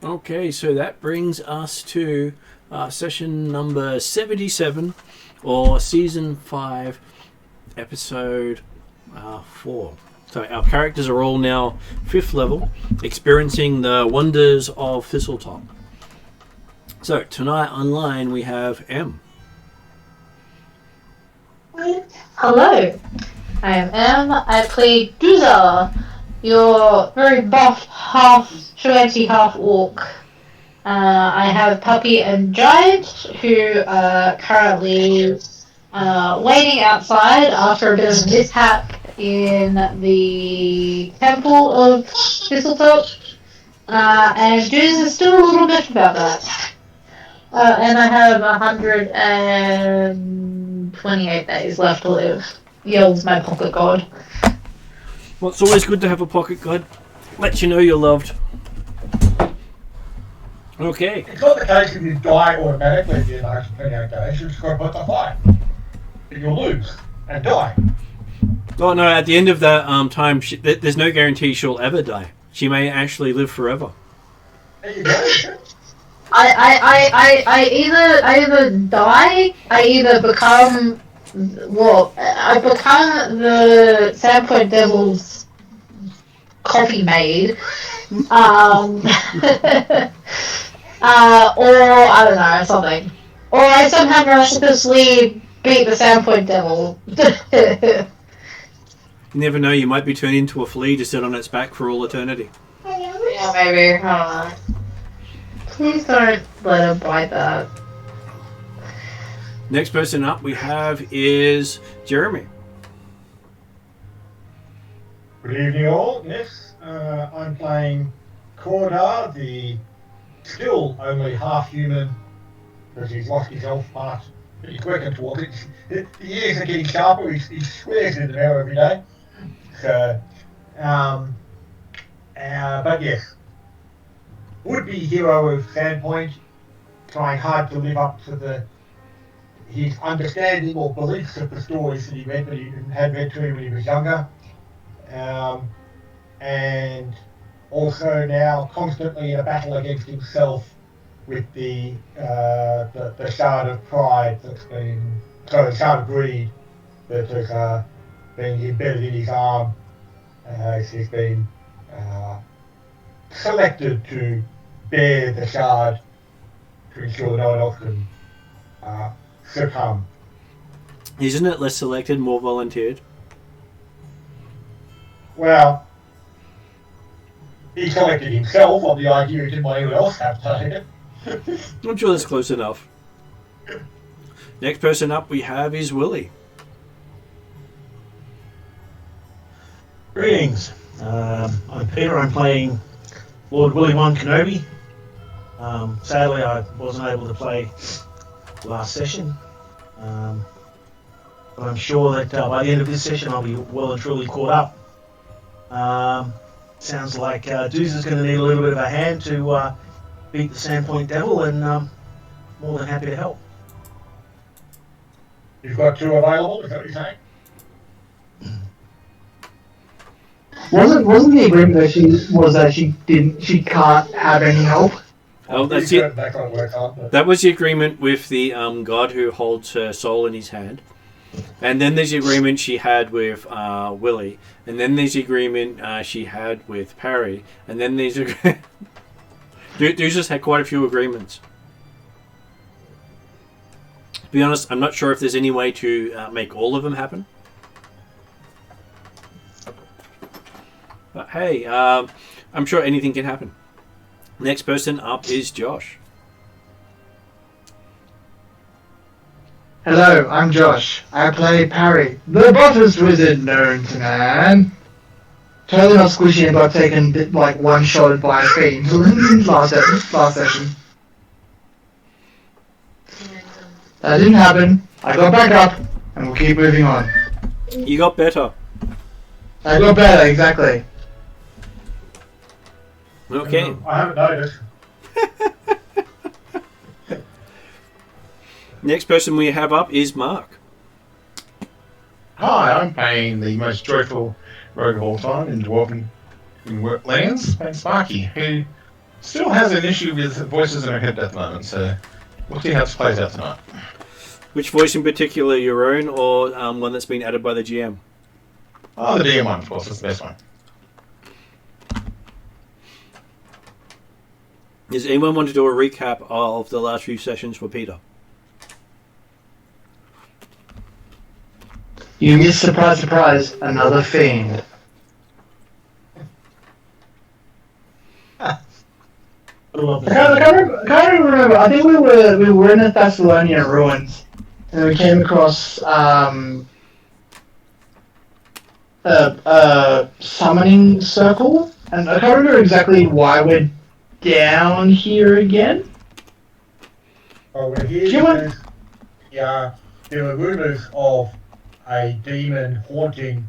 Okay, so that brings us to session number 77, or season 5, episode 4. So our characters are all now 5th level, experiencing the wonders of Thistletop. So tonight online we have M. Hello, I am M. I play Duza, your very buff half Shreddy half orc. I have Puppy and Giant, who are currently waiting outside after a bit of mishap in the temple of Thistletop. And Duz is still a little bit about that. And I have 128 days left to live, yells my pocket god. Well, it's always good to have a pocket god. Lets you know you're loved. Okay. It's not the case if you die automatically in the 128 days, you've just got to put the fight. You'll lose and die. Oh no, at the end of that time, there's no guarantee she'll ever die. She may actually live forever. There you go. I either die, I either become, I become the Sandpoint Devil's coffee maid, or I don't know, something. Or I somehow miraculously beat the Sandpoint Devil. You never know, you might be turned into a flea to sit on its back for all eternity. Yeah, maybe, I don't know. Please don't let him bite that. Next person up we have is Jeremy. Good evening all. Yes, I'm playing Cordar, the still only half human, because he's lost his elf part. He's working towards it. The ears are getting sharper, he swears in the mirror every day. So, but yes, would-be hero of Sandpoint, trying hard to live up to his understanding or beliefs of the stories that he had read to him when he was younger, and also now constantly in a battle against himself with the shard of pride the shard of greed that has been embedded in his arm. He's been selected to bear the shard to ensure no one else can succumb. Isn't it less selected, more volunteered? Well, he selected himself on the idea he didn't want anyone else to have to take it. I'm sure that's close enough. Next person up we have is Willie. Greetings. I'm Peter. I'm playing Lord Willie One Kenobi. Sadly, I wasn't able to play last session, but I'm sure that by the end of this session I'll be well and truly caught up. Sounds like Dooz is going to need a little bit of a hand to beat the Sandpoint Devil, and more than happy to help. You've got 2 available, is that what you're saying? Wasn't the agreement that she can't have any help? Oh, that's it. That was the agreement with the god who holds her soul in his hand. And then there's the agreement she had with Willie. And then there's the agreement she had with Parry. And then there's Dude just had quite a few agreements. To be honest, I'm not sure if there's any way to make all of them happen. But hey, I'm sure anything can happen. Next person up is Josh. Hello, I'm Josh. I play Parry, the buffest wizard known to man. Totally not squishy and got taken one shot by a fiend last session. That didn't happen. I got back up, and we'll keep moving on. You got better. I got better, exactly. Okay. I haven't noticed. Next person we have up is Mark. Hi, I'm playing the most joyful rogue of all time in Dwarven lands, playing Sparky, who still has an issue with voices in her head at the moment, so we'll see how this plays out tonight. Which voice in particular, your own or one that's been added by the GM? Oh, the DM one, of course, is the best one. Does anyone want to do a recap of the last few sessions for Peter? You missed, surprise, surprise, another fiend. I love I can't remember. I think we were in the Thassilonian ruins, and we came across a summoning circle, and I can't remember exactly why we're down here again. Oh, we're here Do you want- because there were rumours of a demon haunting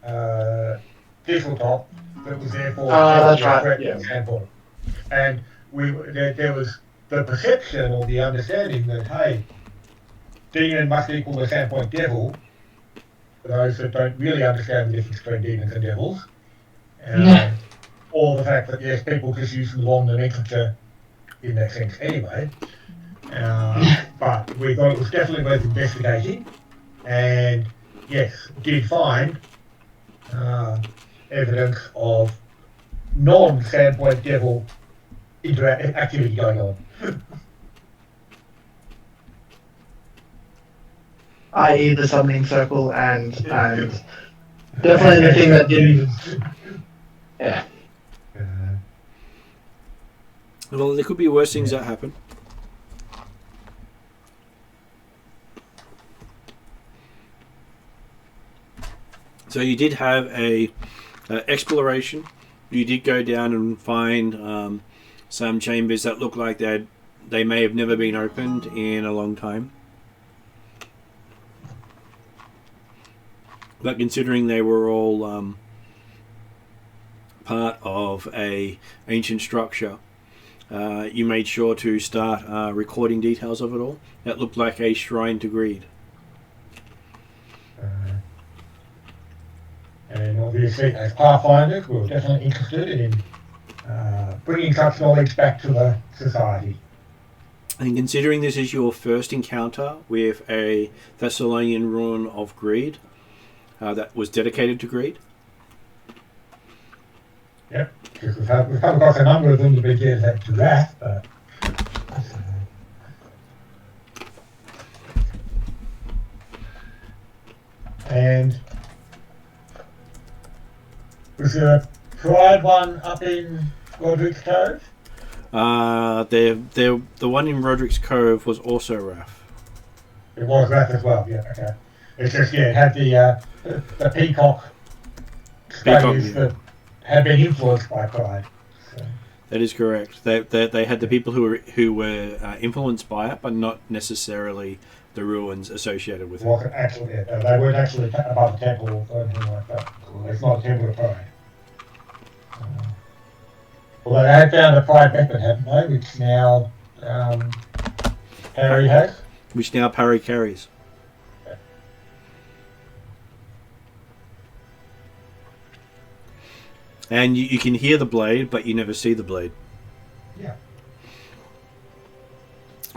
Thistletop that was therefore that's a right, threat yeah. to Sandpoint. And there was the perception or the understanding that, hey, demon must equal the Sandpoint devil, for those that don't really understand the difference between demons and devils. Or the fact that, yes, people just use the wrong nomenclature in that sense anyway. But we thought it was definitely worth investigating, and yes, did find evidence of non-Sandpoint devil activity going on. I.e. the summoning circle and definitely the thing that didn't. Yeah. Well, there could be worse things that happen. So you did have a exploration. You did go down and find some chambers that look like they may have never been opened in a long time. But considering they were all part of a ancient structure, you made sure to start recording details of it all. That looked like a shrine to greed. And obviously, as Pathfinders, we were definitely interested in bringing such knowledge back to the society. And considering this is your first encounter with a Thassilonian rune of greed that was dedicated to greed. Yep, because we've come across a number of them to be dedicated to wrath, but... And... was there a pride one up in Roderick's Cove? The one in Roderick's Cove was also wrath. It was wrath as well, yeah, okay. It's just, yeah, it had the peacock status that had been influenced by pride. So. That is correct. They had the people who were influenced by it, but not necessarily the ruins associated with it. Wasn't actually, they weren't actually above the temple or anything like that. It's not a temple of pride. Although they had found a pride weapon, hadn't they? Which now Harry has. Which now Parry carries. And you can hear the blade, but you never see the blade. Yeah.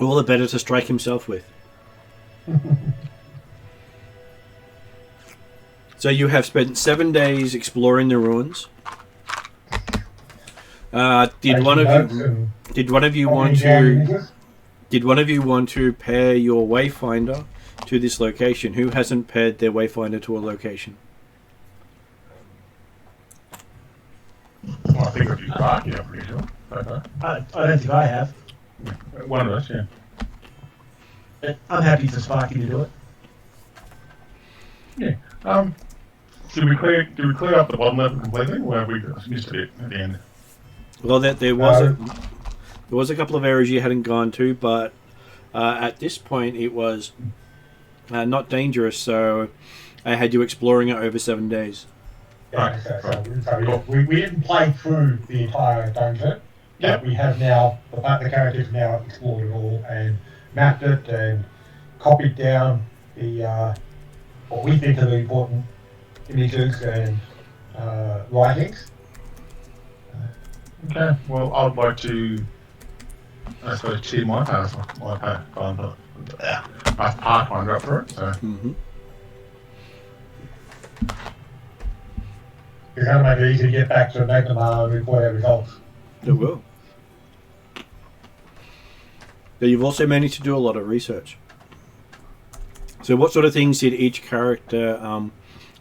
All the better to strike himself with. So you have spent 7 days exploring the ruins. Did one of you want to pair your wayfinder to this location? Who hasn't paired their wayfinder to a location? Well, I think if you start, yeah, pretty sure. I don't think I have. One of us, yeah. I'm happy for Sparky to do it. Yeah. Did we clear up the bottom level completely, or have we just missed a bit at the end? Well, there was a couple of areas you hadn't gone to, but at this point it was not dangerous, so I had you exploring it over 7 days. Yeah, so we didn't play through the entire dungeon. But we have now, the characters now explored it all and mapped it and copied down the what we think are the important images and writings. Okay. Well, I'd like to, I suppose, cheer my Pathfinder up for it. So. Mm-hmm. It's going to make it easy to get back to McNamara and report our results. It will. But you've also managed to do a lot of research. So what sort of things did each character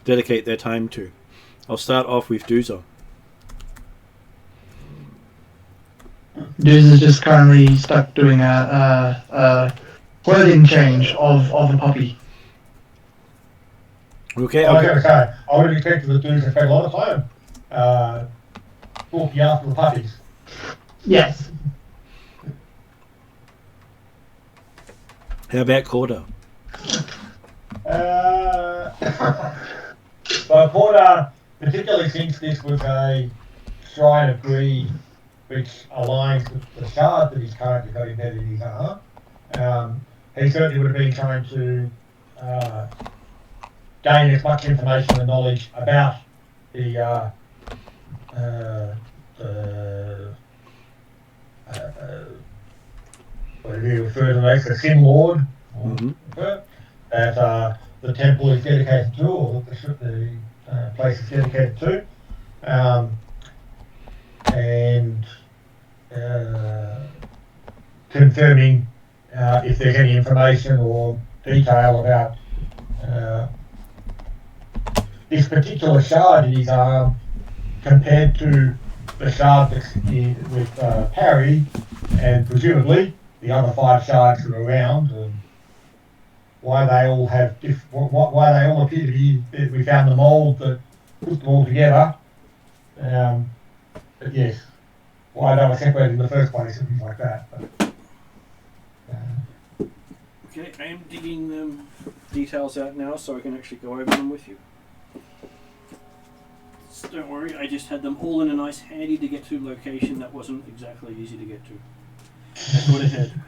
dedicate their time to? I'll start off with Doozer. Dudes is just currently stuck doing a clothing change of a puppy. Okay, I was going to say, I would have expected the dudes to spend a lot of time looking after the puppies. Yes. How about Corda? So Porter, particularly since this was a Shrine of Greed, which aligns with the shard that he's currently got embedded in his arm, he certainly would have been trying to gain as much information and knowledge about the what do you refer to as the Sin Lord, that the temple is dedicated to, or the place is dedicated to, and confirming if there's any information or detail about this particular shard in his arm compared to the shard that's with Parry, and presumably the other 5 shards that are around, and why they all have why they all appear to be. We found the mould that put them all together. But yes, why they were separated in the first place and things like that. But, Okay, I am digging them details out now so I can actually go over them with you. So don't worry, I just had them all in a nice handy to get to location that wasn't exactly easy to get to. I thought ahead.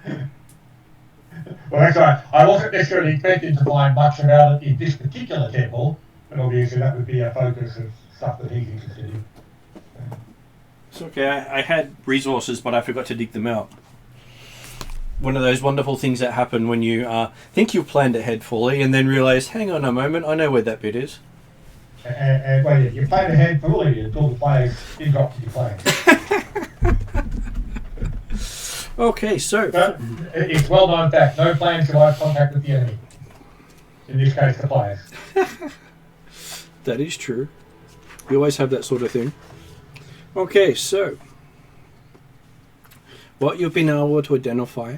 well, that's right. I wasn't necessarily expecting to find much about it in this particular temple, but obviously that would be a focus of stuff that he's interested in. It's okay, I had resources, but I forgot to dig them out. One of those wonderful things that happen when you think you've planned ahead fully and then realise, hang on a moment, I know where that bit is. And wait, you planned ahead fully until the players interrupted your playing. Okay, so... But it's well known fact, no plane survives contact with the enemy. In this case, the players. That is true. We always have that sort of thing. Okay, so... what you've been able to identify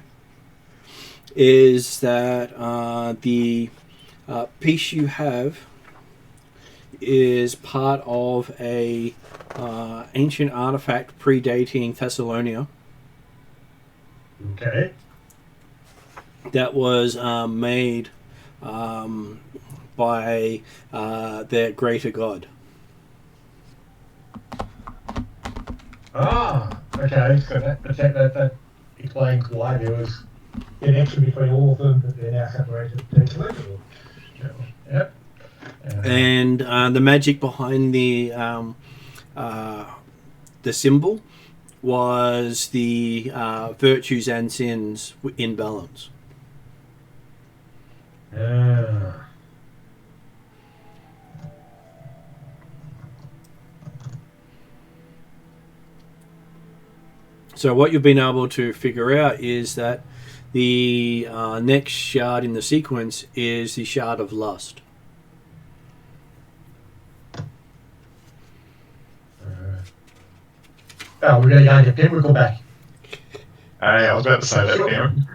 is that the piece you have is part of a ancient artifact predating Thassilonian. Okay. That was made by their greater god. Ah, okay. So that explains why there was a connection between all of them, but they're now separated potentially. Yep. And the magic behind the symbol was the virtues and sins in balance. So what you've been able to figure out is that the next shard in the sequence is the shard of lust. Oh, we're going to go and get Pembroke back. Hey, I was about to say that,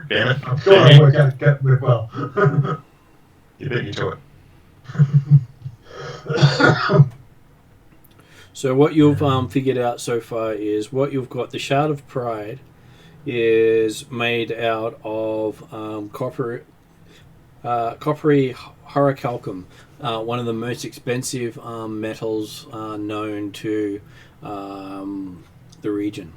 damn it. I'm sure it'll work well. You beat me to it. So what you've figured out so far is what you've got. The Shard of Pride is made out of coppery horicalcum, one of the most expensive metals known to the region.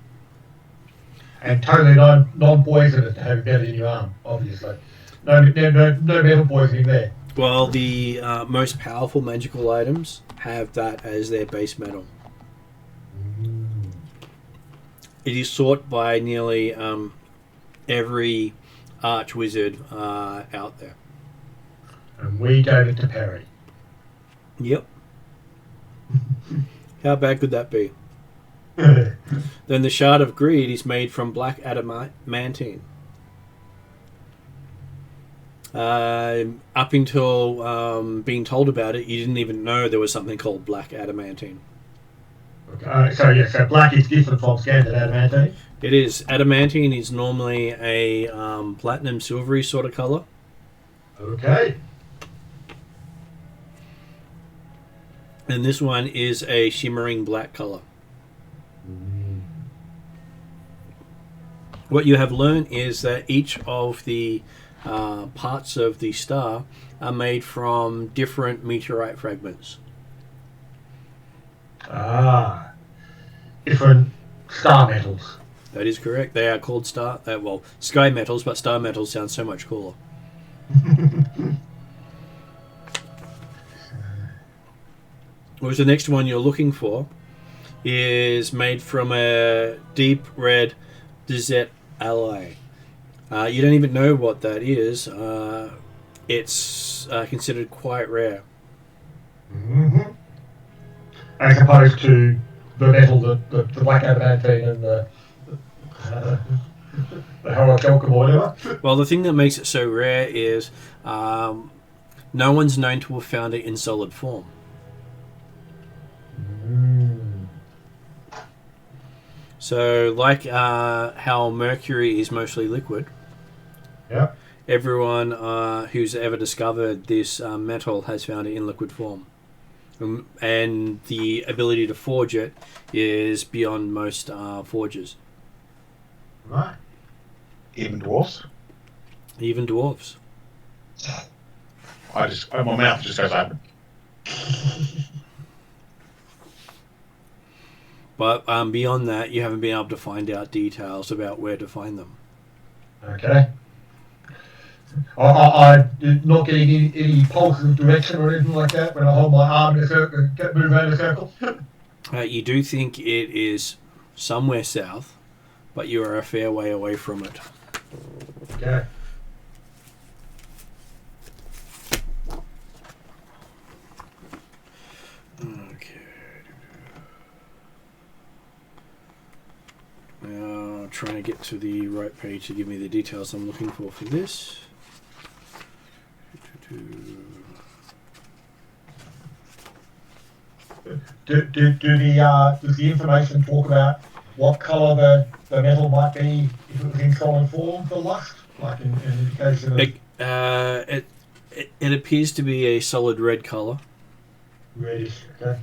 And totally non-poisonous to have embedded in your arm, obviously. No metal poisoning there. Well, the most powerful magical items have that as their base metal. It is sought by nearly every archwizard out there. And we gave it to Perry. Yep. How bad could that be? Then the Shard of Greed is made from black adamantine. Up until being told about it, you didn't even know there was something called black adamantine. So black is different from standard adamantine? It is. Adamantine is normally a platinum silvery sort of colour. Okay. And this one is a shimmering black colour. What you have learned is that each of the parts of the star are made from different meteorite fragments. Different star metals. That is correct. They are called sky metals, but star metals sounds so much cooler. Whereas the next one you're looking for is made from a deep red desert alloy. You don't even know what that is. It's considered quite rare. Mm-hmm. As opposed to the metal, the black adamantine and the horochalcum or whatever. Well, the thing that makes it so rare is no one's known to have found it in solid form. So, like how mercury is mostly liquid, Yeah. everyone who's ever discovered this metal has found it in liquid form. And the ability to forge it is beyond most forgers. Right. Even dwarfs? Even dwarves. My mouth just goes open. But beyond that, you haven't been able to find out details about where to find them. Okay. I'm not getting any positive direction or anything like that when I hold my arm in a circle and move around a circle. You do think it is somewhere south, but you are a fair way away from it. Okay. Now, trying to get to the right page to give me the details I'm looking for this. Does the information talk about what colour the metal might be if it was in solid form for lust? Like an indication of... It appears to be a solid red colour. Reddish, okay.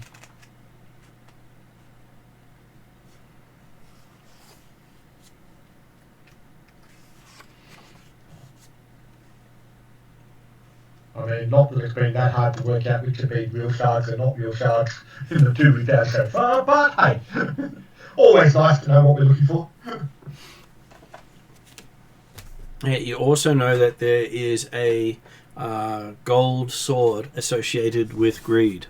I mean, not that it's been that hard to work out which have been real shards and not real shards in the two we've had so far, but hey, always nice to know what we're looking for. You also know that there is a gold sword associated with greed.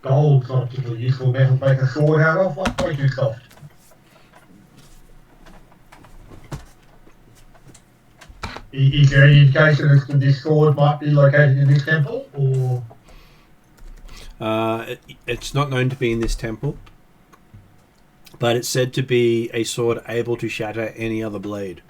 Gold's not a particularly useful metal to make a sword out of. What's way too soft? Is there any indication as to this sword might be located in this temple, or...? It's not known to be in this temple, but it's said to be a sword able to shatter any other blade.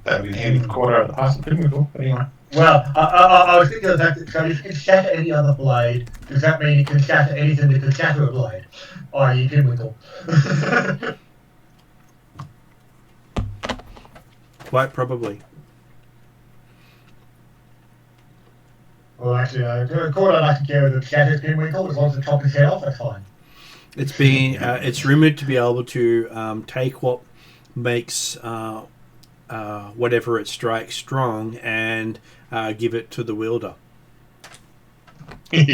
That would be handy for quarter of the past pinnacle, but anyway. Well, I was thinking of the fact that so if it can shatter any other blade, does that mean it can shatter anything that can shatter a blade? I.e. pinnacle. Quite probably. Well, actually, Cordo doesn't care if it shatters pinnacle, as long as it chops his head off, that's fine. It's rumoured to be able to take what makes whatever it strikes strong and give it to the wielder. I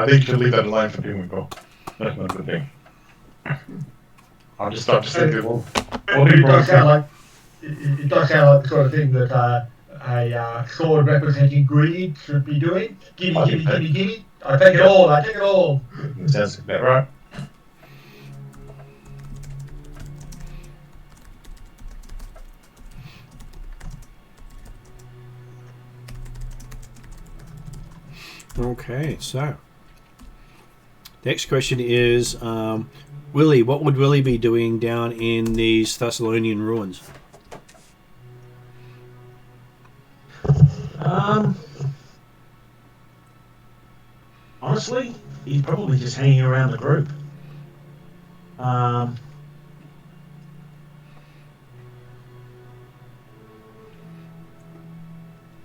think you should leave that alone for pinnacle. That's not a good thing. I'll just stop to say people. It does sound like the sort of thing that a sword representing greed should be doing. Gimme, I gimme, think that- gimme, gimme. I take it all, I take it all. Sounds about right. Okay, so next question is, Willie, what would Willie be doing down in these Thassilonian ruins? Honestly, he's probably just hanging around the group.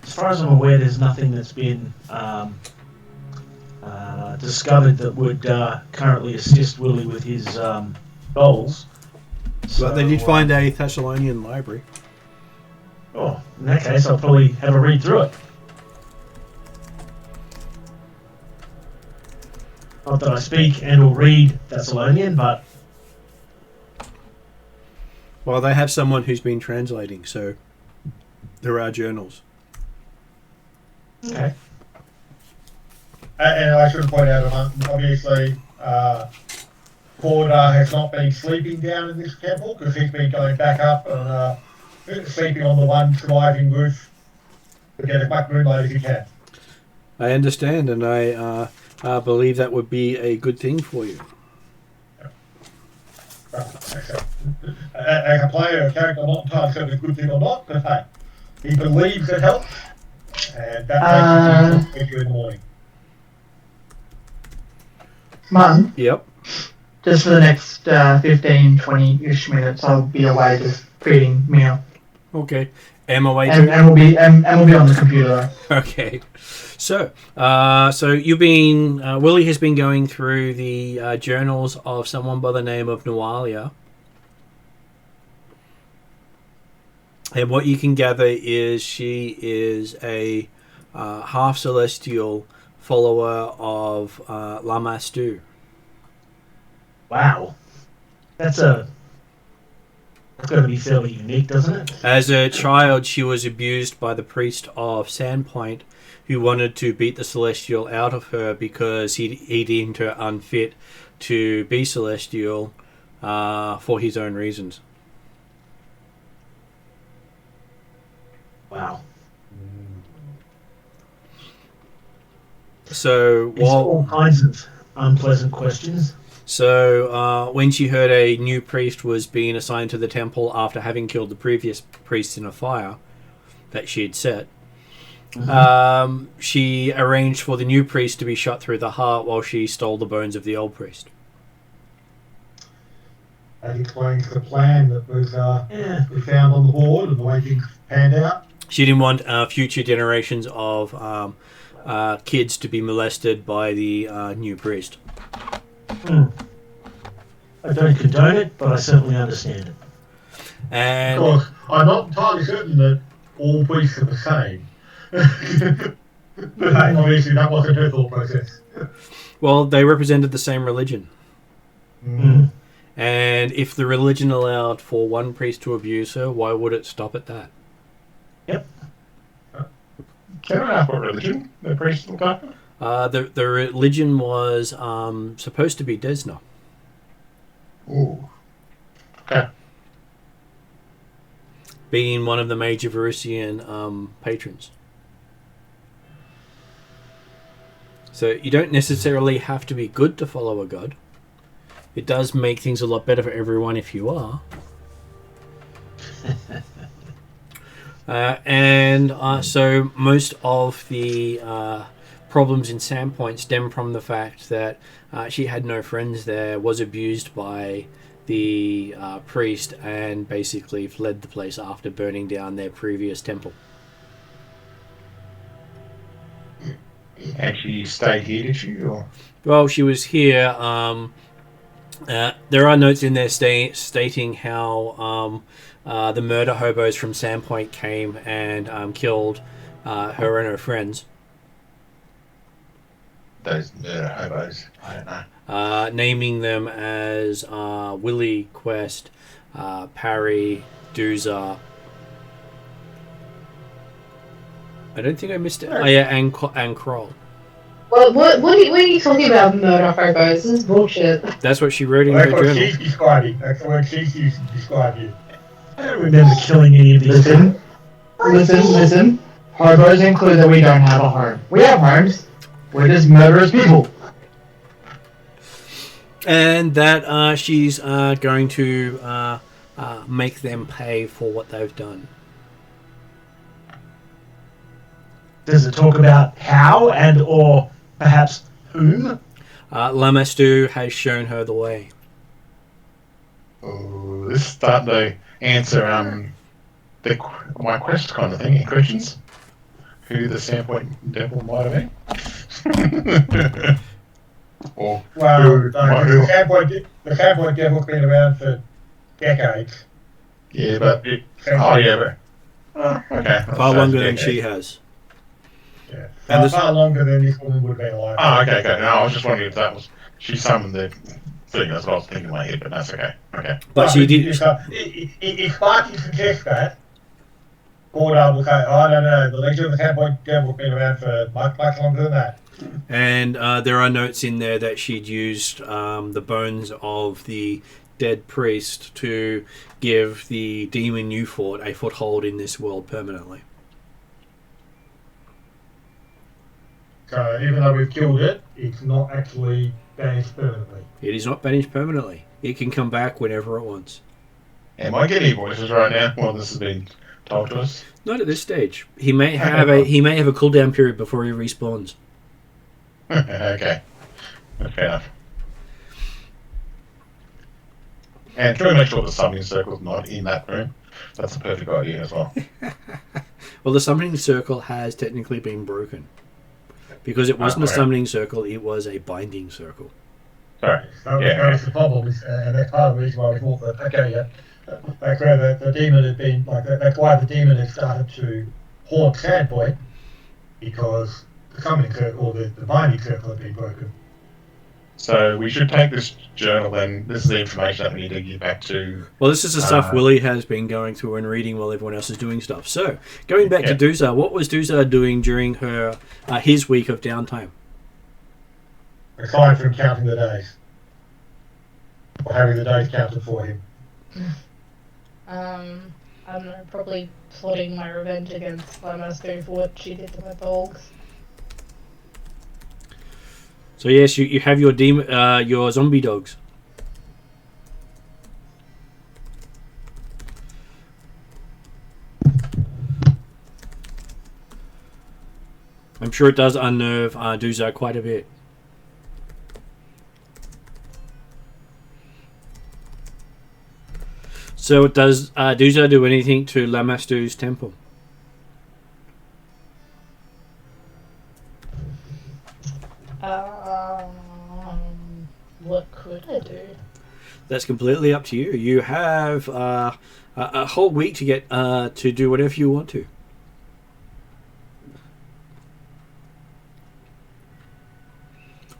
As far as I'm aware, there's nothing that's been discovered that would currently assist Willie with his goals. But they did find a Thassilonian library. Oh, in that case, I'll probably have a read through it. Not that I speak and or read Thassilonian, but Well, they have someone who's been translating, so there are journals. okay. And I should point out, obviously, Corda has not been sleeping down in this temple because he's been going back up and sleeping on the one surviving roof to get as much moonlight as he can. I understand, and I believe that would be a good thing for you. As a player, a character, I'm not entirely certain it's a good thing or not, but hey, he believes it helps, and that makes it in the morning. Martin, Yep. just for the next 15, 20-ish minutes, I'll be away just feeding meal. Okay. Am away And we'll be on the computer. Okay. So you've been Willie has been going through the journals of someone by the name of Nualia, and what you can gather is she is a half celestial follower of Lamastu. Wow. That's going to be fairly unique, doesn't it? As a child, she was abused by the priest of Sandpoint, who wanted to beat the celestial out of her because he deemed her unfit to be celestial for his own reasons. Wow. So It's all kinds of unpleasant questions. So when she heard a new priest was being assigned to the temple after having killed the previous priest in a fire that she had set, she arranged for the new priest to be shot through the heart while she stole the bones of the old priest. That explains the plan that was we found on the board and the way things panned out. She didn't want future generations of kids to be molested by the new priest. I don't condone it, but I certainly understand it. And Of course, I'm not entirely certain that all priests are the same. But obviously that wasn't her thought process. well, they represented the same religion. Mm. And if the religion allowed for one priest to abuse her, why would it stop at that? Yep. Can I ask what religion the priest looked after? The religion was supposed to be Desna. Ooh. Okay. Being one of the major Varisian patrons. So you don't necessarily have to be good to follow a god. It does make things a lot better for everyone if you are. So most of the problems in Sandpoint stem from the fact that she had no friends there, was abused by the priest, and basically fled the place after burning down their previous temple. And she stayed here, did she? Or? Well, she was here. There are notes in there stating how the murder hobos from Sandpoint came and killed her and her friends. Those murder hobos. I don't know. Naming them as Willie, Quest, Parry, Dooza, I don't think I missed it. Oh yeah, and Kroll. What are you talking about, murder hobos? This is bullshit. That's what she wrote in That's her what journal. she's describing. That's the word she's using to describe you. I don't remember killing any of these people. Listen. Hobos include that we don't have a home. We have homes. We're just murderous people. And that she's going to make them pay for what they've done. Does it talk about how and or perhaps whom? Lamastu has shown her the way. Oh, this is starting to answer my quest kind of thing. Any questions? Who the Sandpoint devil might have been? Or Well, who, the Sandpoint devil's been around for decades. yeah, but okay. Far longer than she has. Yeah, And far longer than this woman would have been alive. Oh, okay. No, I was just wondering if that was she summoned the thing. That's what I was thinking in my head, but that's okay. Okay. But she did. If Sparky suggests that, Gordon will say, "Oh no, the legend of the Sandpoint devil's been around for much longer than that." And there are notes in there that she'd used the bones of the dead priest to give the demon you fought a foothold in this world permanently. So even though we've killed it, it's not actually banished permanently. It is not banished permanently. It can come back whenever it wants. Am I getting voices right now? Well, this has been told to us. Not at this stage. He may have a cooldown period before he respawns. Okay. Fair enough. And can we make sure the summoning circle's not in that room? That's a perfect idea as well. Well, the summoning circle has technically been broken. Because it wasn't a summoning circle, it was a binding circle. Sorry. That's the problem, and that's part of the reason why we thought that, that's where the demon had been, that's why the demon had started to haunt Sandpoint, because the summoning circle, or the binding circle had been broken. So we should take this journal then. This is the information that we need to give back to... Well, this is the stuff Willie has been going through and reading while everyone else is doing stuff. So, going back to Duzar, what was Duzar doing during his week of downtime? Aside from counting the days. Or having the days counted for him. I don't know, probably plotting my revenge against Lamastu for what she did to my dogs. So yes, you have your your zombie dogs. I'm sure it does unnerve Duzar quite a bit. So does Duzar do anything to Lamastu's temple? What could I do? That's completely up to you. You have a whole week to get to do whatever you want to.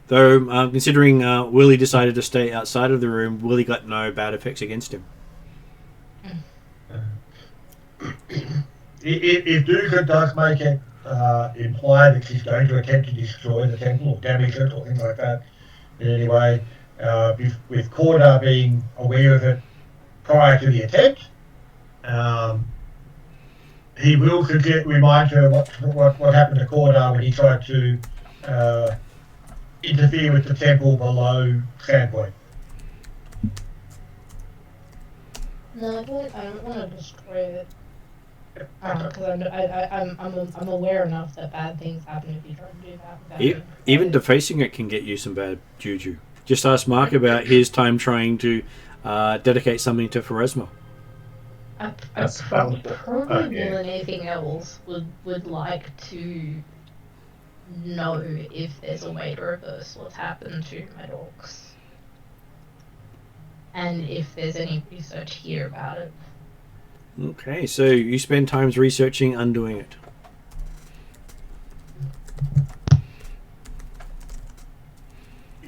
Though, considering Willie decided to stay outside of the room, Willie got no bad effects against him. If Duka does make it imply that she's going to attempt to destroy the temple or damage it or things like that in any way, with Korda being aware of it prior to the attempt, he will remind her what happened to Korda when he tried to interfere with the temple below Sandpoint. No, I don't want to destroy it. Because I'm aware enough that bad things happen if you try to do that. Even defacing it can get you some bad juju. Just ask Mark about his time trying to dedicate something to Pharasma. I probably more than anything else would like to know if there's a way to reverse what's happened to my dogs. And if there's any research here about it. Okay, so you spend times researching undoing it.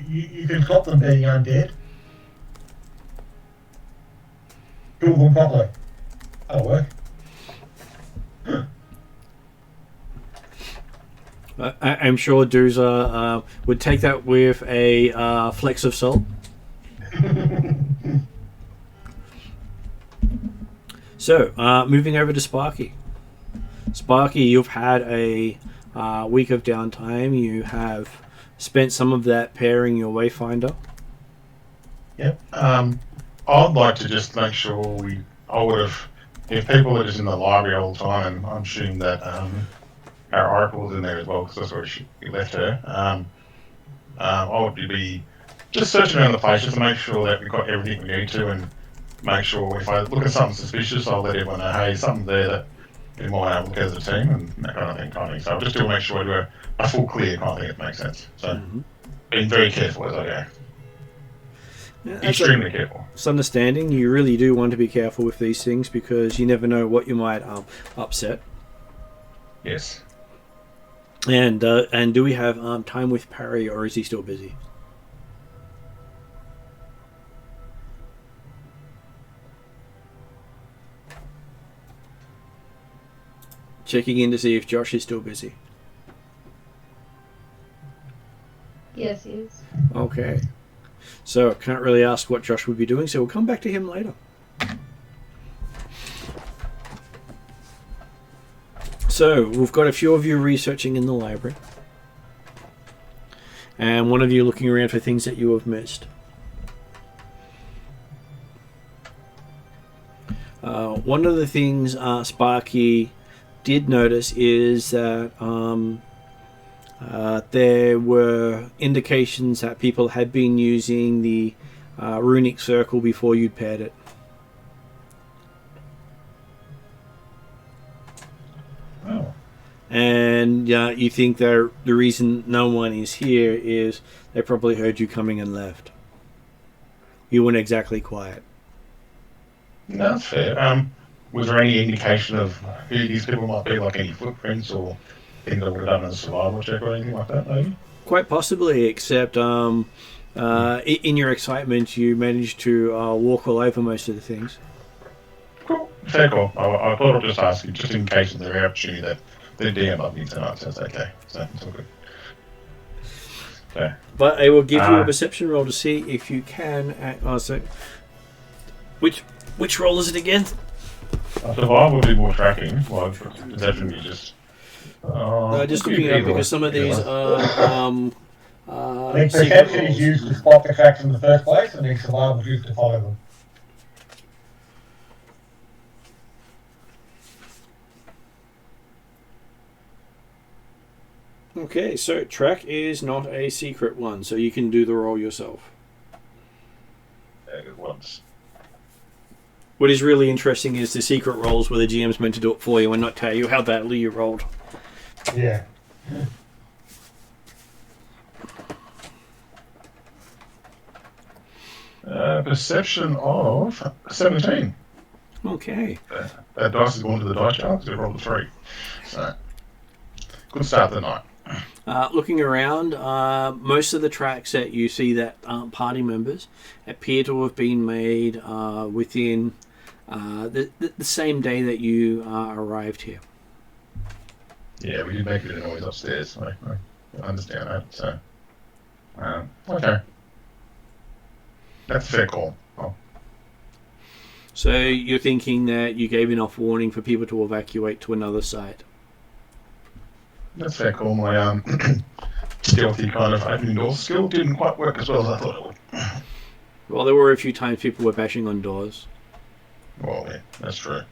You can stop them being undead. Kill them properly. That'll work. I'm sure Dooza would take that with a flex of salt. So, moving over to Sparky. Sparky, you've had a week of downtime. You have spent some of that pairing your Wayfinder. Yep. I'd like to just make sure I would have, if people are just in the library all the time, and I'm assuming that our Oracle's in there as well, because that's where we left her. I would be just searching around the place just to make sure that we've got everything we need to, and make sure if I look at something suspicious, I'll let everyone know, hey, something there that we might have a look at as a team, and that kind of thing. So I'll just do make sure I do a full clear kind of thing, if it makes sense. So being very careful as I go. Yeah, extremely careful. It's understanding. You really do want to be careful with these things because you never know what you might upset. Yes. And do we have time with Parry, or is he still busy? Checking in to see if Josh is still busy. Yes, he is. Okay. So I can't really ask what Josh would be doing, so we'll come back to him later. So we've got a few of you researching in the library, and one of you looking around for things that you have missed. One of the things Sparky did notice is that there were indications that people had been using the runic circle before you'd paired it. Oh. And you think that the reason no one is here is they probably heard you coming and left. You weren't exactly quiet. No, that's fair. Was there any indication of who these people might be, like any footprints or things that would have done a survival check or anything like that, maybe? Quite possibly, except in your excitement, you managed to walk all over most of the things. Cool. Fair call. I thought I'd just ask you, just in case of the opportunity that the DM up me tonight, so it's okay. So it's all good. So, but I will give you a perception roll to see if you can. Which roll is it again? Survival would be more tracking. Well, perception you just. Just looking at it because some of these are. I think perception is used to spot the tracks in the first place, and then survival is used to follow them. Okay, so track is not a secret one, so you can do the roll yourself. Good ones. What is really interesting is the secret rolls where the GM's meant to do it for you and not tell you how badly you rolled. Yeah. Perception of 17. Okay. That dice is going to the dice jar because we rolled a 3. So, good start to the night. Looking around, most of the tracks that you see that aren't party members appear to have been made within the same day that you arrived here. Yeah, we did make it a noise upstairs. I understand that. So, okay. That's a fair call. Oh. So you're thinking that you gave enough warning for people to evacuate to another site? That's fair call. My stealthy kind of opening door skill didn't quite work as well as I thought it would. Well, there were a few times people were bashing on doors. Well, yeah, that's true.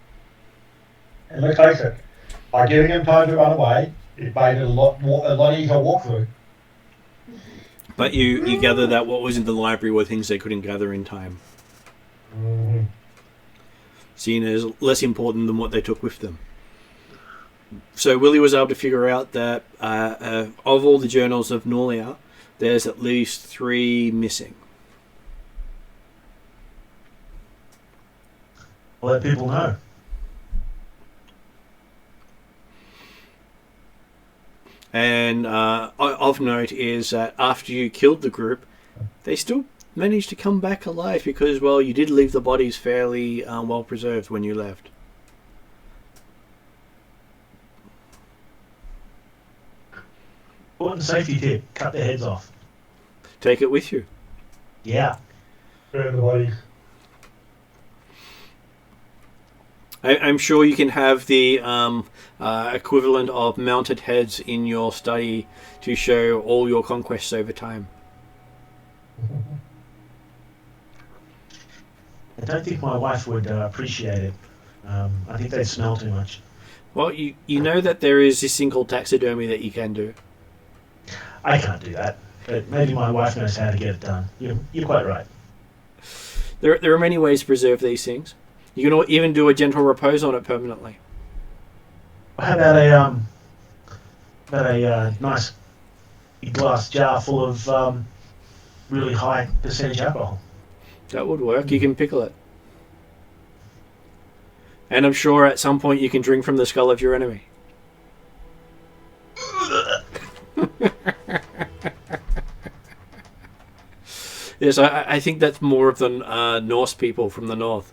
And let's face it, by giving them time to run away, it made it a lot easier to walk through. But you gather that what was in the library were things they couldn't gather in time. Mm-hmm. Seen as less important than what they took with them. So Willie was able to figure out that of all the journals of Norlia, there's at least 3 missing. Let people know. And of note is that after you killed the group, they still managed to come back alive because, well, you did leave the bodies fairly well preserved when you left. Important safety tip: cut their heads off. Take it with you. Yeah. Burn the bodies. I'm sure you can have the equivalent of mounted heads in your study to show all your conquests over time. I don't think my wife would appreciate it. I think they'd smell too much. Well, you know that there is this thing called taxidermy that you can do. I can't do that, but maybe my wife knows how to get it done. You're quite right. There are many ways to preserve these things. You can even do a gentle repose on it permanently. How about a nice glass jar full of really high percentage alcohol? That would work. You can pickle it. And I'm sure at some point you can drink from the skull of your enemy. Yes, I think that's more of the Norse people from the north.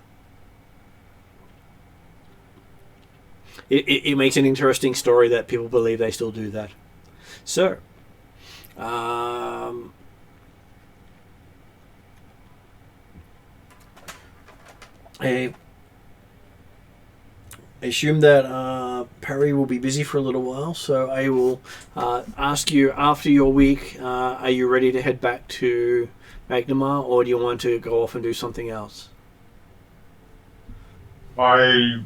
It makes an interesting story that people believe they still do that. So, I assume that Perry will be busy for a little while, so I will ask you after your week, are you ready to head back to Magnemar, or do you want to go off and do something else? We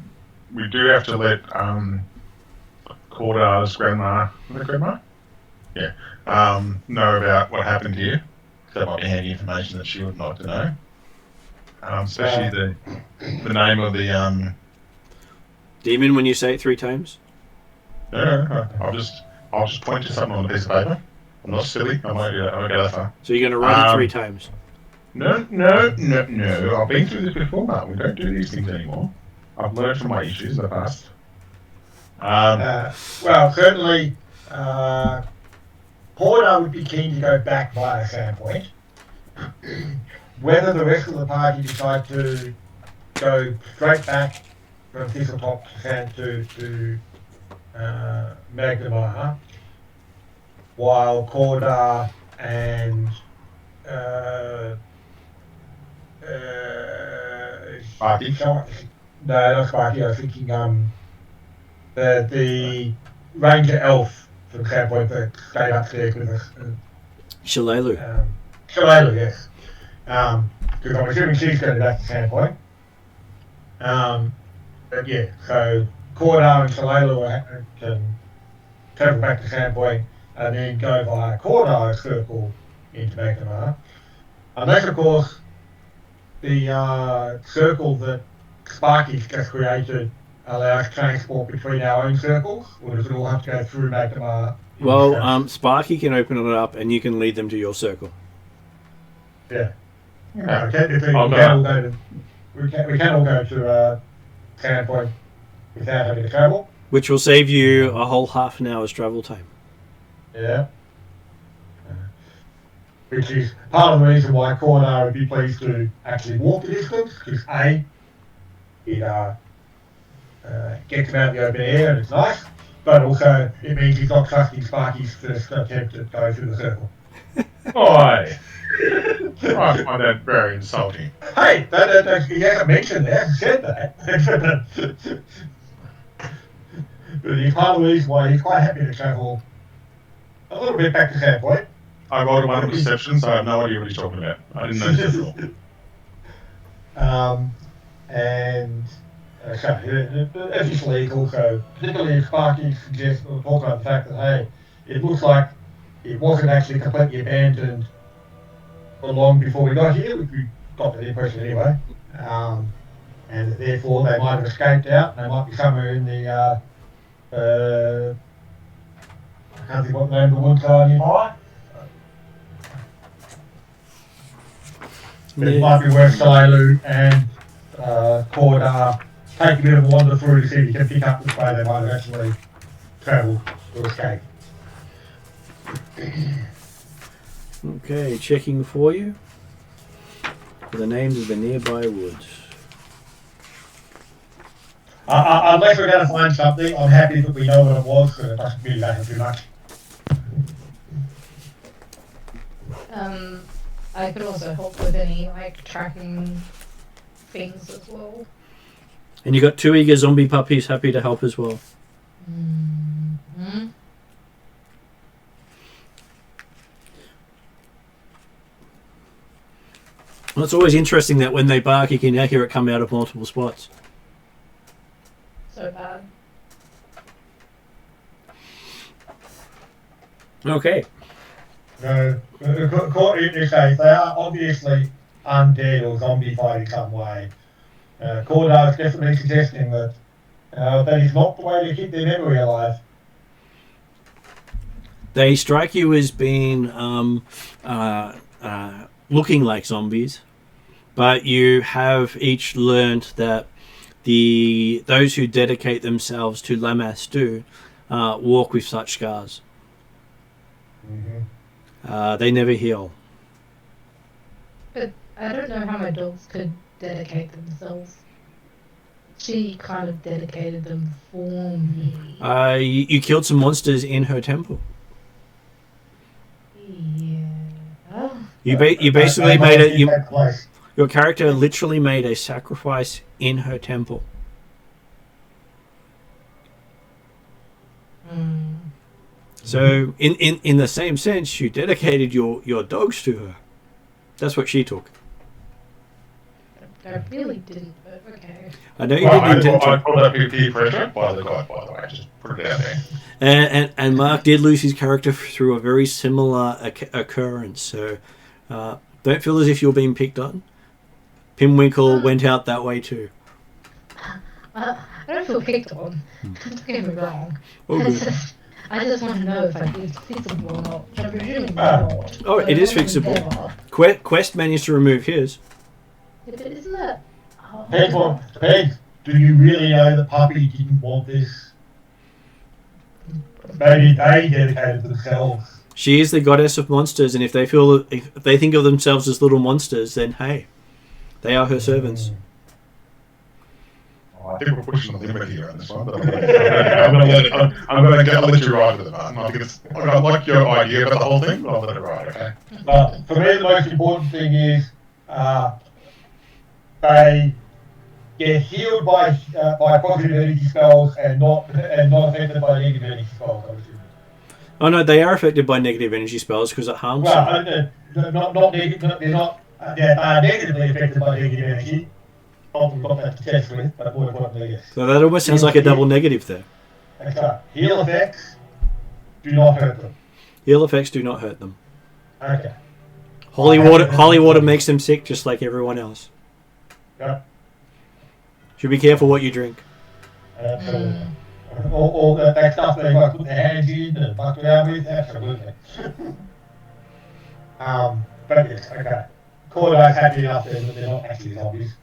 do have to let Cordar's grandma, yeah, know about what happened here. That might be handy information that she would like to know. Especially the name of the Demon when you say it 3 times? No, I'll just point to something on a piece of paper. I'm not silly. I won't go that far. So you're going to write it 3 times? No. I've been through this before, Mark. We don't do these things anymore. I've learned from my issues in the past. Well, certainly, Porter would be keen to go back via Sandpoint. Whether the rest of the party decide to go straight back from Thistletop to Magnemar, while Cordar and Sparky? No, not Sparky. I was thinking the Ranger Elf from Sandpoint that stayed upstairs with us. Shalelu. Shalelu, yes. Because I'm assuming she's going back to Sandpoint. But yeah, so Cordar and Shalelu can travel back to Sandpoint and then go via Cordar's circle into Magnemar. Unless, of course, the circle that Sparky's just created allows transport between our own circles, or does it all have to go through Magnemar? Well, Sparky can open it up and you can lead them to your circle. Yeah. Yeah. Technically, we can all go to Sandpoint without having to travel. Which will save you a whole half an hour's travel time. Yeah. Which is part of the reason why Cordar would be pleased to actually walk the distance, because A, it gets him out in the open air and it's nice, but also it means he's not trusting Sparky's first attempt to go through the circle. Oi! I find that very insulting. Hey, he hasn't mentioned that, he said that. But it's part of the reason why he's quite happy to travel a little bit back to Sandpoint. I rolled a 1 on perception, so I have no idea what he's talking about. I didn't know this at all. And so, as is legal, so particularly if Sparky suggests or talk about the fact that, hey, it looks like it wasn't actually completely abandoned for long before we got here, which we got that impression anyway, and that therefore they might have escaped out, and they might be somewhere in the, I can't think what the name of the woods are nearby. But it might be worth Shalelu and Cordar take a bit of a wander through to see if you can pick up which way they might have actually travelled or escaped. Okay, checking for you. For the names of the nearby woods. Unless we're going to find something, I'm happy that we know what it was, so it doesn't really matter too much. I could also help with any like tracking things as well. And you got 2 eager zombie puppies happy to help as well. Mm-hmm. Well, it's always interesting that when they bark, you can now hear it come out of multiple spots. So bad. Okay. No, caught in this case, they are obviously undead or zombie-fied in some way. Cordar is definitely suggesting that that is not the way to keep their memory alive. They strike you as being looking like zombies, but you have each learned that those who dedicate themselves to Lamastu walk with such scars. Mm-hmm. They never heal. But I don't know how my dogs could dedicate themselves. She kind of dedicated them for me. You killed some monsters in her temple. Yeah. You basically made it. That place. Your character literally made a sacrifice in her temple. So, in the same sense, you dedicated your dogs to her. That's what she took. I really didn't, but okay. I know you Well, didn't intend I to. call that peer pressure by the god, by the way. Just put it out there. And Mark did lose his character through a very similar occurrence. So, don't feel as if you're being picked on. Pinwinkle went out that way too. I don't feel picked on. Don't get me wrong. Oh, good. I just want to know if it's fixable or not. I'm presuming it's not. Oh, it is fixable. Quest managed to remove his. Yeah, but isn't that... Oh, Peg, do you really know that Puppy didn't want this? Maybe they dedicated themselves. She is the goddess of monsters, and if they think of themselves as little monsters, then hey, they are her servants. I think we're pushing the limit here on this one, but I'm gonna let you ride with it, Martin. I think I like your idea about the whole thing, but I'll let it ride, okay? But for me, the most important thing is they get healed by positive energy spells and not affected by negative energy spells. Obviously. Oh no, they are affected by negative energy spells because it harms them. Well, not negative. They are negatively affected by negative energy. Not that to test with, but more importantly, yes. So that almost sounds like a double negative there. That's right. Heal effects do not hurt them. Heal effects do not hurt them. Okay. Holy water makes them sick just like everyone else. Yep. Should be careful what you drink. Absolutely. All that stuff they might put their hands in and fuck around with, absolutely. But yes, okay. Cordo's happy enough that they're not actually zombies.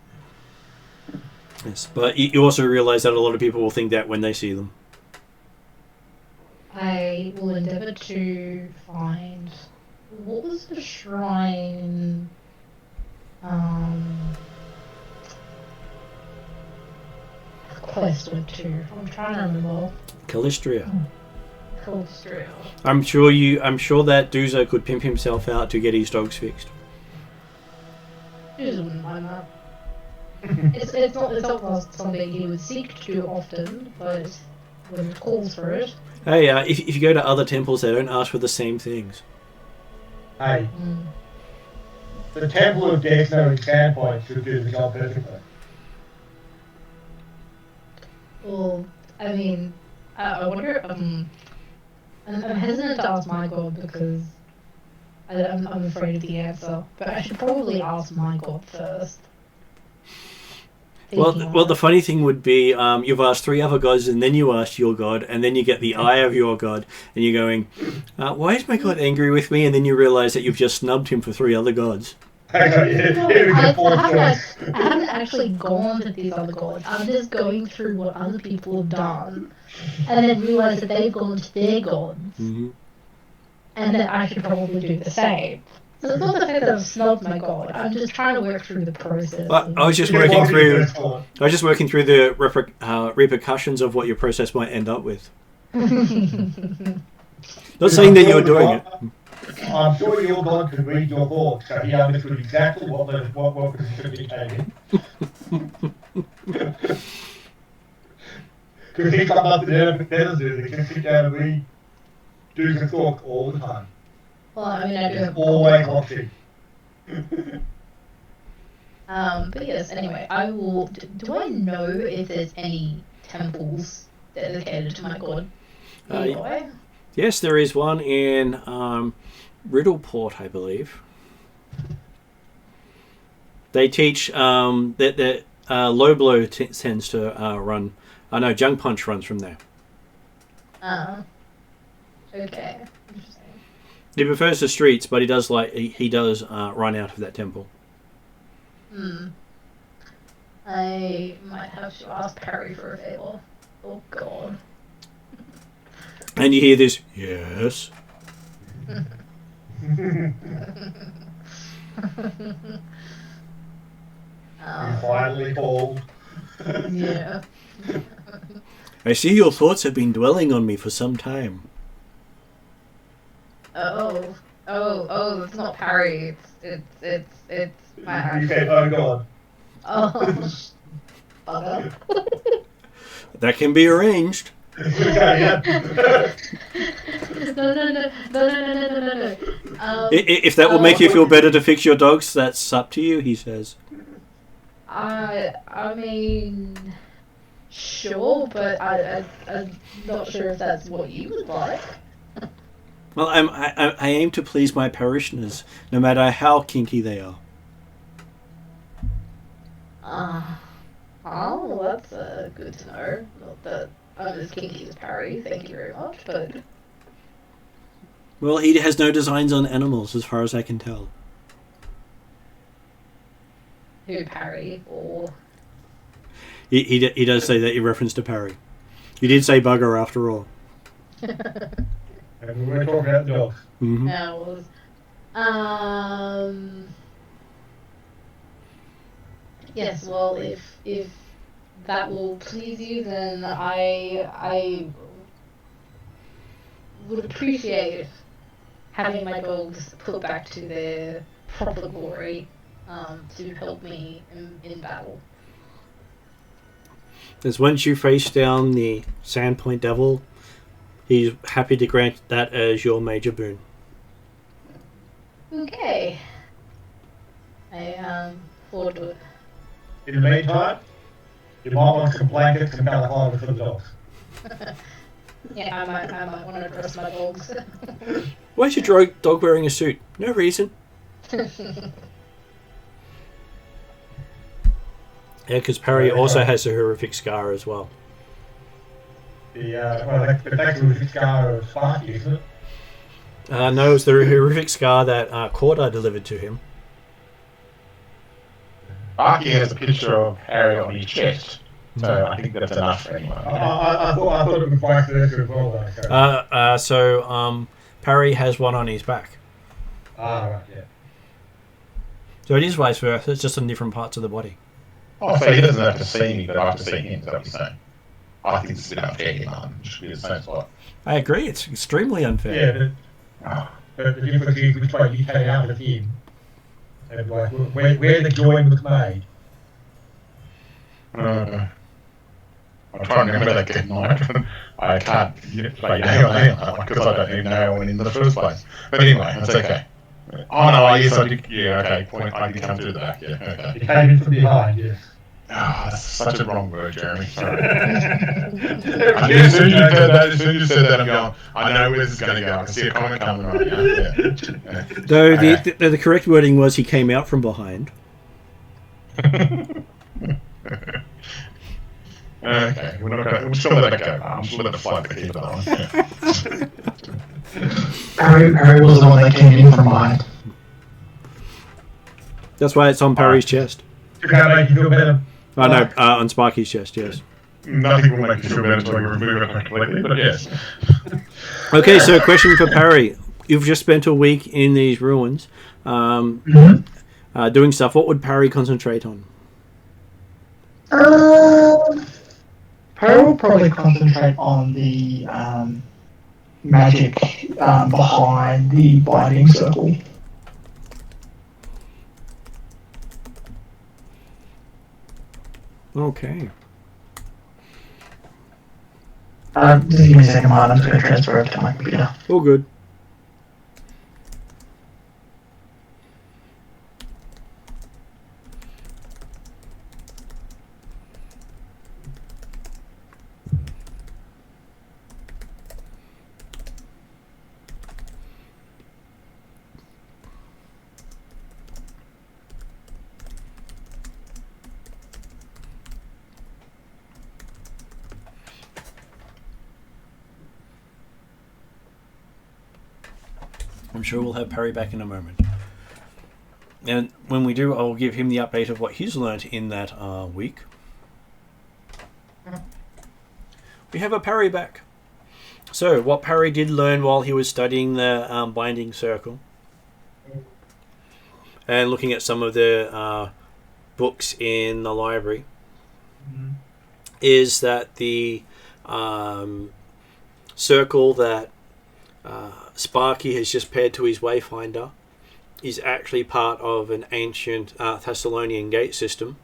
Yes, but you also realise that a lot of people will think that when they see them. I will endeavour to find... What was the shrine... quest went to? I'm trying to remember. Callistria. Callistria. I'm sure that Doozer could pimp himself out to get his dogs fixed. Doozer wouldn't mind that. It's not something he would seek to do often, but when it calls for it. Hey, if you go to other temples, they don't ask for the same things. Hey, the Temple of Dexter in Sandpoint should do the job perfectly. Well, I mean, I wonder. I'm hesitant to ask my god because I'm afraid of the answer, but I should probably ask my god first. Well, the funny thing would be, you've asked 3 other gods, and then you ask your god, and then you get the eye of your god, and you're going, why is my god angry with me? And then you realise that you've just snubbed him for 3 other gods. I haven't actually gone to these other gods. I'm just going through what other people have done, and then realise that they've gone to their gods, and that I should probably do the same. So it's not the fact that I've snubbed my god. I'm just trying to work through the process. I was just working through the repercussions of what your process might end up with. Not saying that you're doing it. I'm sure your god could read your thoughts, so he understood exactly what position he came in. Because he's got nothing better to do. He can sit down and read Dukes and Thoughts all the time. Well, I mean, I do have Always watching. But yes, anyway, I will. Do I know if there's any temples dedicated to my god? Leroy? Yes, there is one in Riddleport, I believe. They teach that Low Blow tends to run. I know Junk Punch runs from there. Okay. Interesting. He prefers the streets, but he does run out of that temple. I might have to ask Perry for a favor. Oh god. And you hear this, yes. Finally called. Yeah. I see your thoughts have been dwelling on me for some time. Oh, it's not Perry. It's my You said, oh god. Oh. Bugger. That can be arranged. No. If that will make you feel better to fix your dogs, that's up to you, he says. I mean, sure, but I'm not sure if that's what you would like. Well, I aim to please my parishioners, no matter how kinky they are. Oh, that's good to know. Not that I'm as kinky as Parry, thank you very much, but... Well, he has no designs on animals, as far as I can tell. Who, Parry, or... He does say that in reference to Parry. You did say bugger after all. And we were talking about the dogs. Mm-hmm. Yeah, it was... Yes, well, if that will please you, then I would appreciate having my dogs put back to their proper glory to help me in battle. As once you face down the Sandpoint Devil, he's happy to grant that as your major boon. Okay. I forward to it. In the meantime, you might want some blankets and pellet hide for the dogs. Yeah, I might want to dress my dogs. Why is your dog wearing a suit? No reason. Yeah, because Parry also has a horrific scar as well. That's the horrific scar of Sparky, isn't it? No, it's the horrific scar that Corda delivered to him. Sparky has a picture of Harry on his chest, so I think that's enough for anyone. I thought it was vice versa as well, though. So Parry has one on his back. Right, yeah. So it is vice versa, it's just on different parts of the body. Oh, so he doesn't have to see me, but I have to see him, is that what you're saying? I think it's a bit unfair, man. It should be the same spot. I agree, it's extremely unfair. Yeah, but the difference is which way you came out of him. And like, where the join was made. I'm trying to remember that good night. I can't play nail on that one because I don't even know how I went in the first place. But anyway, that's okay. Oh no, yes, I did. Yeah, okay. Point. I did come through the back. Yeah, okay. You came in from behind, yes. Ah, that's such a wrong word, Jeremy. Sorry. As soon as you said that, I'm going. I know where this is going to go. I can see a comment coming right now. Yeah. Though the correct wording was he came out from behind. Okay, we'll still let it go. I'm just letting it fly to keep it on. Harry was the one that came in from behind. That's why it's on Parry's chest. To make you feel better. Oh no, on Sparky's chest, yes. Nothing will make you feel better until you remove it completely, but yes. Okay, so question for Parry. You've just spent a week in these ruins doing stuff. What would Parry concentrate on? Perry will probably concentrate on the magic behind the binding circle. Okay. Just give me a second, Martin. I'm just going to transfer over to my computer. All good. I'm sure we'll have Parry back in a moment. And when we do, I'll give him the update of what he's learnt in that week. We have a Parry back. So, what Parry did learn while he was studying the binding circle and looking at some of the books in the library is that the circle that Sparky has just paired to his Wayfinder is actually part of an ancient Thassilonian gate system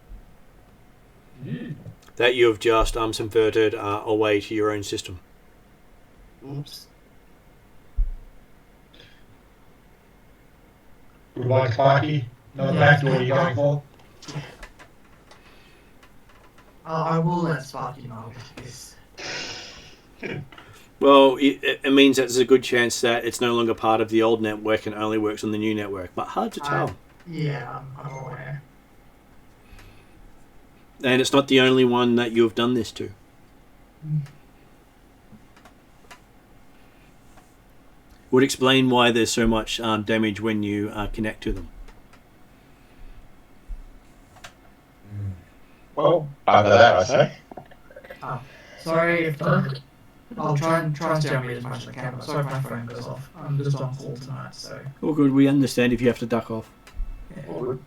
that you have just subverted away to your own system. Oops. Would like Sparky know exactly what you're going for? I will let Sparky know this. Well, it means that there's a good chance that it's no longer part of the old network and only works on the new network, but hard to tell. Yeah, I'm aware. And it's not the only one that you've done this to. Would explain why there's so much damage when you connect to them. Well, under that, I say. Sorry if I'll try and stay on mute as much as I can, but sorry if my phone goes off. I'm just on call tonight, so... All good, we understand if you have to duck off. Yeah.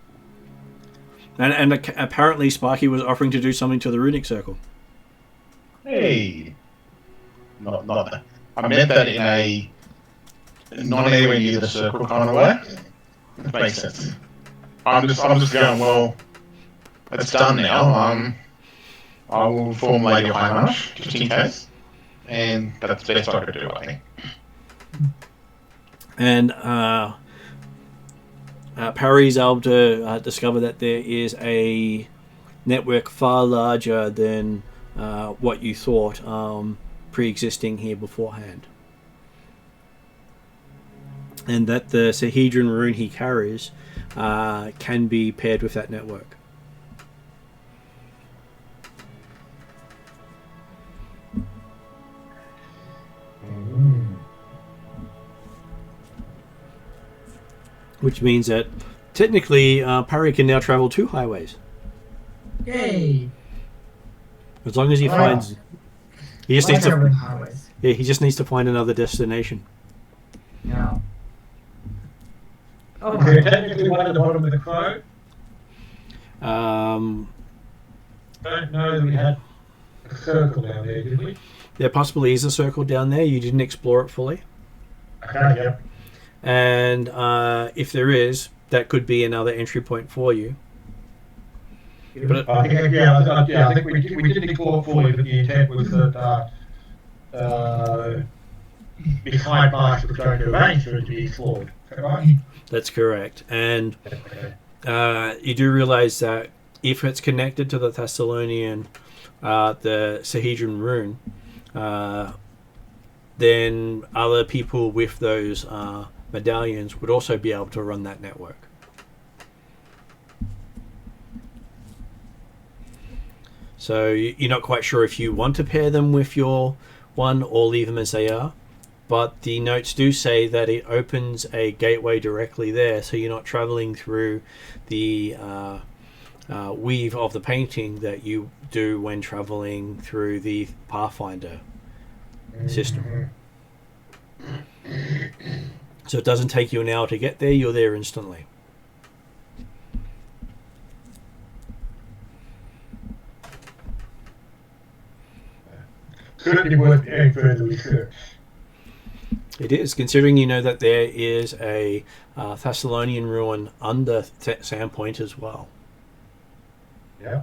And apparently Sparky was offering to do something to the runic circle. Hey. Not that. I meant that in a not anywhere near the circle kind of way. It makes sense. I'm just going, well, it's done now. I will inform Lady High just in case. And that's the best I could do, I think. And Parry's able to discover that there is a network far larger than what you thought pre-existing here beforehand. And that the Sahedron rune he carries can be paired with that network. Which means that technically Parry can now travel 2 highways. Yay! As long as he finds... He just needs traveling to... highways. Yeah, he just needs to find another destination. Yeah. Oh, Okay, technically one at the bottom of the crow. Um, Don't know that we had a circle down there, did we? there possibly is a circle down there. You didn't explore it fully. Okay, yeah. And if there is, that could be another entry point for you. But I think we didn't explore fully, but the intent was that this high pass was going to arrange for it to be explored. Is that right? that's correct. And Okay. you do realize that if it's connected to the Thassilonian, the Sahedron rune, then other people with those medallions would also be able to run that network. So you're not quite sure if you want to pair them with your one or leave them as they are, but the notes do say that it opens a gateway directly there, so you're not traveling through the weave of the painting that you do when traveling through the Pathfinder system. So it doesn't take you an hour to get there, you're there instantly. Certainly worth any further research. It is, considering you know that there is a Thassilonian ruin under Sandpoint as well. Yeah.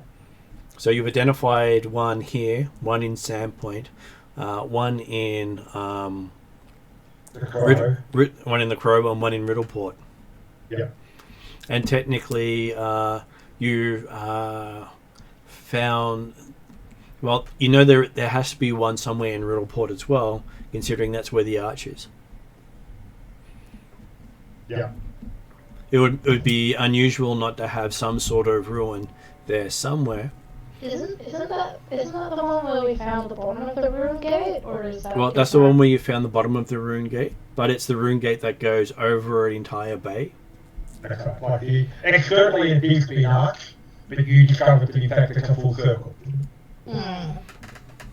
So you've identified one here, one in Sandpoint, one in The Crow. one in the Crow, and one in Riddleport. Yeah. And technically, you found. Well, you know there has to be one somewhere in Riddleport as well, considering that's where the arch is. Yeah. It would be unusual not to have some sort of ruin there somewhere. Isn't that the one where we found the bottom of the rune gate, or is that? Well, that's the one where you found the bottom of the rune gate, but it's the rune gate that goes over an entire bay. That's right. Like externally it appears to be an arch, but you discover that in fact it's a full circle. Hmm.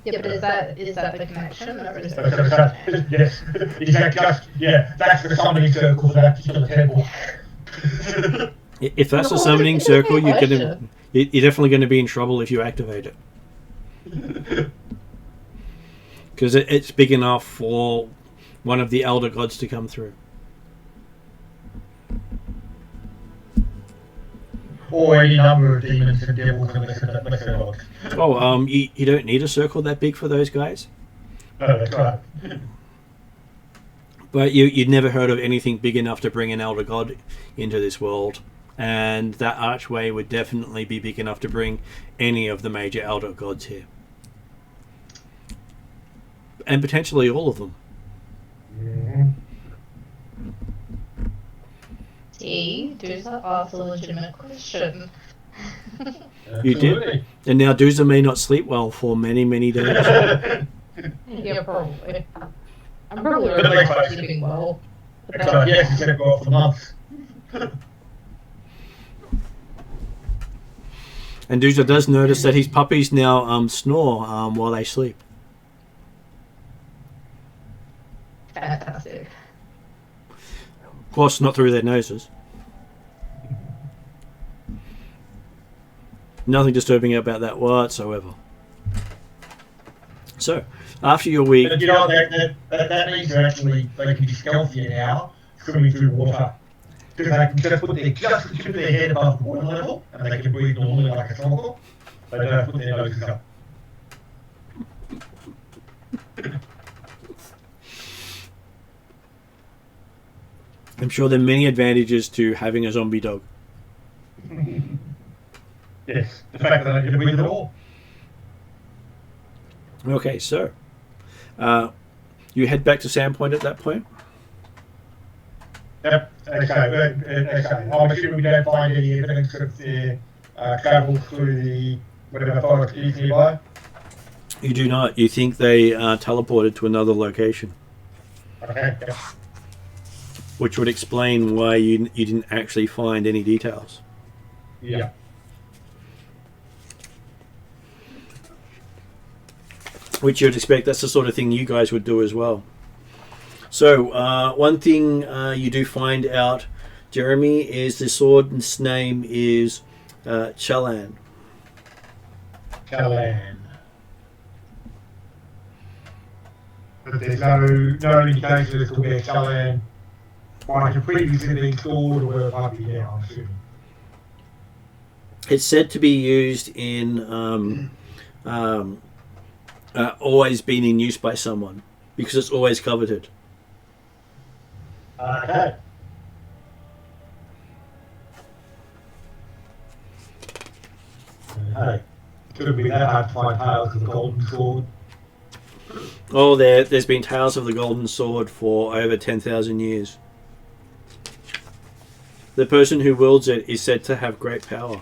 Yeah, but is that the connection, or is it? Yes. Is that just that's the summoning circle for that particular temple. If that's a No, summoning it's circle, okay, you're definitely going to be in trouble if you activate it. Because it's big enough for one of the elder gods to come through. Or any number of demons and devils and lesser gods. Oh, you don't need a circle that big for those guys. No, that's right. But you'd never heard of anything big enough to bring an elder god into this world. And that archway would definitely be big enough to bring any of the major elder gods here. And potentially all of them. Mm-hmm. See, Duza asked a legitimate question. You did. And now Duza may not sleep well for many, many days. Yeah, probably. I'm probably really not sleeping well. But Yes, it's going to go off for months. And Duza does notice that his puppies now snore while they sleep. fantastic. Of course, not through their noses. Nothing disturbing about that whatsoever. So, after your week... But you know, that means they can be stealthier now, swimming through water. Because they can just put their head above water level, and they can breathe normally like a snorkel. They don't have to put their noses up. I'm sure there are many advantages to having a zombie dog. Yes, the fact that they can breathe at all. Okay, so you head back to Sandpoint at that point? Yep. Okay. I'm assuming we don't find any evidence of their travel through the whatever forest is nearby. You do not. You think they teleported to another location, Okay. Yep. which would explain why you didn't actually find any details. Yeah. Which you'd expect. That's the sort of thing you guys would do as well. So, one thing you do find out, Jeremy, is the sword's name is Chalan. Callahan. But there's no indication as to where Callahan might have previously been stored or where it might be now, I'm assuming. It's said to be used in always been in use by someone because it's always coveted. Okay. Hey, couldn't be that hard to find tales of the Golden Sword. Oh, there's been tales of the Golden Sword for over 10,000 years. The person who wields it is said to have great power.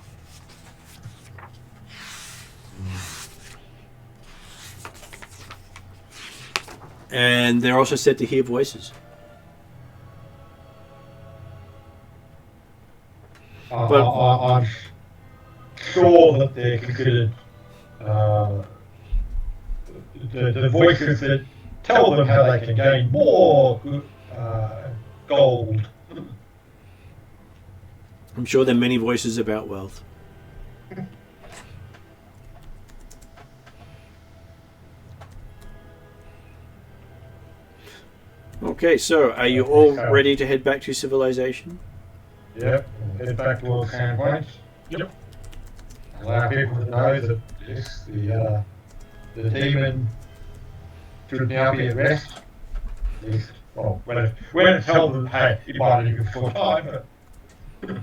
And they're also said to hear voices. I'm sure that they're considered the voices that tell them how they can gain more gold. I'm sure there are many voices about wealth. All Okay, so are you all ready to head back to civilization? Yep. Head back towards Sandpoint. Yep. Allow people to know that yes, the demon should now be at rest. At least, well, when it tells them, hey, it might have been full time, but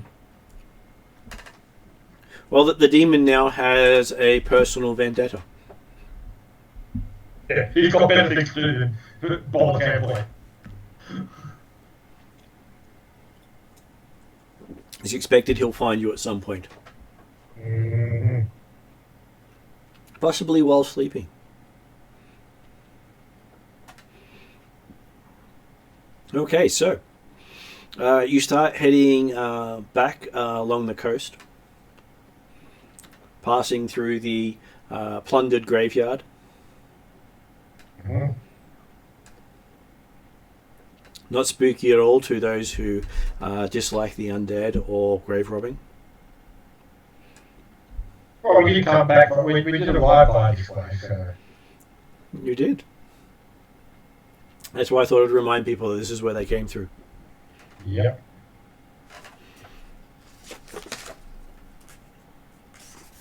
Well, the demon now has a personal vendetta. yeah, he's got better things to do than bother Sandpoint. It's expected he'll find you at some point. Mm-hmm. Possibly while sleeping. Okay, so you start heading back along the coast, passing through the plundered graveyard. Mm-hmm. Not spooky at all to those who dislike the undead or grave robbing. Well, we did come back, but we did arrive by this way, so. You did. That's why I thought I'd remind people that this is where they came through. Yep.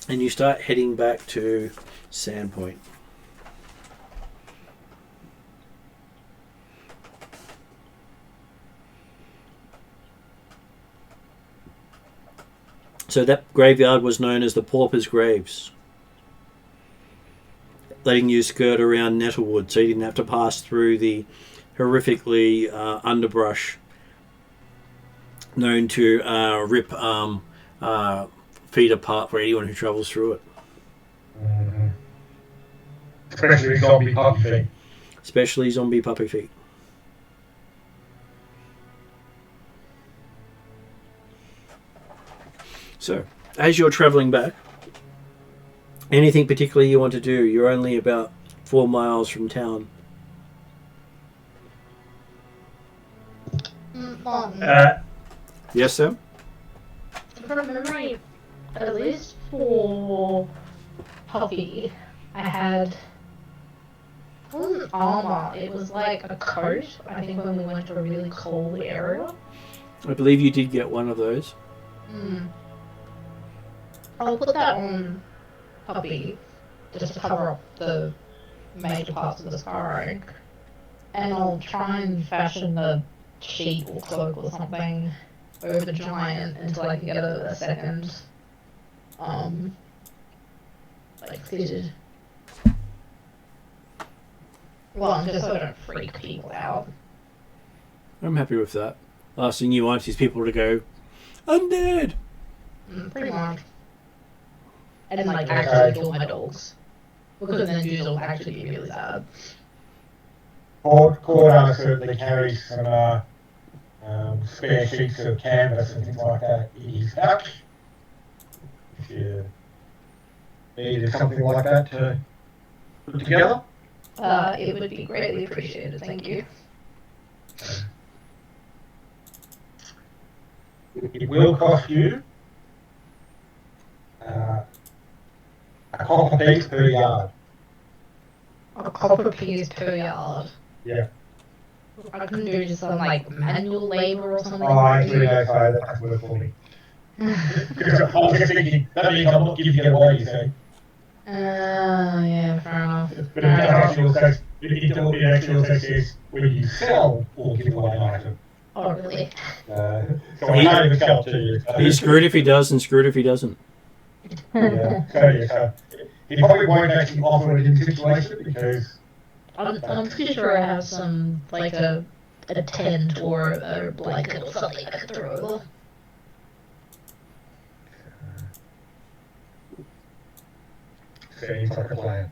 And you start heading back to Sandpoint. So that graveyard was known as the Pauper's Graves, letting you skirt around Nettlewood so you didn't have to pass through the horrifically underbrush known to rip feet apart for anyone who travels through it. Mm-hmm. Especially zombie puppy feet. Especially zombie puppy feet. So, as you're travelling back, anything particularly you want to do? You're only about 4 miles from town. Yes, sir? From memory, at least for Puppy, I had. It wasn't armor, it was like a coat, I think, when we went to a really cold area. I believe you did get one of those. I'll put that on Puppy just to cover up the major parts of the scarring. And I'll try and fashion a sheet or cloak or something over the giant until I can get a second, like, fitted one, just so I don't freak people out. I'm happy with that. Last thing you want is people to go, undead! Pretty much. And then, like, actually kill my dogs. Because then Jules will actually be really sad. Cordar certainly carries some spare sheets of canvas and things like that in his pouch. If you needed something like that to put together. It would be greatly appreciated, thank you. It will cost you a copper piece per yard. A copper piece per yard. Yeah. I couldn't do just some, like, manual labor or something. Oh, actually, no, sorry, that's work for me. Because I was just thinking, that means I'm not giving it away, you see. Yeah, fair enough. But it actually also says when you sell or give away an item. Oh, really? So I can't even sell to you. So. He's screwed if he does and screwed if he doesn't. So he probably won't actually offer it in this situation because... I'm pretty sure I have some, like a tent or a blanket or something I could throw over. Seems like a plan.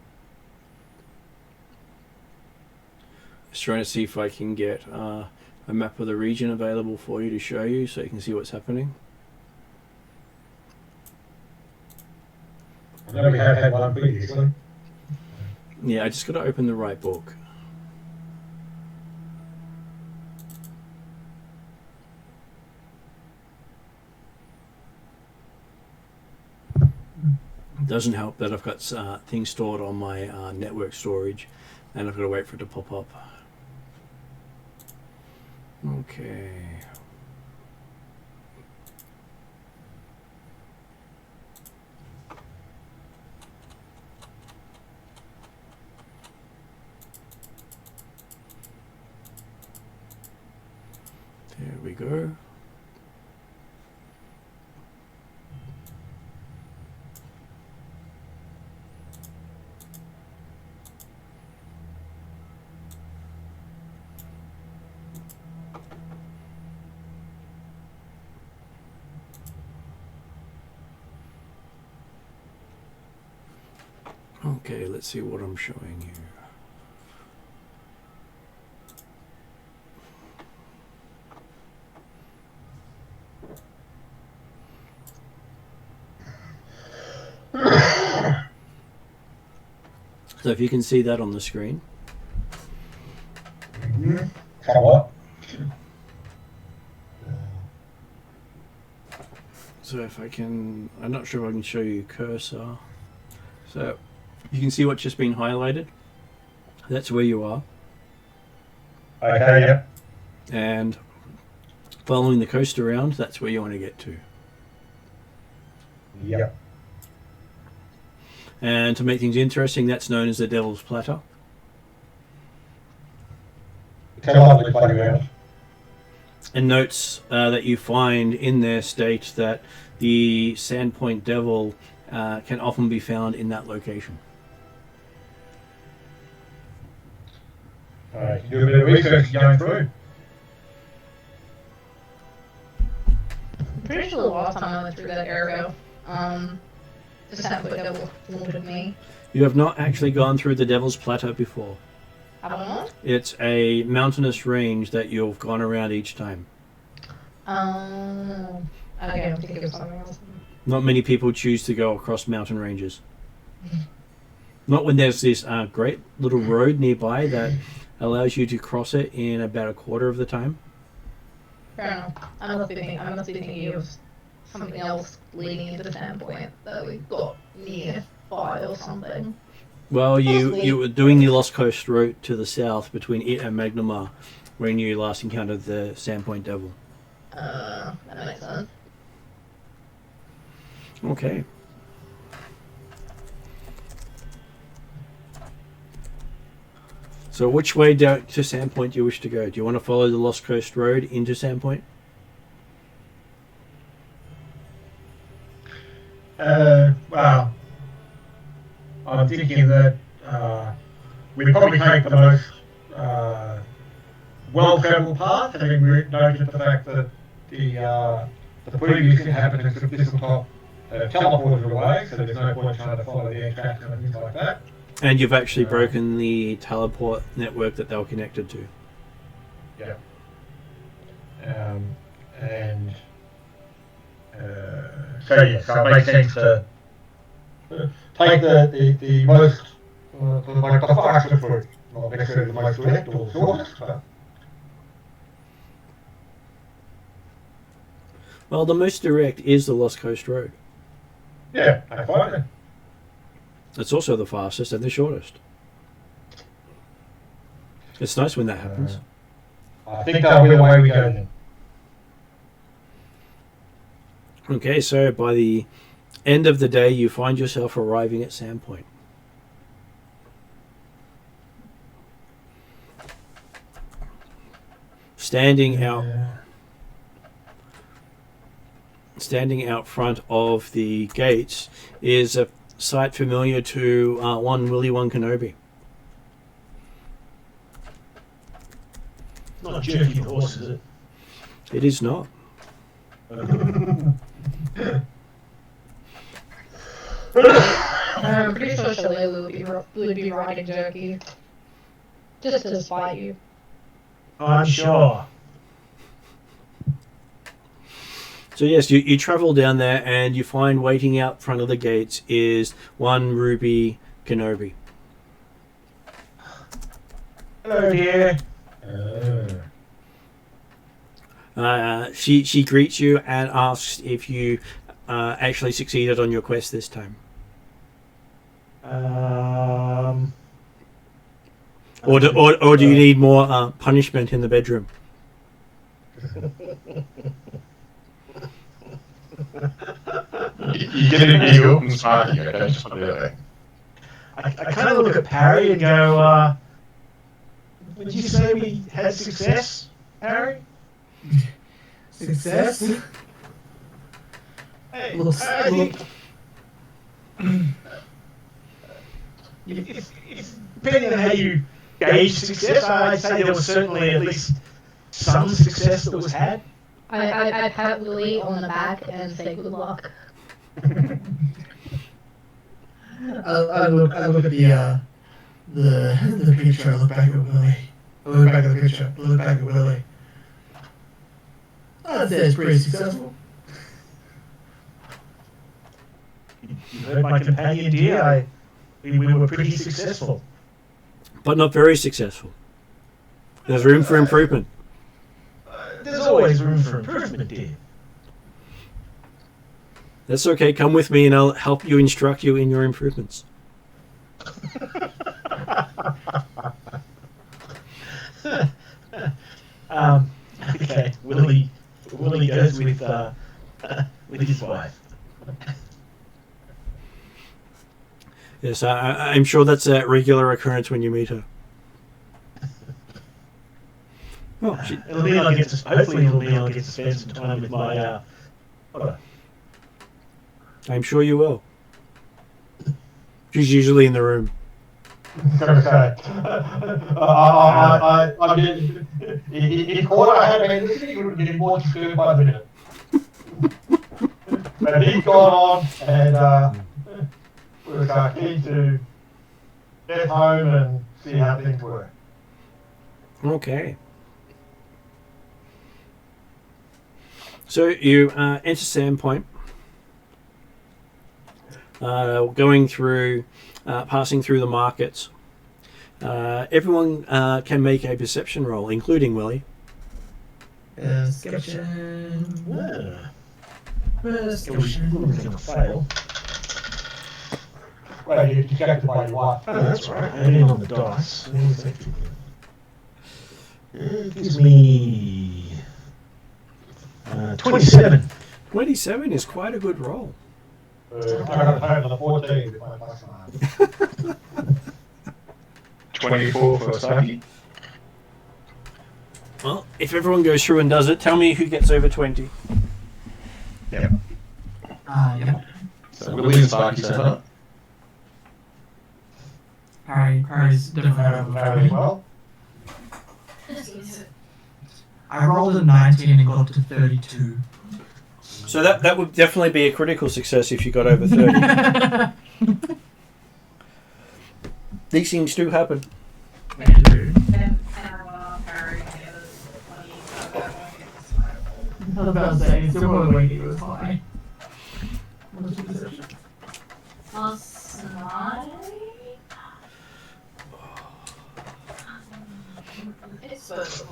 Just trying to see if I can get a map of the region available for you to show you so you can see what's happening. I know we have had one previously. Yeah, I just got to open the right book. Doesn't help that I've got things stored on my network storage and I've got to wait for it to pop up. Okay. There we go. Okay, let's see what I'm showing you. So if you can see that on the screen. Somewhat. So if I can, I'm not sure if I can show you cursor. So you can see what's just been highlighted. That's where you are. Okay, yep. And following the coast around, that's where you want to get to. Yep. And to make things interesting, that's known as the Devil's Platter. Tell lovely playground. And notes that you find in there state that the Sandpoint Devil can often be found in that location. Alright, you do a bit of research going through. I'm pretty sure the last time I went through that area, the Sandpoint Devil wanted me. You have not actually gone through the Devil's Plateau before. Have I not? It's a mountainous range that you've gone around each time. Okay, I'm thinking of something else. Not many people choose to go across mountain ranges. Not when there's this great little road nearby that allows you to cross it in about a quarter of the time. Fair enough. I must be thinking of something else leading into the Sandpoint that we got nearby or something. Well, Possibly. you were doing the Lost Coast route to the south between it and Magnamar when you last encountered the Sandpoint Devil. That makes sense. Okay. So which way down to Sandpoint do you wish to go? Do you want to follow the Lost Coast Road into Sandpoint? Well, I'm thinking that we probably take the most well-travelled path, having noted the fact that the previous inhabitants of Thistletop teleported away, so there's no point trying to follow the tracks and things like that. And you've actually broken the teleport network that they were connected to. Yeah. And so it makes sense to take the most, like the fastest route, not necessarily the most direct or shortest, but Well, the most direct is the Lost Coast Road. yeah, I find it. It's also the fastest and the shortest. It's nice when that happens. I think that'll be the way we go then. Okay, so by the end of the day, you find yourself arriving at Sandpoint. Standing out front of the gates is a sight familiar to one Willy One Kenobi. Not jerky horse, is it? It is not. I'm pretty sure Shalelu would be riding Jerky. Just to spite you. I'm sure. So yes, you travel down there and you find waiting out front of the gates is one Ruby Kenobi. Hello, dear. She greets you and asks if you actually succeeded on your quest this time. Or do you need more punishment in the bedroom? You get an eagle and sparky, okay? Just put it out there. I kind of look at Parry and go, would you say we had success, Parry? Success? Hey, Looks- I think, depending on how you gauge success, I'd say there was certainly at least some success that was had. I pat Willie on the back and say good luck. I look at the picture. I look back at Willie. I look back at the picture. I look back at Willie. I'd say it's pretty successful. You heard my companion, dear. We were pretty successful. But not very successful. There's room for improvement. There's always room for improvement, dear. That's okay. Come with me and I'll help you instruct you in your improvements. Okay, Willie goes with his wife. Yes, I'm sure that's a regular occurrence when you meet her. Oh, she, Hopefully it'll mean I'll get to spend some time with my otehr. I'm sure you will. She's usually in the room. Okay. I mean, in quarter, I had been listening, he would get more disturbed by the minute. But he's gone on, and we're keen to get home and see how things work. Okay. So you enter Sandpoint, going through, passing through the markets. Everyone can make a perception roll, including Willie. Perception. Perception. Fail. Well, you're distracted by your wife. Oh, that's right. Adding on the dice. It gives me 27. 27 is quite a good roll. I got a total of 14 with my plus 9. 24 for Saki. Well, if everyone goes through and does it, tell me who gets over 20. Yep. Yeah. So Willie and Saki set up. Harry's definitely Very well. I rolled a 19 and got to 32. So that would definitely be a critical success if you got over 30. These things do happen. I was about to say, it's still probably when he was high. What's your perception? Plus 9? It's supposed to be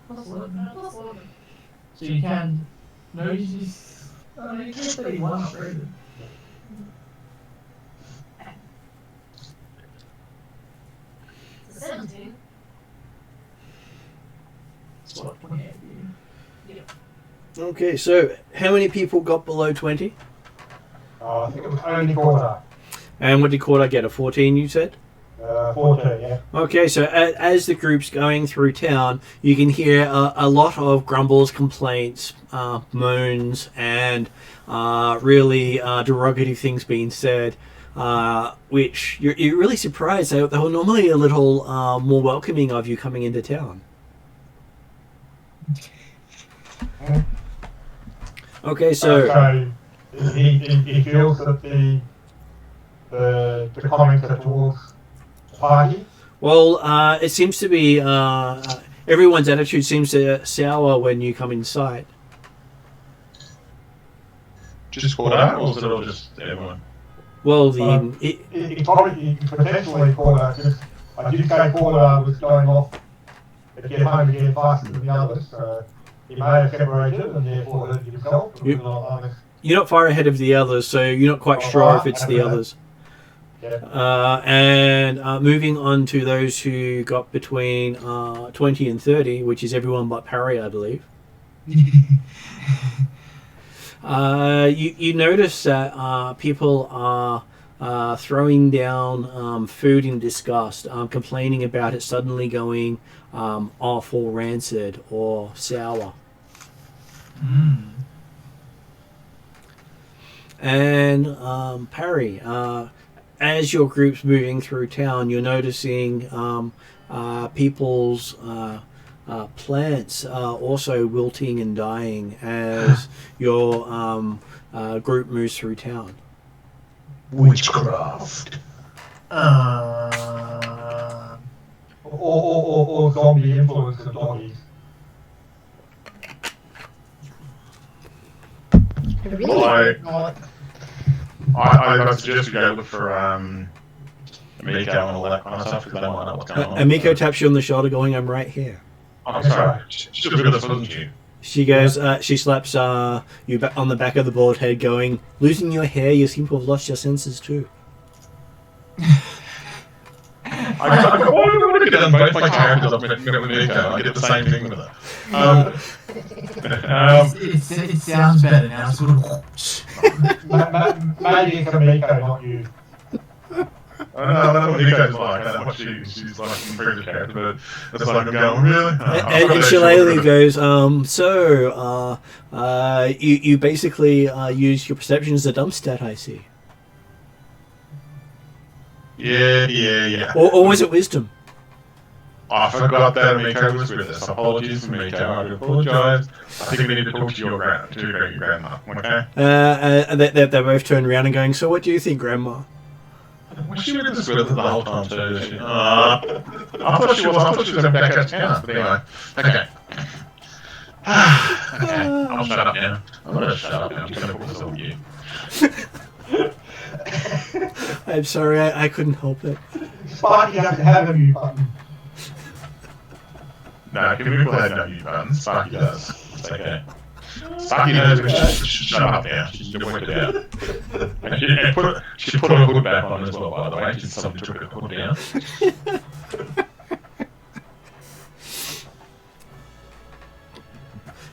Plus 11. So you can... No, you just... you can 31 upgraded. It's 17. It's what, 28? Okay, so how many people got below 20? I think it was only quarter. And what did Corda get? A 14, you said? 14, yeah. Okay, so as the group's going through town, you can hear a lot of grumbles, complaints, moans, and really derogative things being said, which you're really surprised. They were normally a little more welcoming of you coming into town. Okay, so he feels that the comments are towards the party. well, it seems to be everyone's attitude seems to sour when you come in sight. Just caught out, or was it all just everyone? Well, He probably potentially quarter, because I did say quarter was going off to get home again faster than the others, so he may have separated and therefore hurt himself. Yep. you're not far ahead of the others, so you're not quite sure if it's the others. Yeah. And moving on to those who got between 20 and 30, which is everyone but Parry, I believe. You notice that people are throwing down food in disgust, complaining about it suddenly going off or rancid or sour. And Parry, as your group's moving through town, you're noticing people's plants are also wilting and dying as your group moves through town. Witchcraft. Or zombie influence of doggies. I suggest you go look for Amiko and all that kind of stuff because they might know what's going on. Amiko taps you on the shoulder, going, "I'm right here." I'm sorry. She should have got this, wasn't you? She goes, she slaps you on the back of the bald head, going, "Losing your hair, you seem to have lost your senses too." I want to get done both my characters up with Amiko. I get the same thing with her. It sounds better now. It's sort of... Maybe it's Amiko, not you. I know what Nico's like. I know what she's like in previous character, but it's like I'm going, really? And Shillelagh goes, you basically use your perception as a dump stat, I see. Yeah. Or was it wisdom? I forgot that Amiko was with us. Apologies, Amiko. I do apologise. I think we need to talk to your grandma, okay? And they both turn around and going, "So what do you think, Grandma?" Was she with us the whole time too? I thought she was. I thought she was back out of town. But anyway, okay. Okay, I'll shut up now. I'm gonna shut up now. I'm just gonna put this on you. I'm sorry, I couldn't help it. Sparky doesn't have a mute button. No, people have no mute buttons. Sparky does. It's okay. Sparky knows when she shut up now. She's worked it out. And she put her hood back on as well, by the way. She suddenly took her hood down.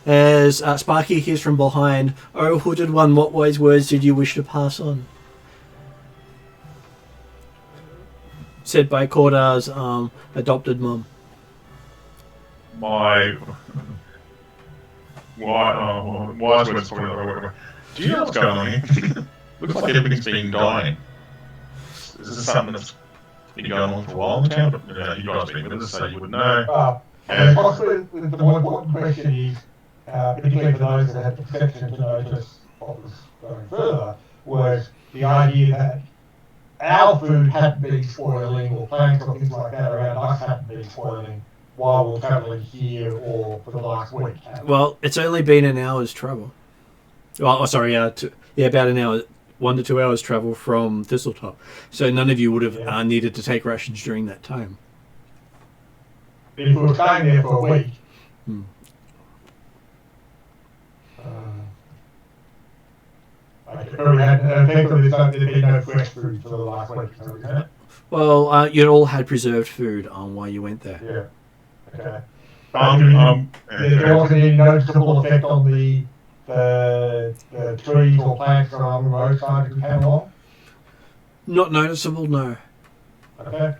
As Sparky hears from behind, "Oh, hooded one, what wise words did you wish to pass on?" Said by Cordar's adopted mum. My wise words probably not the right word. Do you know what's going on here? Looks like everything's been dying. Is this something that's been going on for a while in town? But, you guys have been with us, so you would know. Possibly the more important question is, particularly for those that had the perception to notice what was going further, was the idea that our food hadn't been spoiling, or plants or things like that around us hadn't been spoiling while we're travelling here or for the last week. Well, it's only been an hour's travel. Well, sorry, about an hour, 1 to 2 hours travel from Thistletop. So none of you would have needed to take rations during that time. If we were staying there for a week, effectively there'd been no fresh food for the last week. So well, you'd all had preserved food on while you went there. yeah. Okay. There wasn't any noticeable effect on the trees or plants on the roadside as we came along? Not noticeable, no. Okay.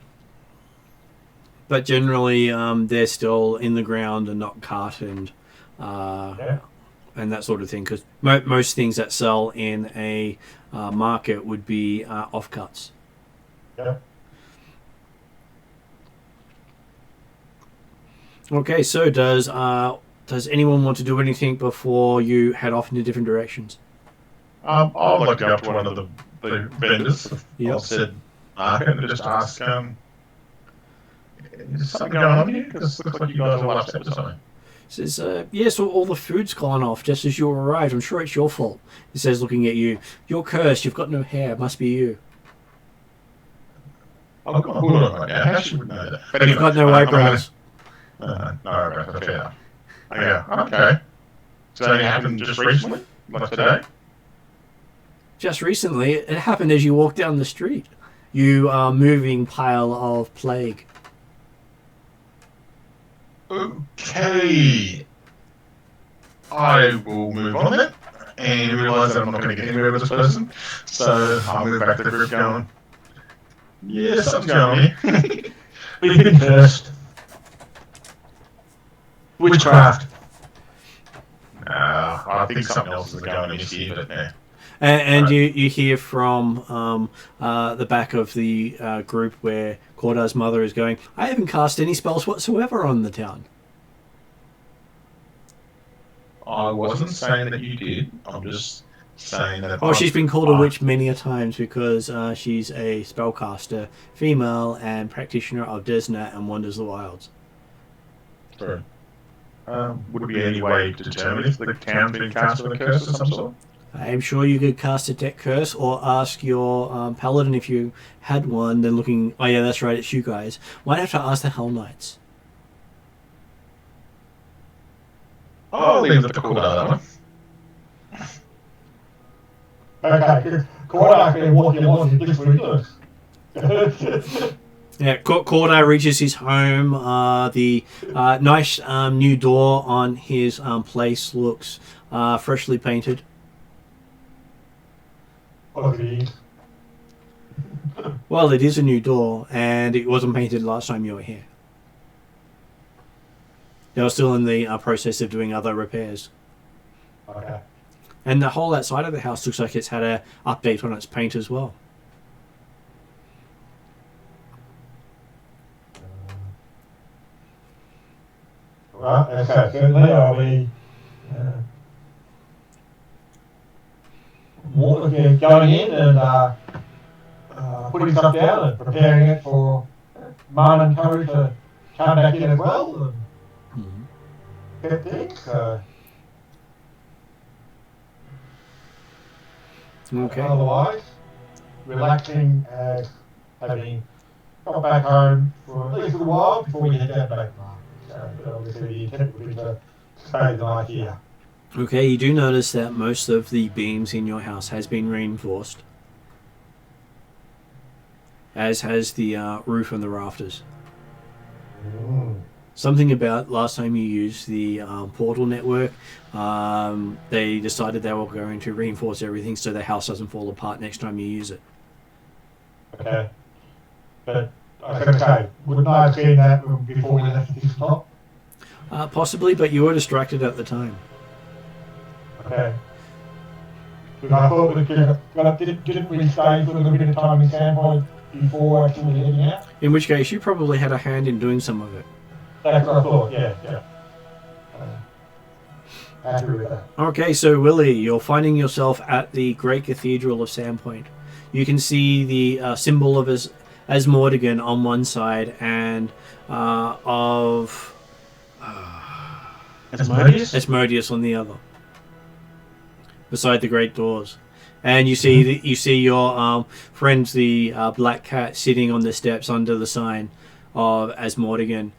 But generally, they're still in the ground and not cut and that sort of thing. Because most things that sell in a market would be offcuts. Yeah. Okay, so does anyone want to do anything before you head off into different directions? I'd like to go up to one of the vendors. Yep. I said market and just ask, is something going on here? Because it looks like you guys are upset with something. Says, yes, all the food's gone off just as you arrived. I'm sure it's your fault. He says, looking at you. You're cursed. You've got no hair. It must be you. I've got a hood on right now. How should we know that? But You've got no eyebrows. No eyebrows. Okay. Okay. So it happened just recently? Like today? just recently. It happened as you walked down the street. You are moving pile of plague. Okay. I will move on then, and realise that I'm not going to get anywhere with this person. So I'll move back to the group going, yeah, something's going on here. We've been cursed. Witchcraft. I think something else is going on this year, but yeah. And you hear from the back of the group where Cordar's mother is going, I haven't cast any spells whatsoever on the town. I wasn't saying that you did. I'm just saying that. Oh, she's been called a witch many a times because she's a spellcaster, female, and practitioner of Desna and Wanders the Wilds. Sorry. Would there be any way to determine if the town's been cast with a curse of some sort? I am sure you could cast a deck curse or ask your paladin if you had one. Then looking, oh yeah, that's right, it's you guys. Might have to ask the Hell Knights. I'll leave it to Corda, that one. Okay, Cordar's been walking along with this ridiculous. Yeah, Cordar reaches his home. The nice new door on his place looks freshly painted. Well, it is a new door, and it wasn't painted last time you were here. They were still in the process of doing other repairs. Okay. And the whole outside of the house looks like it's had an update on its paint as well. Right, okay, certainly I'll be going in and putting stuff down and preparing it for Mum and Curry to come back in as well and get things. Okay. Otherwise, relaxing and having got back home for at least a while before we head down back to Mark. But obviously the intent would be to stay the night here. Okay, you do notice that most of the beams in your house has been reinforced. As has the roof and the rafters. Something about last time you used the portal network, they decided they were going to reinforce everything so the house doesn't fall apart next time you use it. Okay. But I was going to say, wouldn't I have seen that before we left this top? Possibly, but you were distracted at the time. Okay. Because I thought didn't we stay for a little bit of time in Sandpoint before actually heading out? In which case, you probably had a hand in doing some of it. That's what I thought, yeah. Happy with that. Okay, so Willie, you're finding yourself at the Great Cathedral of Sandpoint. You can see the symbol of Asmordigan on one side and of Asmodeus on the other, beside the great doors. And you see your friend, the black cat, sitting on the steps under the sign of Asmordigan.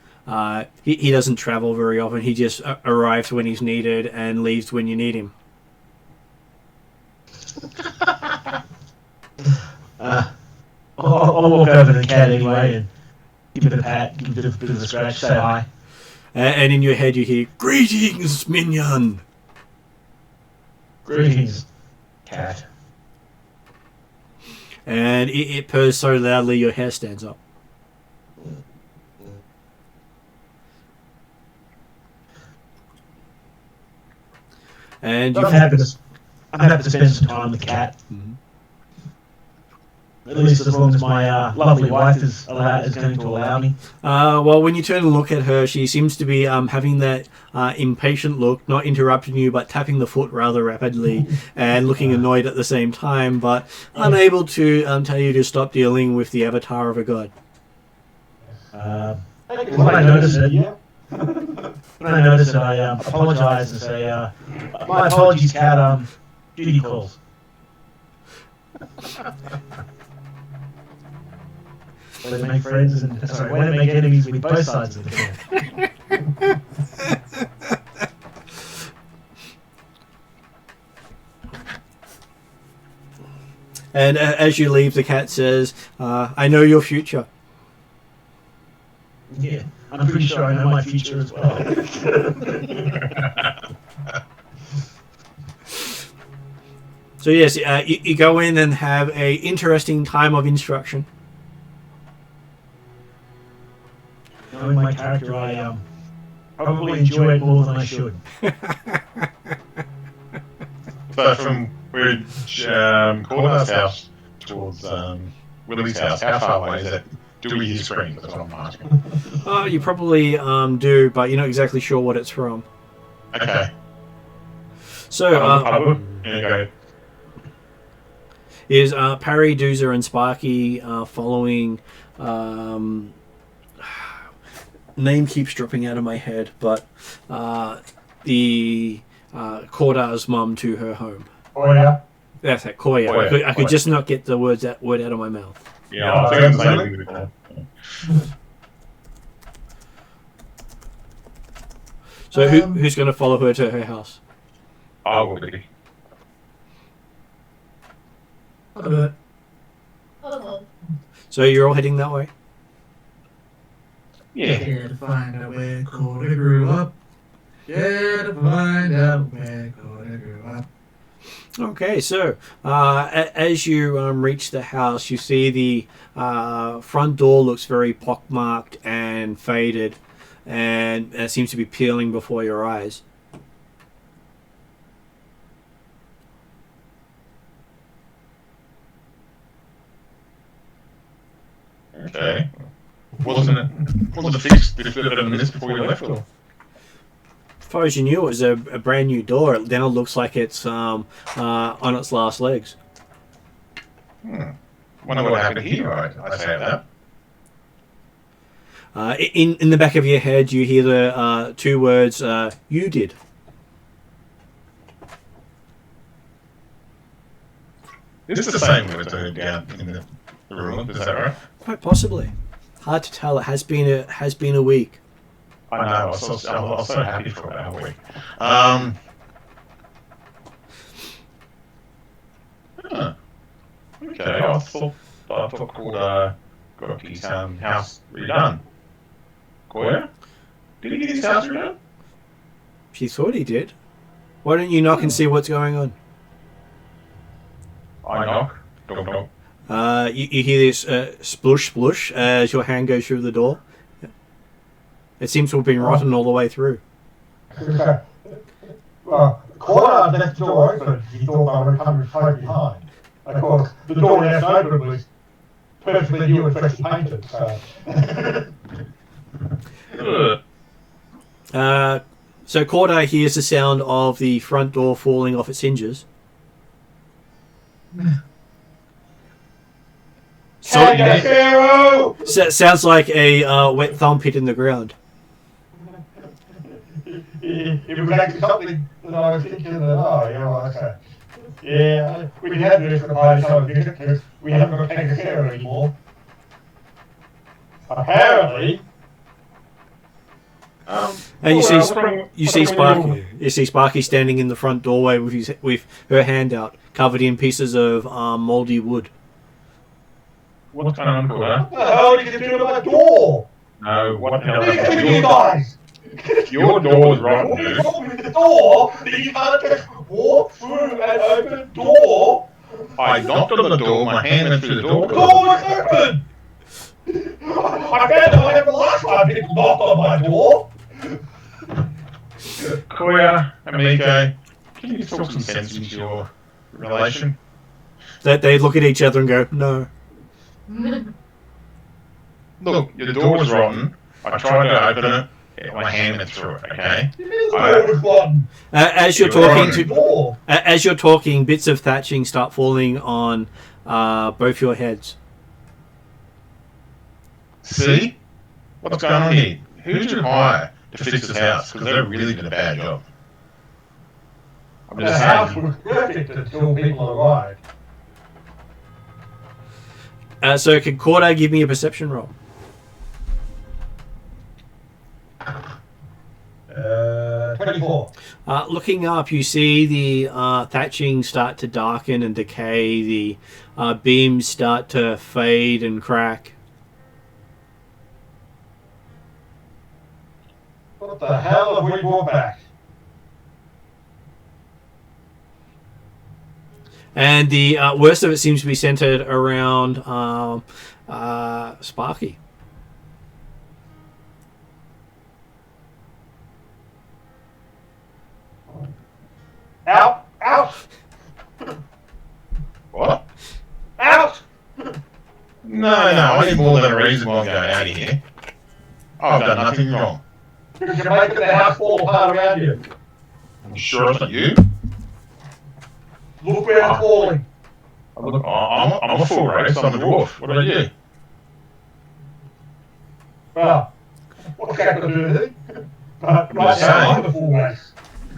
He doesn't travel very often. He just arrives when he's needed and leaves when you need him. I'll walk over to the cat anyway and give it a pat, give it a bit of a scratch, say hi. And in your head you hear, "Greetings, minion!" Greetings, cat. And it purrs so loudly your hair stands up. And I'm happy to spend some time with the cat. At least as long as my lovely wife is going to allow me. Well, when you turn and look at her, she seems to be having that impatient look, not interrupting you, but tapping the foot rather rapidly and looking annoyed at the same time, but unable to tell you to stop dealing with the avatar of a god. When I notice it, I apologise and say, my apologies, cat, duty calls. Way to make friends way to make enemies with both sides of the camp. And as you leave, the cat says, I know your future. Yeah, I'm pretty sure I know my future as well. So yes, you go in and have a interesting time of instruction. Knowing my character, I probably enjoy it more than I should. So from where Cordar's house towards Willie's house, how far away is that? Do we hear screams? That's what I'm asking. You probably do, but you're not exactly sure what it's from. Okay. So Yeah, go ahead. is Parry, Doozer, and Sparky following... name keeps dropping out of my head, but the Cordar's mum to her home. Oh yeah. That's it, Koya. Koya. I could just not get the word out of my mouth. Yeah, I was thinking the same thing before. So who's going to follow her to her house? I will be. I'll do it. So you're all heading that way? Yeah. Yeah, to find out where Corda grew up. Yeah, to find out where Corda grew up. Okay, so as you reach the house, you see the front door looks very pockmarked and faded, and it seems to be peeling before your eyes. Okay. Wasn't it fixed better than this before you left? Or? As far as you knew, it was a brand new door. It now looks like it's on its last legs. Wonder what happened here, I say that. In the back of your head, you hear the two words, you did. This is the same words I heard down in the room, is that right? Quite possibly. Hard to tell. It has been a week. I know, I was so happy for about a week. Okay, I thought Corda got his house redone. Koya? Did he get his house redone? She thought he did. Why don't you knock and see what's going on? I knock. Dog, dog. You hear this splush splush as your hand goes through the door. It seems to have been rotten all the way through. Well, Corda left the door open. He thought I would come straight behind. Of course, the door left open was perfectly new and freshly painted. So Corda hears the sound of the front door falling off its hinges. Sounds like a wet thump hit in the ground. It was actually something that I was thinking that, okay. Yeah, we had to do this for the party time visit because we haven't got Kangaskero anymore. Apparently. And you see Sparky. You see Sparky standing in the front doorway with her hand out, covered in pieces of mouldy wood. What's going on, Corda? What the hell did you do to my door? No, what the hell What are happened you to you guys? your door is rotten, What is dude. wrong with the door that you can't just walk through an open door? I knocked on the door, my hand went through the door. The door was open! I found out whenever the last time people knocked on my door. Koya, Amico, can you talk some sense into your relation? That they look at each other and go, no. Look, your door was rotten. I tried to open it. My hand went through it. Okay. The door was rotten. As you're You're talking right. to, Door. as you're talking, bits of thatching start falling on both your heads. See? What's going on here? Who did you hire to fix this house? Because they really did a bad job. I'm The just house saying. was perfect until people arrived. So can Corda give me a perception roll? 24. Looking up, you see the thatching start to darken and decay. The beams start to fade and crack. What the hell have we brought back? And the worst of it seems to be centered around Sparky. Out! Out! What? Out! No, I need more than a reason why I'm going out of here. I've done nothing wrong. Because you're making the house fall apart around you. I'm sure it's not you. Look where it's falling. Look, I'm a full race, I'm a dwarf. What did I do? Well, what's that got to do with it? But right now, I'm the full race.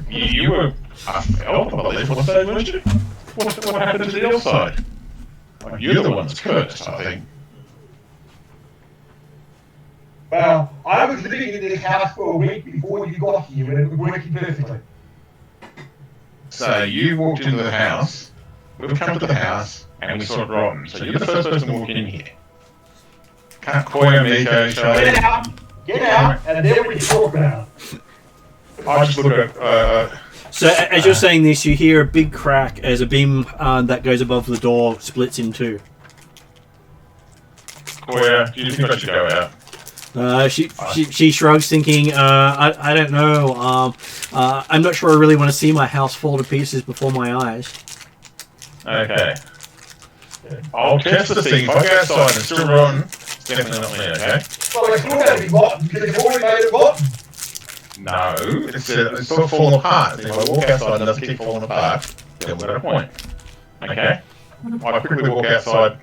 You were a elf, I believe, what's that, weren't you? What happened to the elf side? Like, you're the one that's cursed, I think. Well, I was living in this house for a week before you got here and it was working perfectly. So you walked into the house, we've come to the house, and we saw it rotten. So you're the first person to walk in here. Can't call you Miko, Charlie. Get out, and then we can talk about it. I just look at, So as you're saying this, you hear a big crack as a beam that goes above the door splits in two. Koya, do you think I should go out? She shrugs, thinking, I don't know. I'm not sure I really want to see my house fall to pieces before my eyes. Okay. I'll test the thing. If I go outside and it's still rotten, it's definitely not me, okay? Well, it's still going to be rotten because you've already made it rotten. No, it's sort of falling apart. If I walk outside and it doesn't keep falling apart, then we're at a point. Okay? I quickly walk outside,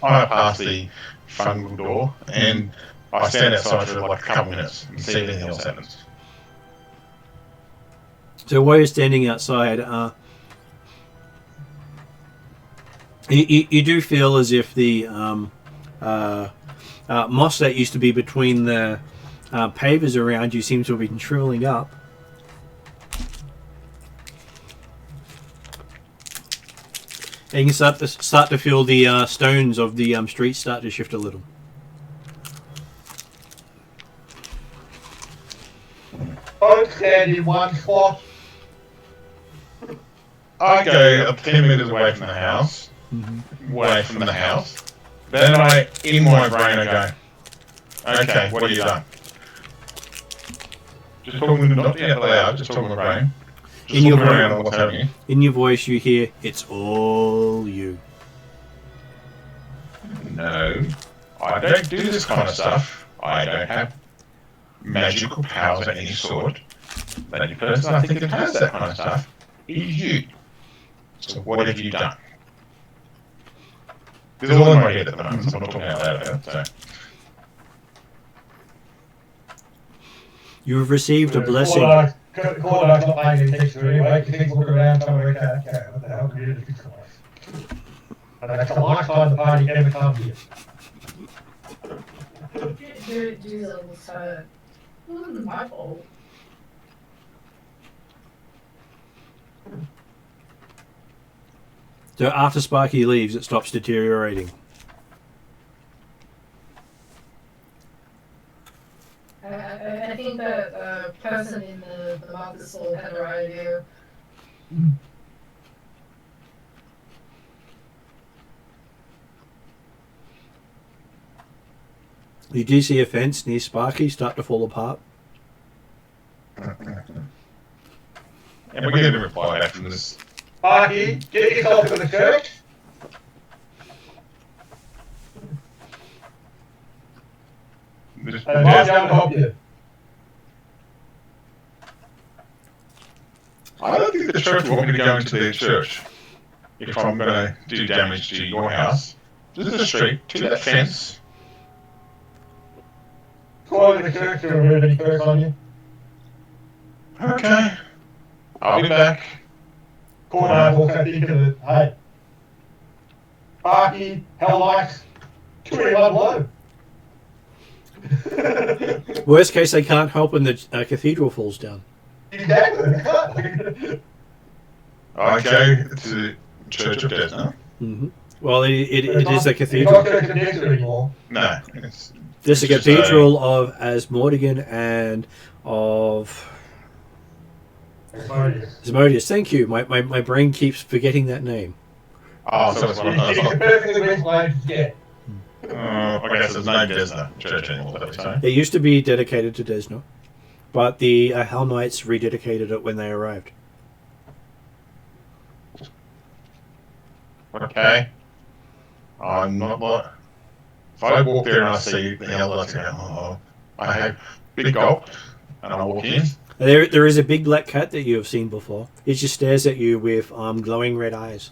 I pass the fungal door, and I stand outside for like a couple minutes and see if anything else happens. So while you're standing outside, you do feel as if the moss that used to be between the pavers around you seems to have been shriveling up. And you can start to feel the stones of the streets start to shift a little. Don't stand in one spot. I go 10 metres away from the house, away from the house. Then in my brain, I go, okay, what have you done? Just talking, not out loud, just talking to my brain. Just looking around at what's happening. In your voice, you hear, "It's all you." No, I don't do this kind of stuff. I don't have magical powers of any sort. The only person I think that has that kind of stuff is you. So what have you done? This is all in my head at the moment, so I'm not talking out loud about it. So. You have received a blessing. Cordo's not paying any attention anyway. He thinks looking around trying to work out, okay, what the hell can we do to fix the place? And that's the last time the party ever comes here. Do little so. It wasn't my fault. So after Sparky leaves, it stops deteriorating. I think the person in the market stall had a right idea. You do see a fence near Sparky start to fall apart. And we're getting a reply back from this. Sparky, get yourself to the church. This And mine's going to help you. I don't think the church will want me to go into their church if I'm going to do damage to your house. This is the street, to that fence. Call to the church to remove any curse on you. Okay. I'll be back. Cordo walks out thinking that, hey, Sparky, Hell likes 2 in 1 blow. Worst case, they can't help when the cathedral falls down. Exactly. I go to Church of Desna. Mm-hmm. Well, it is a It's not cathedral. Church of Desna anymore. No, it's There's a just cathedral of Asmordigan and of Asmodeus. Asmodeus. Thank you. My brain keeps forgetting that name. Oh, so it's one of It's those. the perfectly best way to get. I guess there's no Desna Church anymore. That we say. It used to be dedicated to Desna, but the Hell Knights rededicated it when they arrived. Okay. I'm not like. If I walk there and I see the Hell Knights, I go, oh, I have big gulp, and I walk in. There is a big black cat that you have seen before. It just stares at you with glowing red eyes.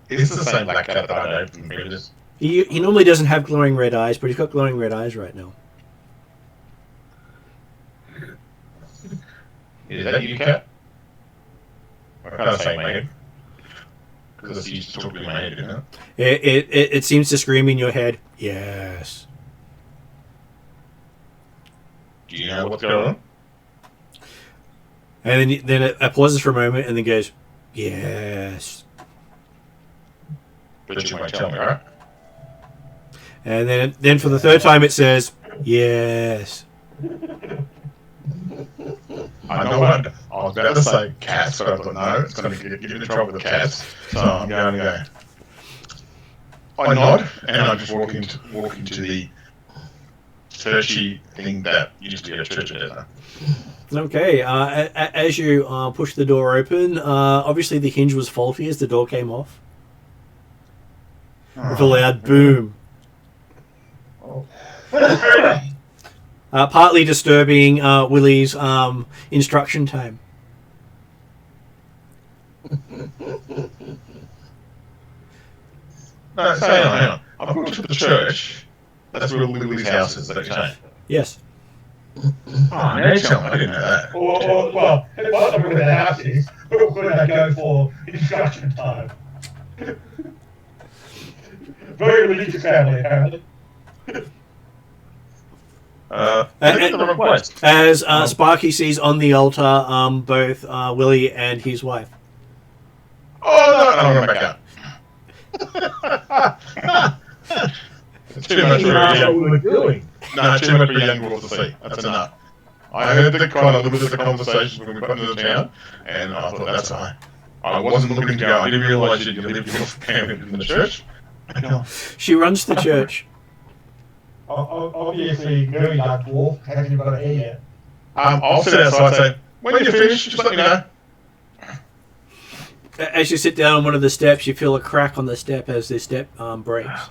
It's the same black cat that I know from previous. He normally doesn't have glowing red eyes, but he's got glowing red eyes right now. Is that you, cat? I can't say my head. Because it's used to talk in my head, isn't it? It seems to scream in your head, yes. Do you know what's going on? And then it pauses for a moment and then goes, yes. But you won't tell me, right? And then for the third time it says, yes. I know what I was about to say cats, but I thought no, it's going to get in trouble with cats. So I'm going to go. I nod and I just walk into the churchy thing that used to be a church at Desna. Okay, as you push the door open, obviously the hinge was faulty as the door came off. With a loud boom. Partly disturbing Willie's instruction time. No, so hang on. I've gone to the church. That's where Lily's house is, that you're saying? Yes. Oh, now you tell me. I didn't know that. Well, it wasn't where the house is, but where they go for instruction time. Very religious family, apparently. I think the wrong place. As Sparky sees on the altar both Willie and his wife. Oh, no, I'm going back out. Too much for a young. No, too much for a young dwarf to see. That's enough. I heard the kind of little bit of the conversation when we got into the town, and I thought that's fine. I wasn't looking to go. I didn't realise you lived in the church. She runs the church. Obviously, very young dwarf, hasn't got a hair yet. I'll sit outside and say, when you finish, just let me know. As you sit down on one of the steps, you feel a crack on the step as the step breaks.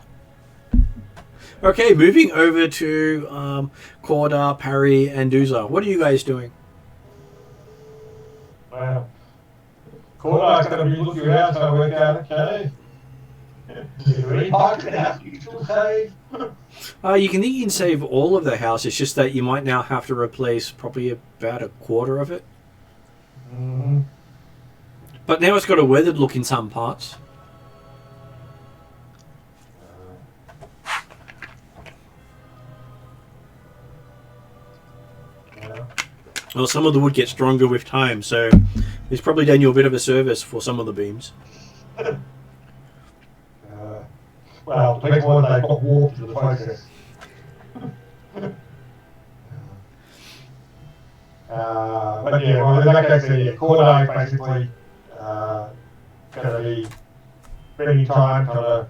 Okay, moving over to Cordar, Parry, and Duzar. What are you guys doing? Well, Cordar's going to be looking around trying to work out, okay, is there any part of the house you still save? You can save all of the house. It's just that you might now have to replace probably about a quarter of it. Mm-hmm. But now it's got a weathered look in some parts. Well, some of the wood gets stronger with time, so it's probably done you a bit of a service for some of the beams. Well, depends on whether they've got warped to the process. But yeah, well, in that case, the Cordo is basically going to be spending time trying to,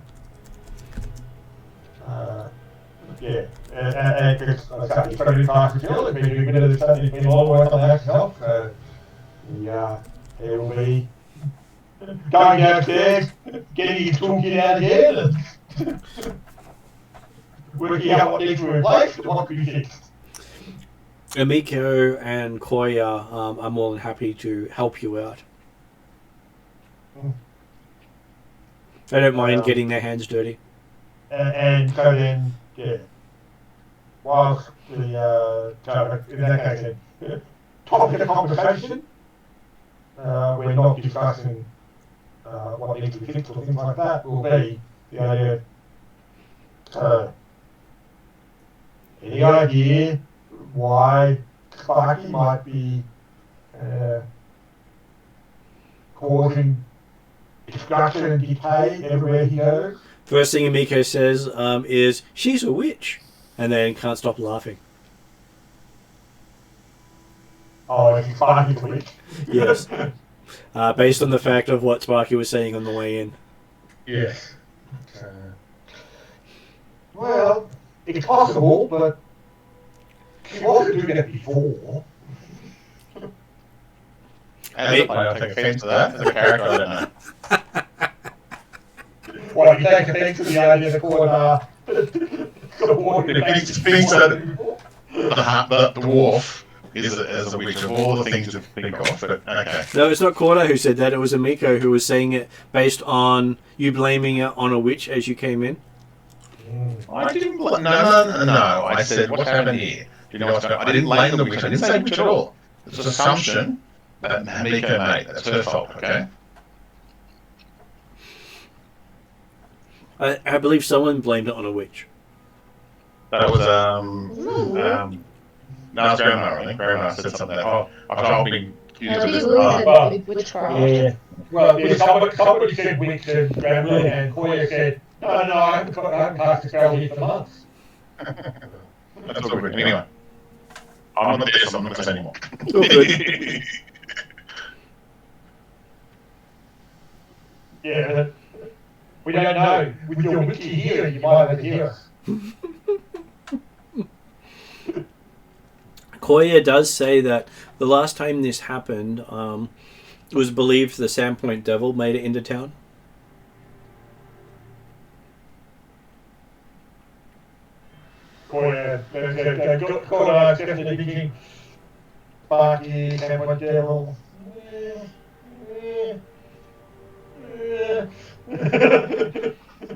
yeah, and because he's got to be fast as well, he's been doing a bit of this, he's been a lot of work on the house himself, so he will be going downstairs, getting his toolkit out again, and working out what needs to be replaced and what could be fixed. Amiko and Koya are more than happy to help you out. They don't mind getting their hands dirty. And so then, yeah, whilst the, so in that case, then, topic of conversation, we're not discussing what needs to be fixed or things like that, will be the idea, any idea why Sparky might be causing destruction and decay everywhere he goes. First thing Emiko says is, "She's a witch," and then can't stop laughing. Oh, is he Sparky the witch? Yes. Based on the fact of what Sparky was saying on the way in. Yes. Well, it's possible, but she wasn't doing it before. As a player, I take offence to that. As a character, I don't know. Well, you take offence to the idea that Cordar Thinks that the dwarf is a witch of all the things to think of, but okay. No, it's not Corda who said that. It was Emiko who was saying it based on you blaming it on a witch as you came in. I didn't. No. I said, what's happening here? You know what's going on? I didn't blame the witch. I didn't say witch at all. It's an assumption that Miko made. That's her fault. Okay. I believe someone blamed it on a witch. That was no, it's Grandma. I think Grandma said something like, "Oh, I've been accused of this." Yeah. Well, somebody said witch and Grandma, and Koya said, no, I haven't cast a spell here for months. That's all good. Anyway, I'm not this. I'm not this anymore. All good. Yeah, we don't know. With your witchy here, you might overhear us. Koya does say that the last time this happened, it was believed the Sandpoint Devil made it into town. Koya, definitely thinking Sparky, Sandpoint Devil.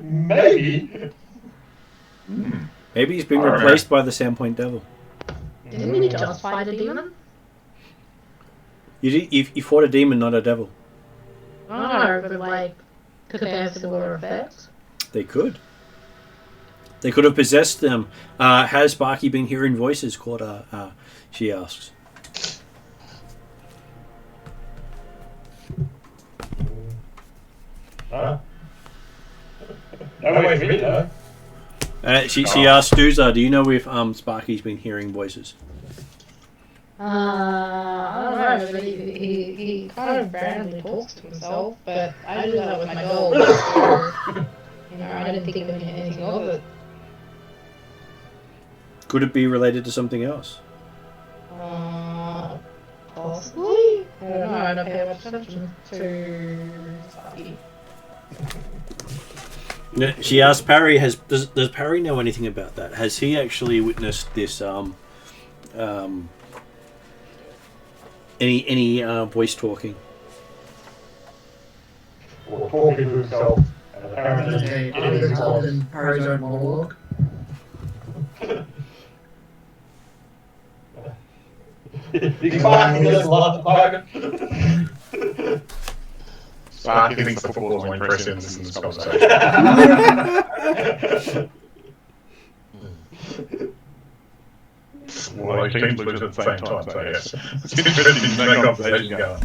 Maybe. Maybe he's been replaced by the Sandpoint Devil. Didn't we just fight a demon? You fought a demon, not a devil. Oh, but like, could they have similar effects? They could. They could have possessed them. Has Sparky been hearing voices, Corda? She asks. No way for me, though. She asked Duza, do you know if Sparky's been hearing voices? I don't know, but he kind of randomly talks to himself, but I do that with my dog, so, I didn't think of anything of it. Could it be related to something else? Possibly? I don't know, I don't pay much attention to Sparky. She asked Parry, does Parry know anything about that? Has he actually witnessed this any voice talking? Or talking to himself. Okay, are we involved in Parry's own monologue? He's Sparky doesn't love the moment. Sparky thinks the football's more impressive in this conversation. Well, like teams lose at the same time, so yes. It's interesting to make conversation going.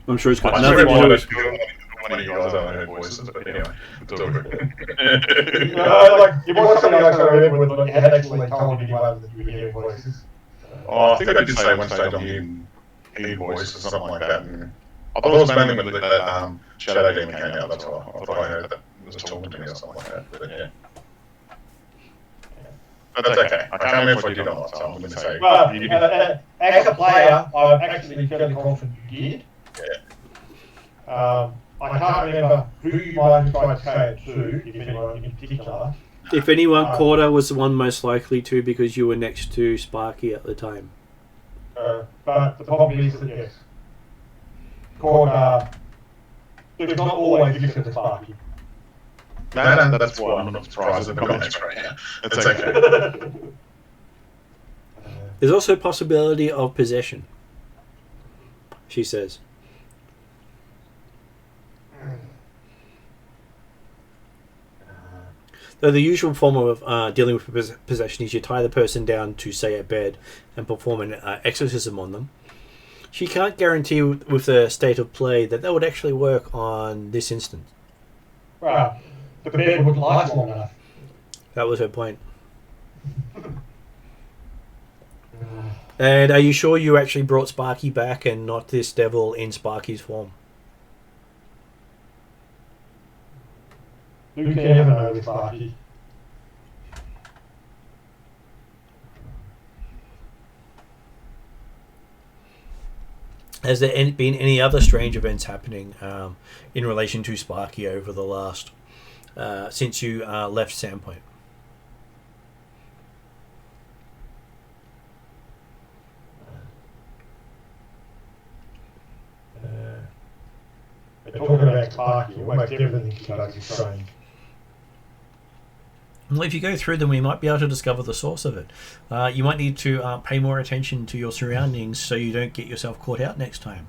I'm sure it's got I'm nothing sure to do with... one of you guys haven't heard voices, but anyway, it's all good. It was something else I remember when you had actually told anyone that you were hearing voices. Oh, I think I did say one stage I'm hearing voices or something like that. And I thought it was mainly when that Shadow Demon came out, that's all. I thought I heard that it was talking to me or something like that, but yeah. But that's okay. I can't remember if I did or not, so I'm going to say... Well, as a player, I'm actually fairly confident you did. Yeah. I can't remember who you might have tried to say it to, if anyone in particular. If anyone, Corda was the one most likely to because you were next to Sparky at the time. But the problem is that, yes, Corda does not always listen to Sparky. No, that's why I'm not surprised at the comments right now. It's okay. There's also a possibility of possession, she says. Though the usual form of dealing with possession is you tie the person down to, say, a bed and perform an exorcism on them. She can't guarantee with the state of play that would actually work on this instance. Well, the bed wouldn't last long enough. That was her point. And are you sure you actually brought Sparky back and not this devil in Sparky's form? Who can ever know with Sparky? Has there been any other strange events happening in relation to Sparky over the last since you left Sandpoint? Talking about Sparky, almost everything she does is strange. Well, if you go through them, we might be able to discover the source of it. You might need to pay more attention to your surroundings so you don't get yourself caught out next time.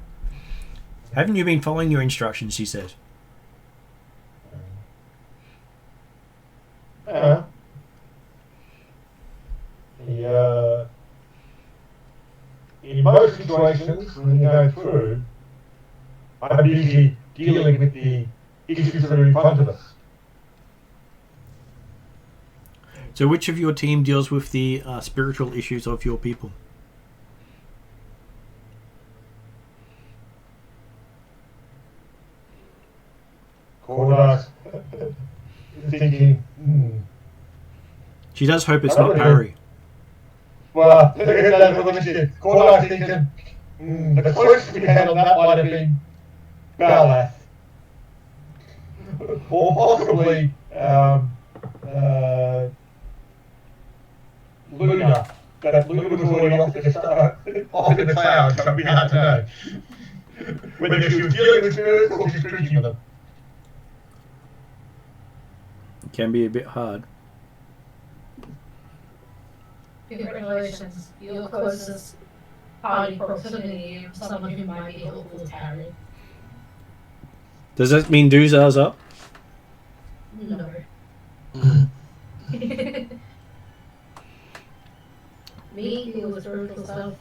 Haven't you been following your instructions, she said. In most situations, when you go through, I'm usually dealing with the issues that are in front of us. So which of your team deals with the spiritual issues of your people? Cordar's thinking, She does hope it's not Parry. well, that's what I said. Cordar's thinking, the closest we had on that might have been Balath. Or possibly Luna. But Luna was already off in the clouds, so it'd be hard to know. Whether she was dealing with spirits or she's drinking with them. It can be a bit hard. Congratulations, your closest party proximity of someone who might be helpful to Harry. Does that mean Duzar's up? No. Me deal with spiritual stuff.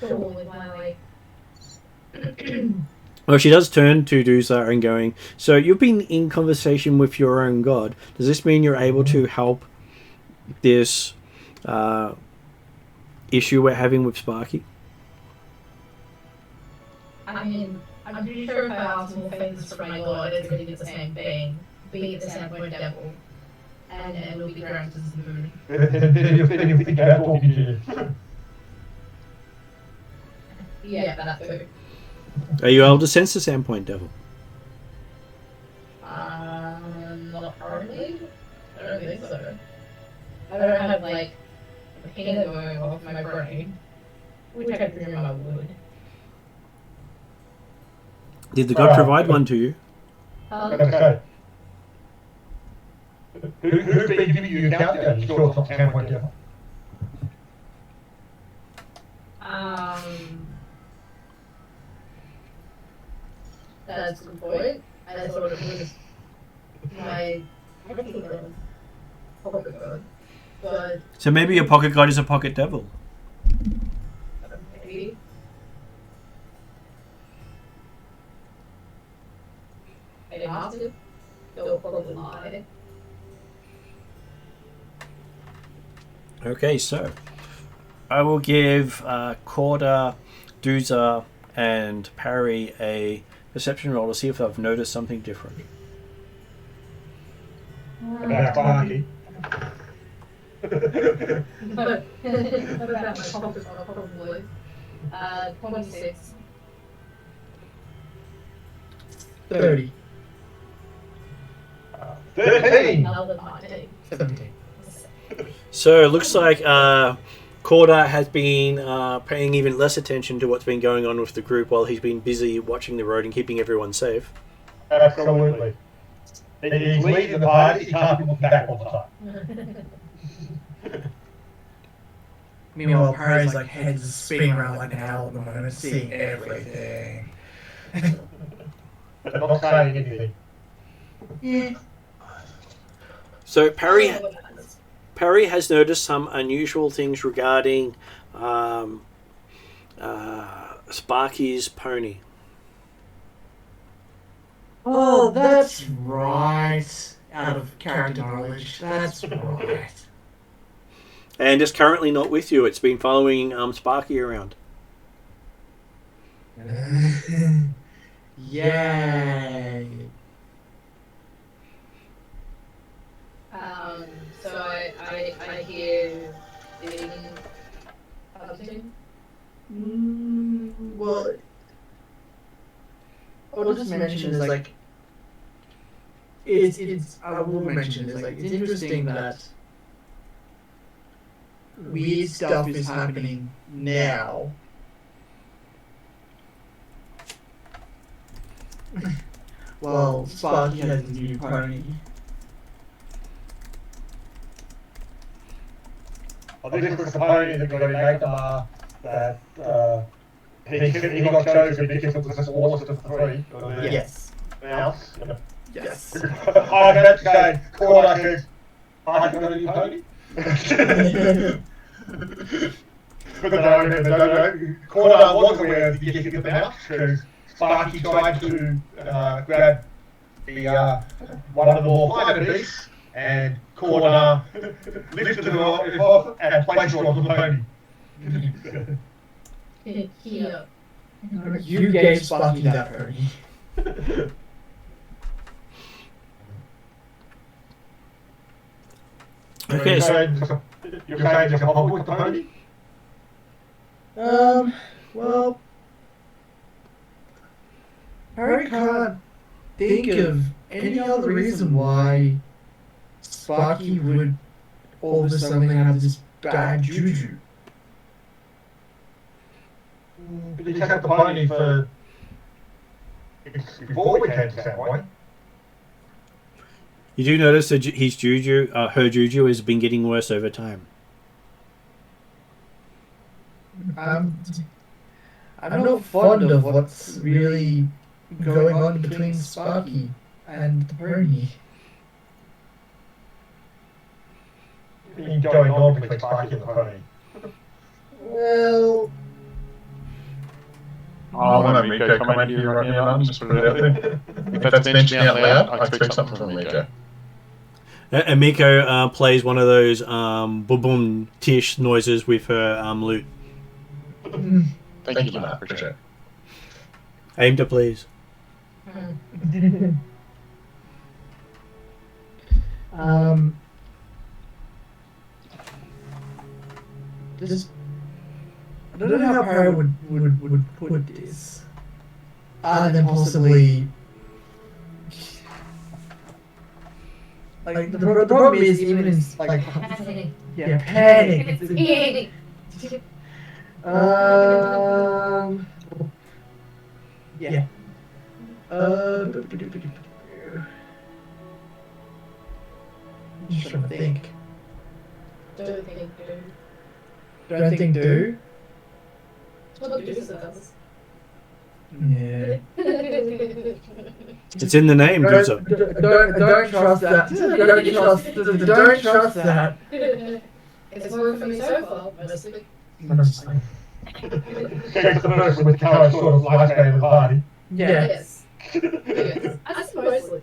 Sure, with my Well, she does turn to Duzar and going, so you've been in conversation with your own god. Does this mean you're able to help this issue we're having with Sparky? I mean, I'm pretty sure if I ask more things from my god, it's going to get the same thing. Be it the Sandpoint devil. And it will be granted as the moon. Then you think about talking to you. Yeah, that too. Are you able to sense the Sandpoint devil? Not currently. I don't think so. I don't have, like, a ping going off my brain. Which I presume I would. Did the god provide one to you? Okay. Who's been giving you a countdown? You sure it's not Sandpoint devil? That's a good point. I thought it was my pocket god. But So maybe your pocket god is a pocket devil. maybe. I didn't ask it. They'll probably lie. Okay, so I will give Corda, Duzar, and Parry a perception roll to see if I've noticed something different. About Sparky. About my pocket god, probably. 26. 30. 13! Another 19. 17. So it looks like Corda has been paying even less attention to what's been going on with the group while he's been busy watching the road and keeping everyone safe. Absolutely. He's leading the party, he can't be looking back all the time. Meanwhile, Parry's like head's spinning around like an owl at the moment, seeing everything. But not saying anything. Yeah. So Perry has noticed some unusual things regarding Sparky's pony. Oh, that's right. Out of character knowledge, that's right. And it's currently not with you. It's been following Sparky around. Yay. So I hear something. Well, I'll just mention is like it's I will mention is like it's interesting that weird stuff is happening now. Well, Sparky has a new pony. I think it's the pony that got in Magdamar that he got chosen because it was the smallest of the three. Yes. Mouse. Yes. I had to say, Corda says, I got a new pony. But then I remember, Corda was aware of the gift of the mouse because Sparky tried to grab the one of the more finer beasts, and Corda lifted it off and placed it on the pony. Here. You gave Sparky that pony. Okay, so You're saying there's a problem with the pony? Well, Harry can't think of any other reason why Sparky would all of a sudden have this bad juju. But he's had the pony for before we came to Sandpoint. you do notice that his juju, her juju, has been getting worse over time. I'm not fond of what's really going on between Sparky and the pony. Going on between Sparky and the pony. Well, I want a Miko comment here right now, just put it out there. If that's mentioned out loud, I expect something from Miko. And Miko plays one of those boom boom tish noises with her lute. Thank you for that, appreciate it. Aim to please. Just I don't know how Para would put this. Other than possibly like the problem is even in like Panic. panic. Yeah. Just trying to think. Don't think do. That's what Deuce does. Yeah. It's in the name, Doomsday. Don't trust that. Don't trust that. It's worked for me so far, mostly. She's the person with the current sort of lifespan of the party. Yeah. Yes. Yes. I suppose mostly.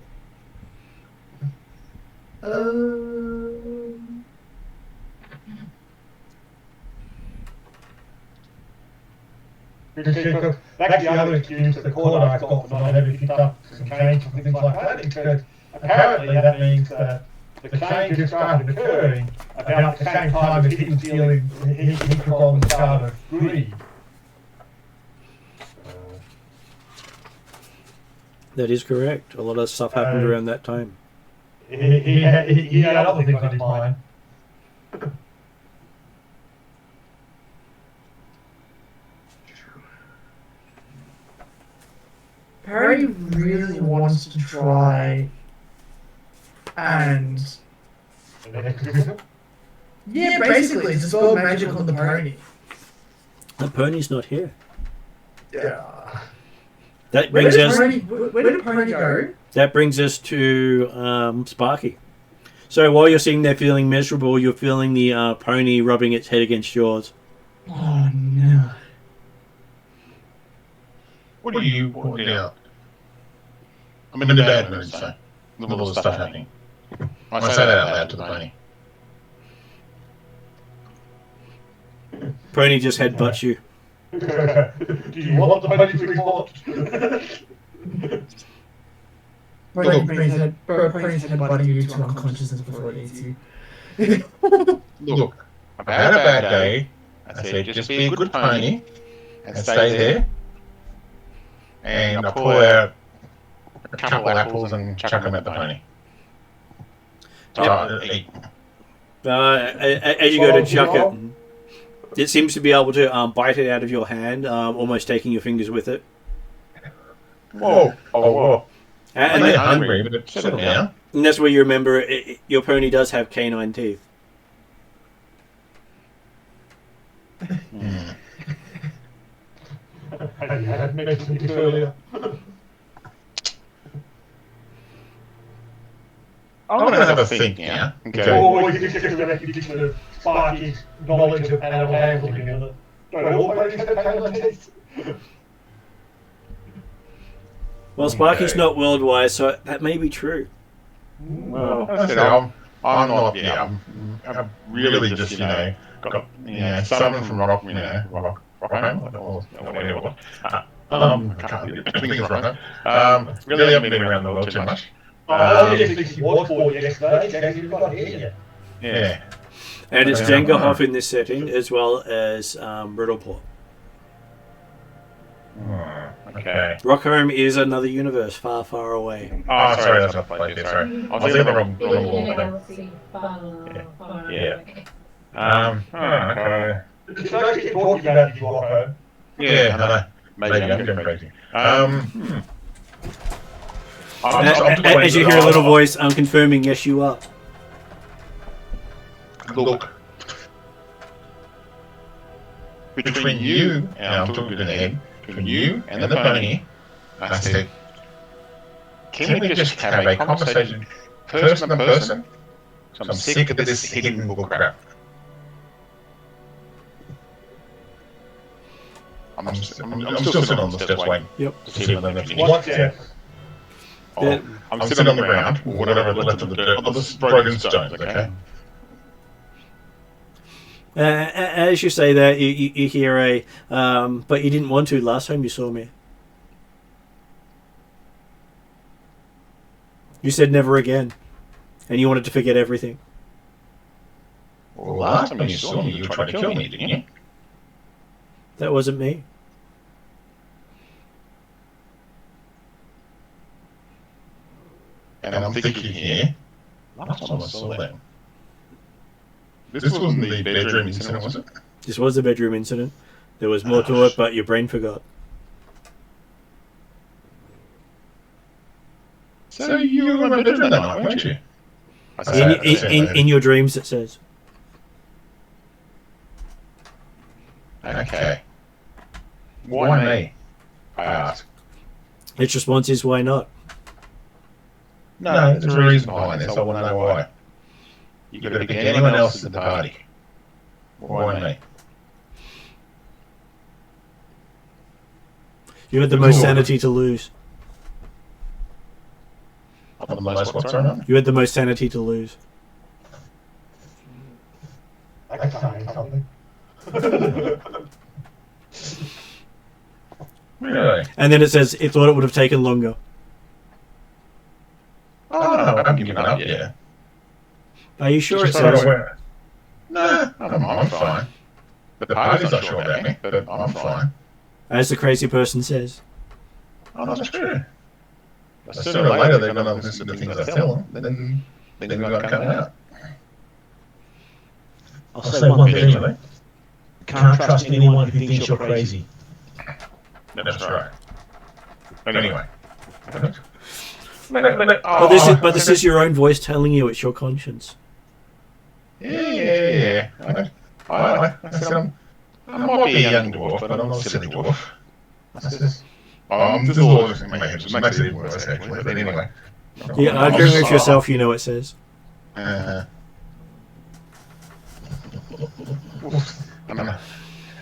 Because that's the other excuse that the court I've got for not having picked up some change and things like that, because apparently that means that the changes started occurring about the same time as he was dealing, he took on the start of greed. That is correct. A lot of stuff happened around that time. He had other things on his mind. Harry really wants to try and yeah, basically dispel magic on the pony. The pony's not here. Yeah. That brings us. Where did pony go? That brings us to Sparky. So while you're sitting there feeling miserable, you're feeling the pony rubbing its head against yours. Oh no. What do you want out? I'm in a bad mood, so there's a lot of stuff happening. I say that out loud to the pony. Pony just headbutts you. Do you want the pony to respond? Pony's head butting you to unconsciousness before it eats you. Look, I've had a bad day. I said, just be a good pony and stay there. And I pull out a couple of apples and chuck them at the pony. Eat. As you go to chuck it, it seems to be able to bite it out of your hand, almost taking your fingers with it. Whoa. And they're hungry, but settle down. And that's where you remember your pony does have canine teeth. Have you had mentioned this earlier? I'm going to have a think now. Okay. Or you just recognition Sparky's knowledge of animal handling and it. Don't all ponies have canine teeth? Well, Sparky's not worldwide, so that may be true. Well, that's it. I'm not. Yeah, I'm really just got someone from Rock home or whatever. I can't think of right. Really haven't been around the world too much. I just think he was born yesterday. He's got here. Yeah. And it's Jengahoff in this setting, as well as Riddleport. Okay. Rockholm is another universe far, far away. Oh, sorry, that's not the place. Sorry. I was in the wrong Yeah. Okay. Just don't keep talking about it, you walk home. Yeah, I know. Maybe I'm going crazy. As you hear a little voice, I'm confirming, yes, you are. Look. Between you, and I'm talking to the head, between you and the pony, I said, can we just have a conversation person to person? So I'm sick of this hidden book crap. I'm still sitting on the steps waiting. Yep. To see whether that's What's that? I'm sitting on the ground, or whatever left of the dirt, of the broken stones, okay? As you say that, you hear a, but you didn't want to last time you saw me. You said never again, and you wanted to forget everything. Well, last time you saw me, you were trying to kill me, didn't you? That wasn't me. And I'm thinking here, last time I saw them. This wasn't the bedroom incident, was it? This was the bedroom incident. There was more to it, but your brain forgot. So you were in my bedroom that night, weren't you? In your dreams, it says. Okay. Why me? I ask. Its response is, why not? No, there's a reason behind this. I want to know why. You could have picked anyone else at the party. Why me? You had the most sanity to lose. I'm the most what's on? You had the most sanity to lose. That's saying something. Really? And then it says it thought it would have taken longer. Oh, no, I haven't given up yet. Are you sure it Just says? No, I'm fine. The party's not sure about me, but I'm fine. As the crazy person says. Oh, that's true. But sooner or later they're going to listen to the things I tell them, then they're going to come out. I'll say one thing. You can't trust anyone who thinks you're crazy. That's right. But anyway. But this is your own voice telling you it's your conscience. Yeah. I said I might be a young dwarf, but I'm not a silly dwarf. This is all just in my head, which makes it even worse, actually. But anyway. Yeah, arguing with yourself, you know it says.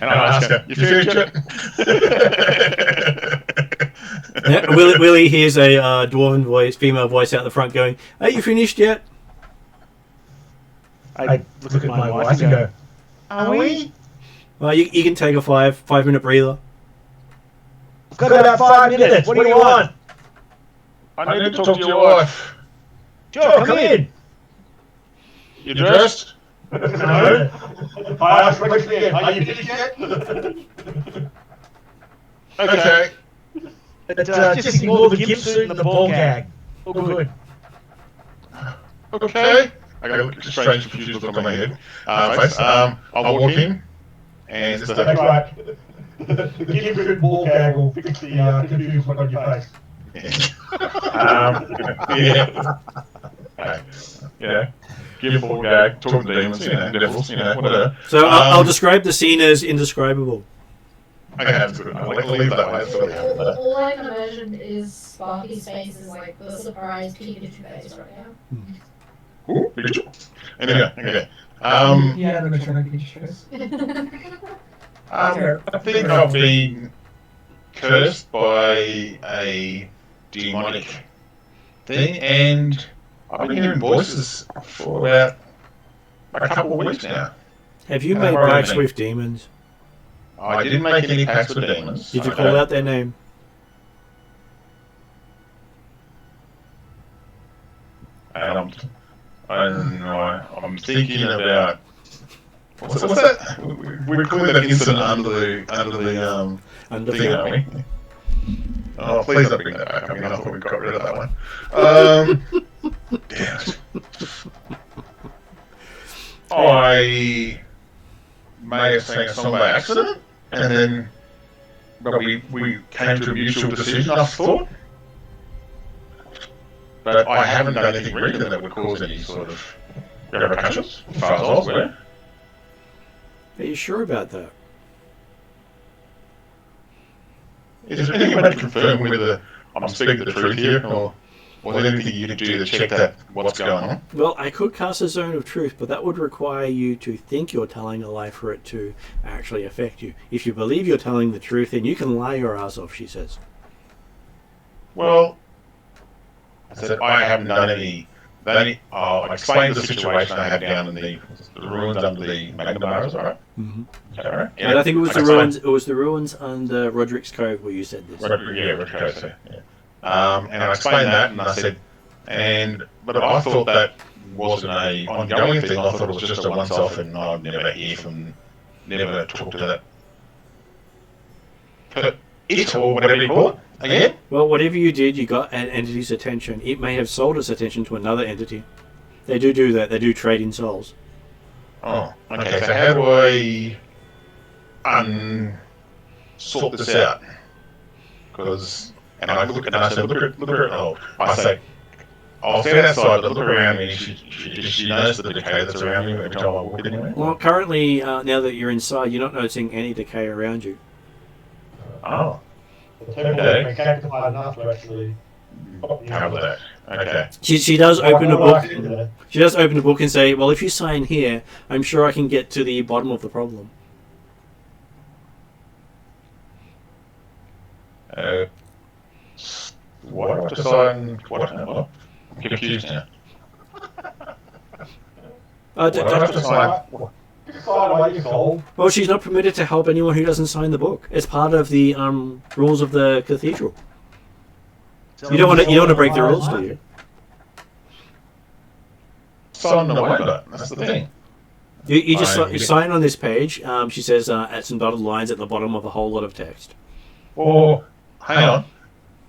And I ask her, you finished it? Yeah, Willie hears a dwarven voice, female voice out the front going, "Are you finished yet?" I look at my wife and go, "Are we?" Well, you can take a 5-minute breather. I've got about 5 minutes. What do you want? I need to talk to your wife. Sure, come in. You dressed? No. I asked the question again. Are you finished yet? Okay. Just ignore the gimp suit and the ball gag. All good. Okay. I got a strange confused look on my head. Face. I'll walk in. And That's right. The gimp ball gag will fix the confused look on your face. Yeah. Okay. Yeah. Give ball gag, talk to demons, devils, whatever. So I'll describe the scene as indescribable. Okay, that's good. I'll leave that way. That's what we have there. All I can imagine is Sparky's face is like the surprised Pikachu face right now. Ooh, Pikachu. Anyway, okay. Yeah, I'm trying to get your I think I've been cursed by a demonic thing, and I've been hearing voices for about a couple of weeks now. Have you made pacts with demons? I didn't make any pacts with demons. Did you call out their name? And I'm thinking about what's that? We're calling that incident under the thing, aren't we? Oh, please don't bring that back. I mean, I thought we got rid of that one. Damn it. I may have sang a song by accident, and then we came to a mutual decision, I thought. But I haven't done anything recently that would cause any sort of repercussions, as far as I was aware. Are you sure about that? Is there any way to confirm whether I'm speaking the truth here, or is there anything you can do to check that what's going on? Well, I could cast a zone of truth, but that would require you to think you're telling a lie for it to actually affect you. If you believe you're telling the truth, then you can lie your ass off, she says. Well, I said I haven't done any. I explained the situation I had down in the ruins under the Magnabaras, right? Mm-hmm. Right? Yeah, and I think it was the ruins. It was the ruins under Roderick's Cove where you said this. Roderick's Cove. Yeah. And I explained that, and I said, but I thought that wasn't a ongoing thing. I thought it was just a once-off, and I'd never hear from, never talk to that. It or whatever you call it again. Well, whatever you did, you got an entity's attention. It may have sold its attention to another entity. They do that. They do trade in souls. Oh, okay. So how do I sort this out? Because, and I look at her. Oh, I say, I'll stand outside, but look around me. She knows the decay that's around me every time I walk anywhere. Well, currently, now that you're inside, you're not noticing any decay around you. Oh. Okay. Enough to actually cover that. Okay. She does open a book. She does open a book and say, "Well, if you sign here, I'm sure I can get to the bottom of the problem." Why do I have to sign? What? I'm confused now. Why do I have to sign? Well, she's not permitted to help anyone who doesn't sign the book. It's part of the rules of the cathedral. You don't want to break the rules, do you? Sign the wonder. That's the thing. You just sign on this page. She says at some dotted lines at the bottom of a whole lot of text. Or hang on,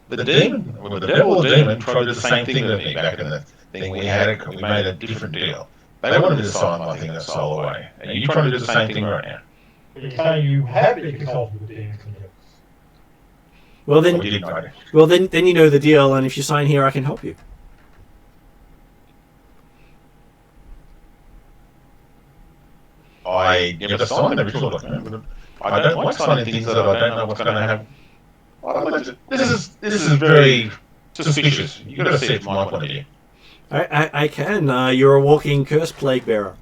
the demon, or the devil or demon tried to do the same thing with me back in the thing we had. We made a different deal. They wanted me to sign my thing and soul away. And you're trying to do the same thing right now. You're saying you have been consulted with the demons. Well then you know the deal, and if you sign here, I can help you. I never signed every sort of thing. I don't like signing things that I don't know what's going to happen. This is very suspicious. You've got to see it from my point of view. I can. You're a walking curse plague bearer.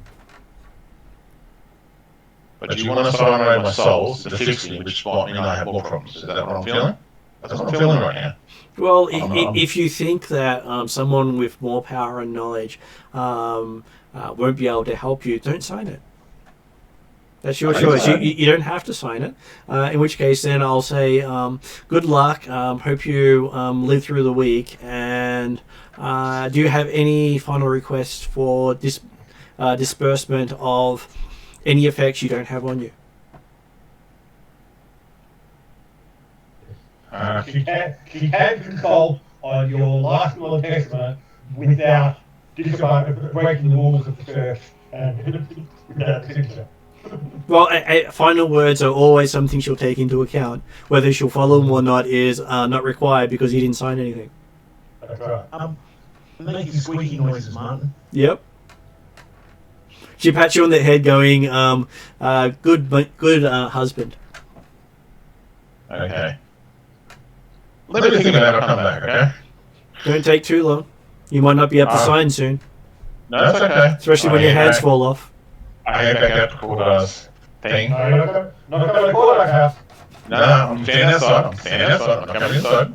But do you want to sign away my souls to fix me, which might mean I have more problems? Is that what I'm feeling? That's what I'm feeling right now. Well, if you think that someone with more power and knowledge won't be able to help you, don't sign it. That's your choice. You don't have to sign it. In which case, then I'll say, good luck. Hope you live through the week. And do you have any final requests for disbursement of any effects you don't have on you? She can consult on your last will and testament without breaking the rules of the church and without signature. Well, final words are always something she'll take into account. Whether she'll follow them or not is not required because you didn't sign anything. That's right. Making squeaky noises, Martin. Yep. She pats you on the head going, good husband. Okay. Let me think about it. I'll come back, okay? Don't take too long. You might not be able to sign soon. No, that's okay. Especially when your hands fall off. I head back out to Cordar's thing. No, you're not going to call that house. No, I'm standing outside. I'm not coming inside.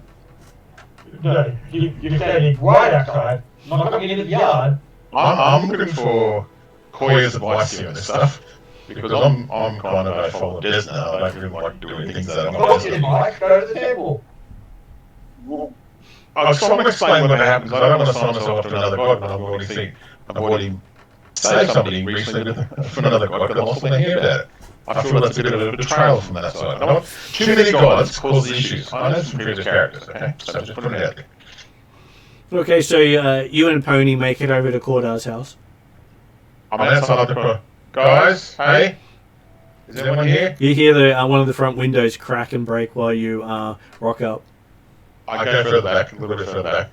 No, you're standing right outside, not coming into the yard. I'm looking for Koya's advice here on this stuff. Because I'm kind of a follower of Des now. I don't really like doing things that I'm Of not course you didn't like. Go to the temple. Well, I'm trying to explain what happens. I don't want to sign myself to another god, but I've already saved somebody recently from another god, but I'm also going to hear about it. I feel that's a bit of a betrayal from that side. I don't want too many gods causes issues. I know some previous characters, okay? So just put it out there. Okay, so you and Pony make it over to Cordar's house. I'm outside the door. Guys, hey? Is anyone here? You hear one of the front windows crack and break while you rock up. I go further back, a little bit further back.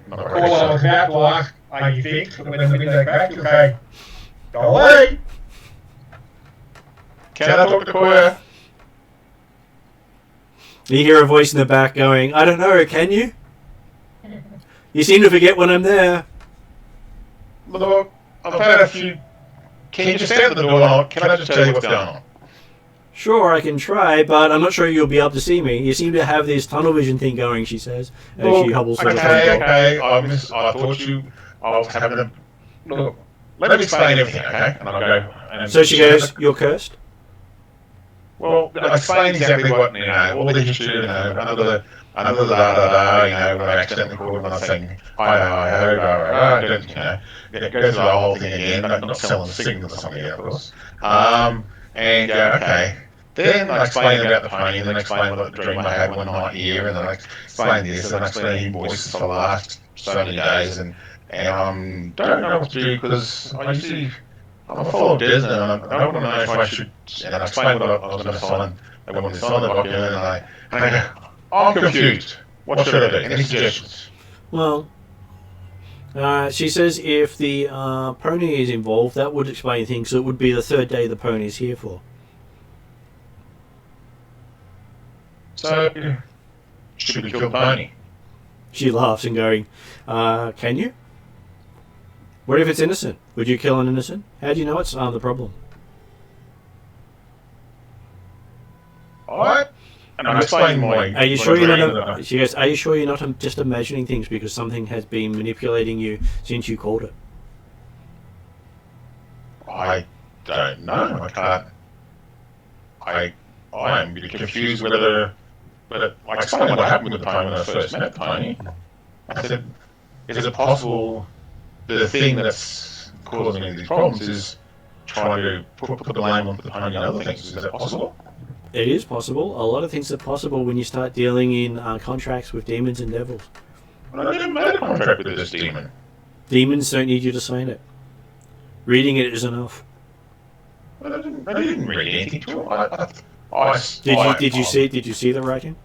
Not All very I was sure. about to ask, are you fixed? When the window cracked, you'll say, go away. Can I talk to Koya? You hear a voice in the back going, I don't know, can you? You seem to forget when I'm there. Look, I've had a few... Can you just stand at the door and can I just tell you what's going on? Sure, I can try, but I'm not sure you'll be able to see me. You seem to have this tunnel vision thing going, she says, as she hobbles through the front door. Okay, I thought I was having a... Look, let me explain everything, okay? And I'll go... And So she goes, you're cursed? Well, I explain exactly what, all the history, another da-da-da, when I accidentally called him on a thing, hi, it goes through the whole thing again, not selling the signal or something, of course. And okay. Then I explain about the pony, and then I explain what the dream I had one night here, and then I explain this, and I explain invoices for the last so many days, and don't know what to do, because I'm a follower of Des, and I don't want to know if I should, and I explained what I was going to sign, I wanted to sign the document, and I go, I'm confused. What should I do? Any suggestions? Well, she says if the pony is involved, that would explain things. So it would be the third day the pony is here for. So, should we kill the pony? She laughs and going, can you? What if it's innocent? Would you kill an innocent? How do you know it's the problem? Alright. And I'm explaining my... Are you sure you're not... She goes, are you sure you're not just imagining things because something has been manipulating you since you called it? I don't know. I can't... I am a bit confused whether... But I explained what happened with the pony when I first met the pony. I said, is it possible the thing that's causing me these problems is trying to put the blame on the pony and other things? Is that possible? It is possible. A lot of things are possible when you start dealing in contracts with demons and devils. I never made a contract with this demon. Demons don't need you to sign it. Reading it is enough. I didn't read anything to it. Did you see the writing?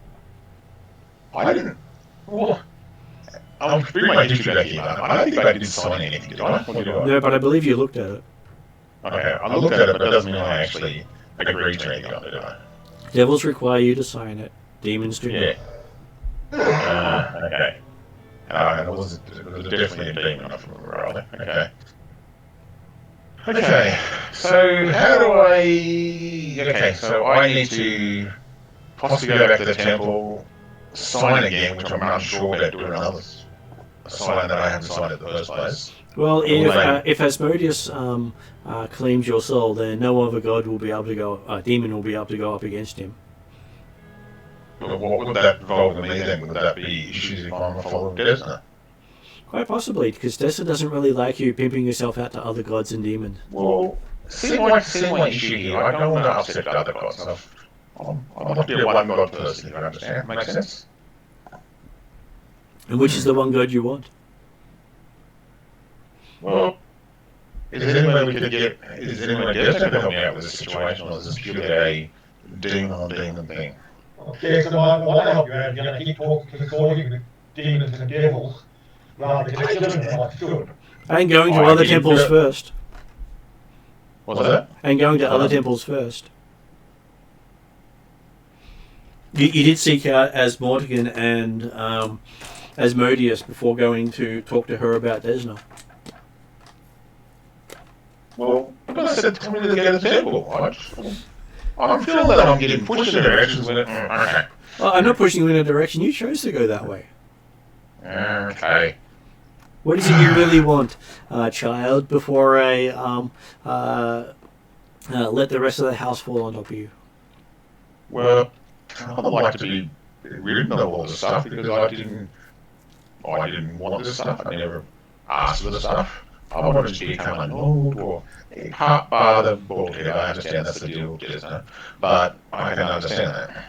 I didn't. Well, I'm bring my history back here. I don't think I did sign anything, did I? Or did I? No, but I believe you looked at it. Okay, I looked at it, but it doesn't mean I actually agreed to anything on it, did I? Devils require you to sign it. Demons do not. Yeah. Okay. And it was definitely a demon, if I remember rightly. Okay. Okay, so how do I... Okay, so I need to possibly go back to the temple, sign again, which I'm unsure about doing another sign that I haven't signed at the first place. Well, if Asmodeus claims your soul, then no other god will be able to go. Demon will be able to go up against him. But what would that involve with me then? Would that be issues if I'm a follower of Desna? Quite possibly, because Dessa doesn't really like you pimping yourself out to other gods and demons. Well, see my issue here. I don't want to upset the other gods. I'm not be a one god person, if you understand. Makes sense? And which is the one god you want? Well, is there any way we could get... Is there any way Desna could help me out with this situation, or is this purely a demon on demon thing? Okay, so I want to help you out. You're going to keep talking to demons and devils rather than killing them like you should. And going to other temples first. What's that? And going to other temples first. You did seek out Asmortigan and Asmodeus before going to talk to her about Desna. Well, I said tell me to go to the temple. I'm feeling that I'm getting pushed in directions when okay. Well, I'm not pushing you in a direction. You chose to go that way. Okay. What is it you really want, child, before I let the rest of the house fall on top of you? Well, I'd like to be rid of all this stuff because I didn't want this stuff. I never asked for the stuff. I wanted to become a Lord or part bar the bullhead. I understand that's the deal, but I can understand that.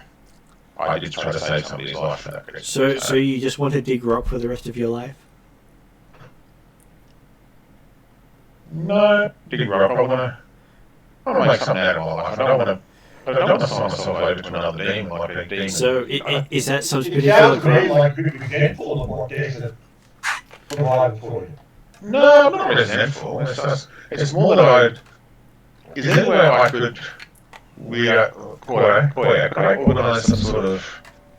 I did try to save somebody's life for that. So you just want to dig rock for the rest of your life? No, dig rock. I want to make something out of my life. I don't want to sign myself over to another demon like a demon. So is that some It sounds to me particular... like a good example of what Desna provided for you. No, I'm not resentful. It's more that is there any way I could organise some sort of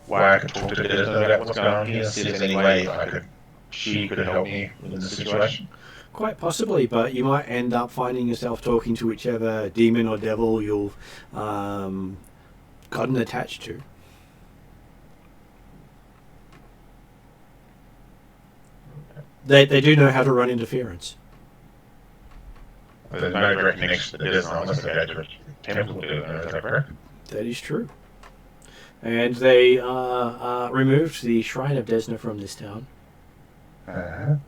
way I could talk to Desna about what's going on here, see if there's any way she could help me in the situation? Quite possibly, but you might end up finding yourself talking to whichever demon or devil you've gotten attached to. They do know how to run interference. There's no direct connection to Desna unless they go to a temple to do it, is that correct? That is true. And they removed the Shrine of Desna from this town. Then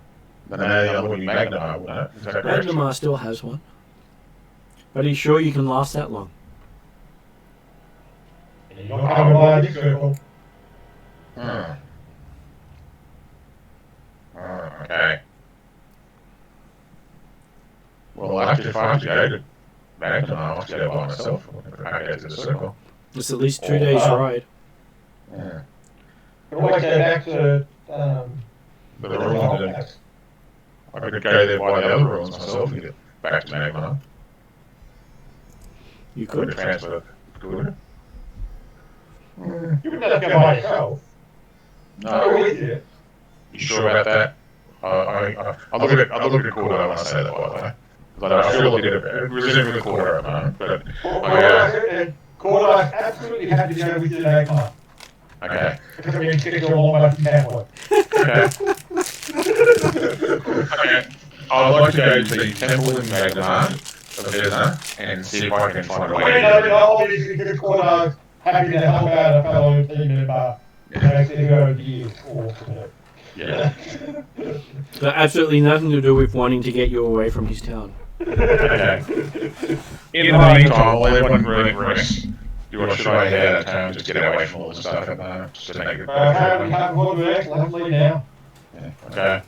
the other would be Magnemar, wouldn't it? Is that correct? Magnemar still has one. But are you sure you can last that long? You're not coming by this circle. Okay. Well, if I have to go to Magnemar, I'll have to go by myself. I go to the circle. It's at least 2 days ride. Yeah. You can always go back to But the ruins didn't. I could go there by the other ruins myself and get back to Magnemar. You Could could. transfer. Could. You wouldn't have to go by yourself. No. With you. You sure about that? I look at Cordo when I say that, by the way. Because I feel a bit of resentment with Cordo at the moment. But Cordo's absolutely happy to go with you, Magnemar. okay. Because I mean, stick your all the way from Sandpoint. Okay. I'd like to go to the temple in Magnemar of Desna and see if I can find a way. Obviously, because Cordo's happy to help out a fellow team member. Makes it go over the years. Yeah. But absolutely nothing to do with wanting to get you away from his town. Okay. In the meantime, while everyone rests, should I head out of town just get away from all the stuff at the moment? Just to make it. We have one rest, let's leave now. Yeah. Okay.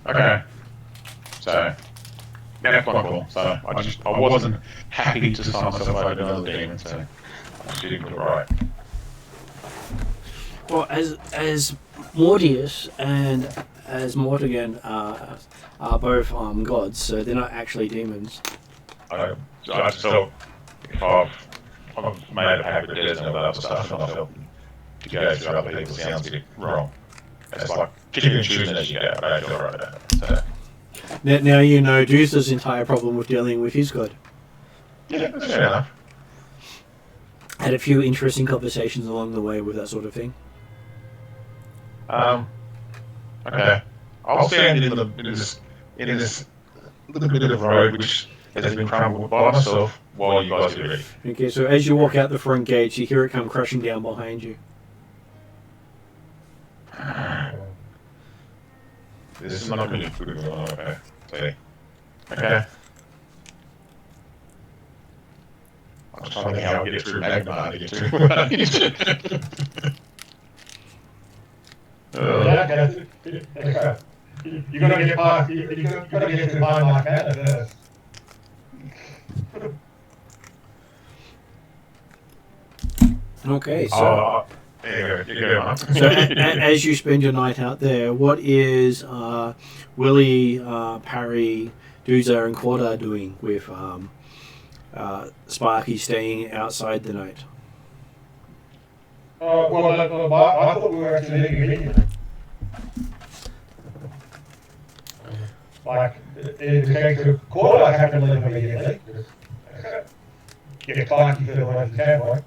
Okay. So, that's my call. So, I wasn't happy to sign myself over to another demon, so I just didn't put it right. Well, as Mortius and as Mortigan are both gods, so they're not actually demons. I just felt if I've made a habit of Desna with other stuff and I felt to go through other people sounds a bit wrong. It's like picking and choosing as you go. I don't feel right about that. So, Now you know Juice's entire problem with dealing with his god. yeah, that's fair enough. Had a few interesting conversations along the way with that sort of thing. Okay. I'll stand in this little bit of road which has been crumbled by myself while you guys get ready. Okay, so as you walk out the front gates, you hear it come crashing down behind you. This is not going to be good. Okay. So, okay. I'm just trying to think how I get through Magma to get through. You gotta get past. You gotta get to the bottom like that first. Okay, so Anyway, you go on. so as you spend your night out there, what is Willie, Parry, Duza, and Quarter doing with Sparky staying outside the night? Well, I thought we were actually leaving immediately. Like, in the case of Quarter, I have to leave immediately. Get Sparky for the way to Sandpoint.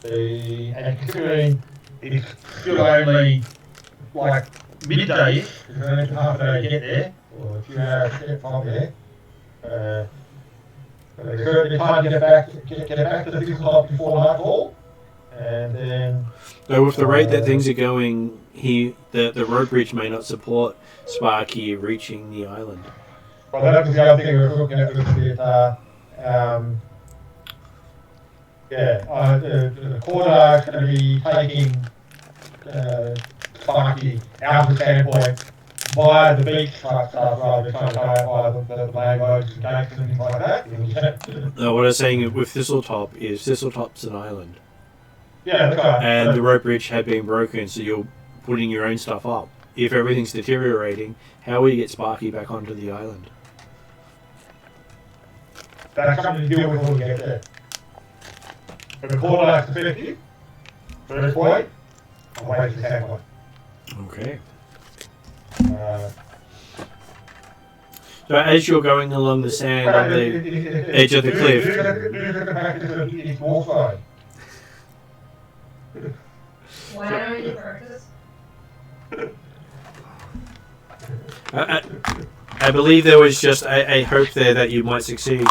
And considering it's still only like midday, because I need half a day to get there, or a few hours to get from there. There's certainly time to get back to the physical top before nightfall, and then. Though with the rate that things are going, the road bridge may not support Sparky reaching the island. Well, that was the other thing we were looking at. The Quarter is going to be taking Sparky out of the Sandpoint via the beach type stuff rather than trying to go out via the main roads and gates and things like that. No, what I was saying with Thistletop is Thistletop's an island. Yeah, that's right. And the road bridge had been broken, so you're putting your own stuff up. If everything's deteriorating, how will you get Sparky back onto the island? That's something to deal with when we get there. But the Quarter has to finish you. First point, I'll wait for the second one. Okay. So as you're going along the sand on the edge of the cliff, Why don't you practice? I believe there was just a hope there that you might succeed.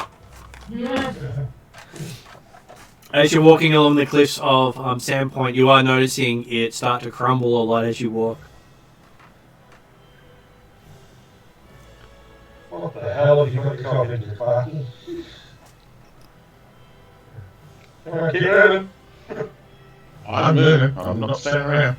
Yeah. As you're walking along the cliffs of Sandpoint, you are noticing it start to crumble a lot as you walk. What the hell have you got yourself into, Sparky? Come on, keep moving. I'm moving. I'm not staying around.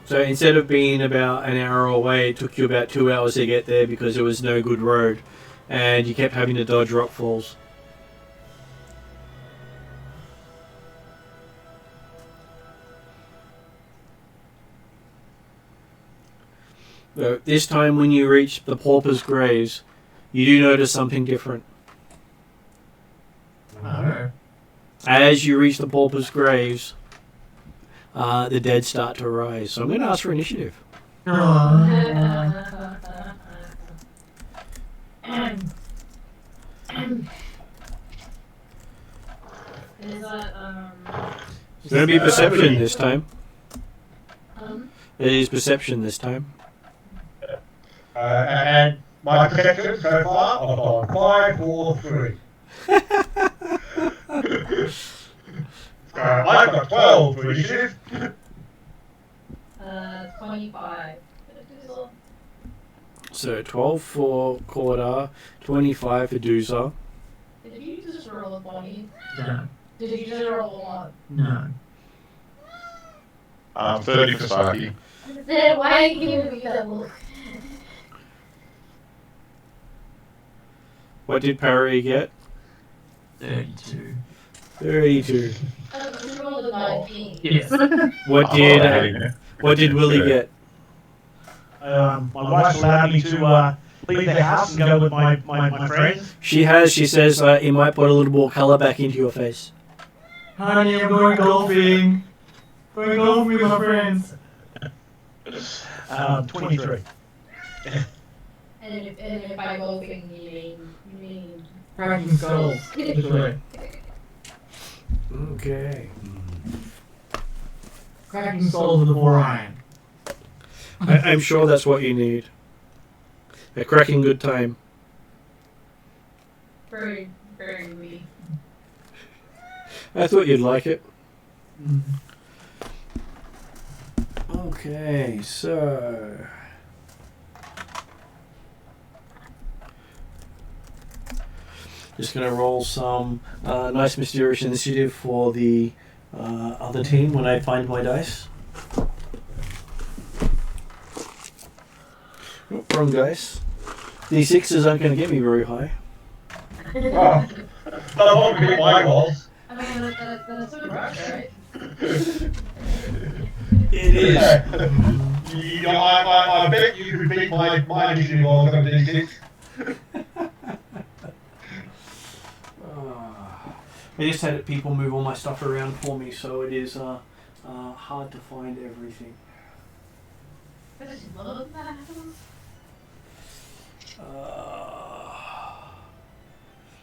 So instead of being about an hour away, it took you about 2 hours to get there because there was no good road, and you kept having to dodge rockfalls. So this time when you reach the paupers' graves, you do notice something different. No. As you reach the paupers' graves, the dead start to rise. So I'm going to ask for initiative. Is that, It's going to be perception this time. It is perception this time. And my perception so far, I've got 5, 4, 3. I've got 12 for initiative. 25. So 12 for Quarter, 25 for Duza. Did you just roll a 20? No. Did you just roll a 1? No. 30 for Sparky. Then why are you giving me that look? What did Parry get? 32. 32. You rolled a 19. Yes. What did Willie get? My wife allowed me to leave the house and go with my friends? She says it might put a little more colour back into your face. Honey, I'm going golfing. Going golfing with my friends. 23. And if by golfing you mean Cracking skulls. Literally. Okay. Cracking skulls with a 4-iron. I'm sure that's what you need. A cracking good time. very, very wee. I thought you'd like it. Mm. Okay, so... Just going to roll some nice mysterious initiative for the other team when I find my dice. Oh, wrong dice. These sixes aren't going to get me very high. Oh, that won't be my goals. I mean, that's sort of right? It is. I bet you could beat my initiative rolls on D6. I just had people move all my stuff around for me, so it is hard to find everything. Does she love that?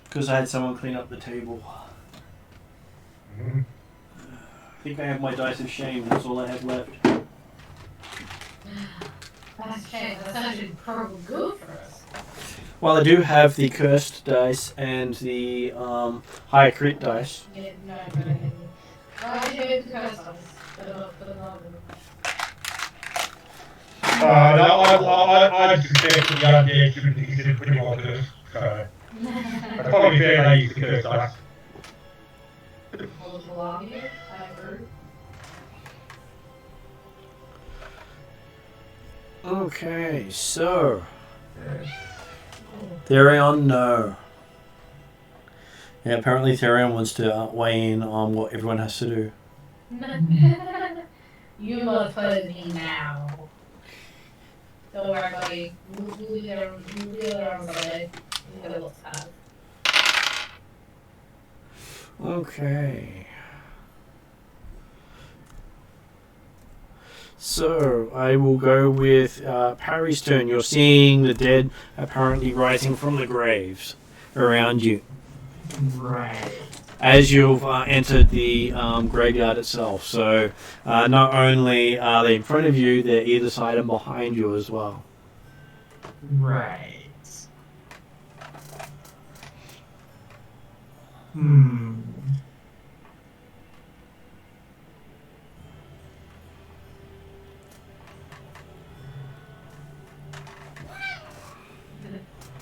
Because I had someone clean up the table. Mm-hmm. I think I have my dice of shame. That's all I have left. That's a shame. That's actually probably good for us. Well, I do have the cursed dice and the high crit dice. Yeah, no. I do the curse ones, but not the I suspect the idea is pretty well cursed. So it's probably fair they use the cursed dice. Okay, so... Therion, no. Yeah, apparently Therion wants to weigh in on what everyone has to do. You must play me now. Don't worry, buddy. We'll be there on Sunday. We'll get a little sad. Okay. So, I will go with Parry's turn. You're seeing the dead apparently rising from the graves around you. Right. As you've entered the graveyard itself. So, not only are they in front of you, they're either side and behind you as well. Right.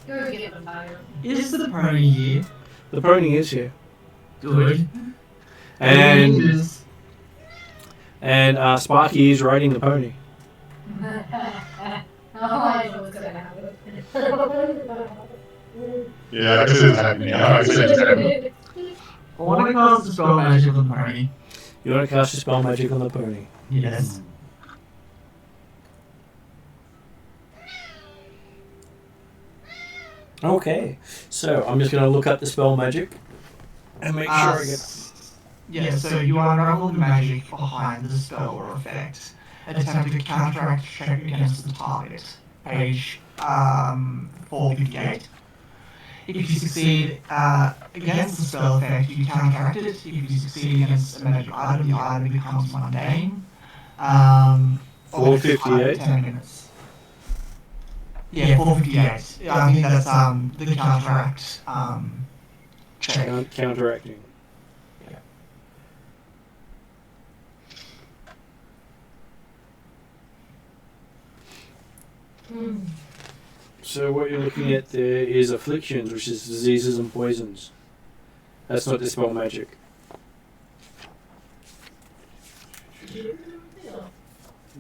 Go get them tired. Is the pony here? The pony is here. Good. And Sparky is riding the pony. I know what's gonna happen. Yeah, this is happening. I see it's happening. I want to cast a spell magic on the pony. You want to cast a spell magic on the pony? Yes. Okay, so I'm just going to look up the spell magic and make sure I get... Yeah, so you unravel the magic behind the spell or effect. Attempt to counteract check against the target. Page 458. If you succeed against the spell effect, you counteract it. If you succeed against a magic item, the item becomes mundane. 458? 10 minutes. Yeah, 458. I think that's the counteract check. Counteracting. Yeah. So what you're looking at there is afflictions, which is diseases and poisons. That's not dispel magic.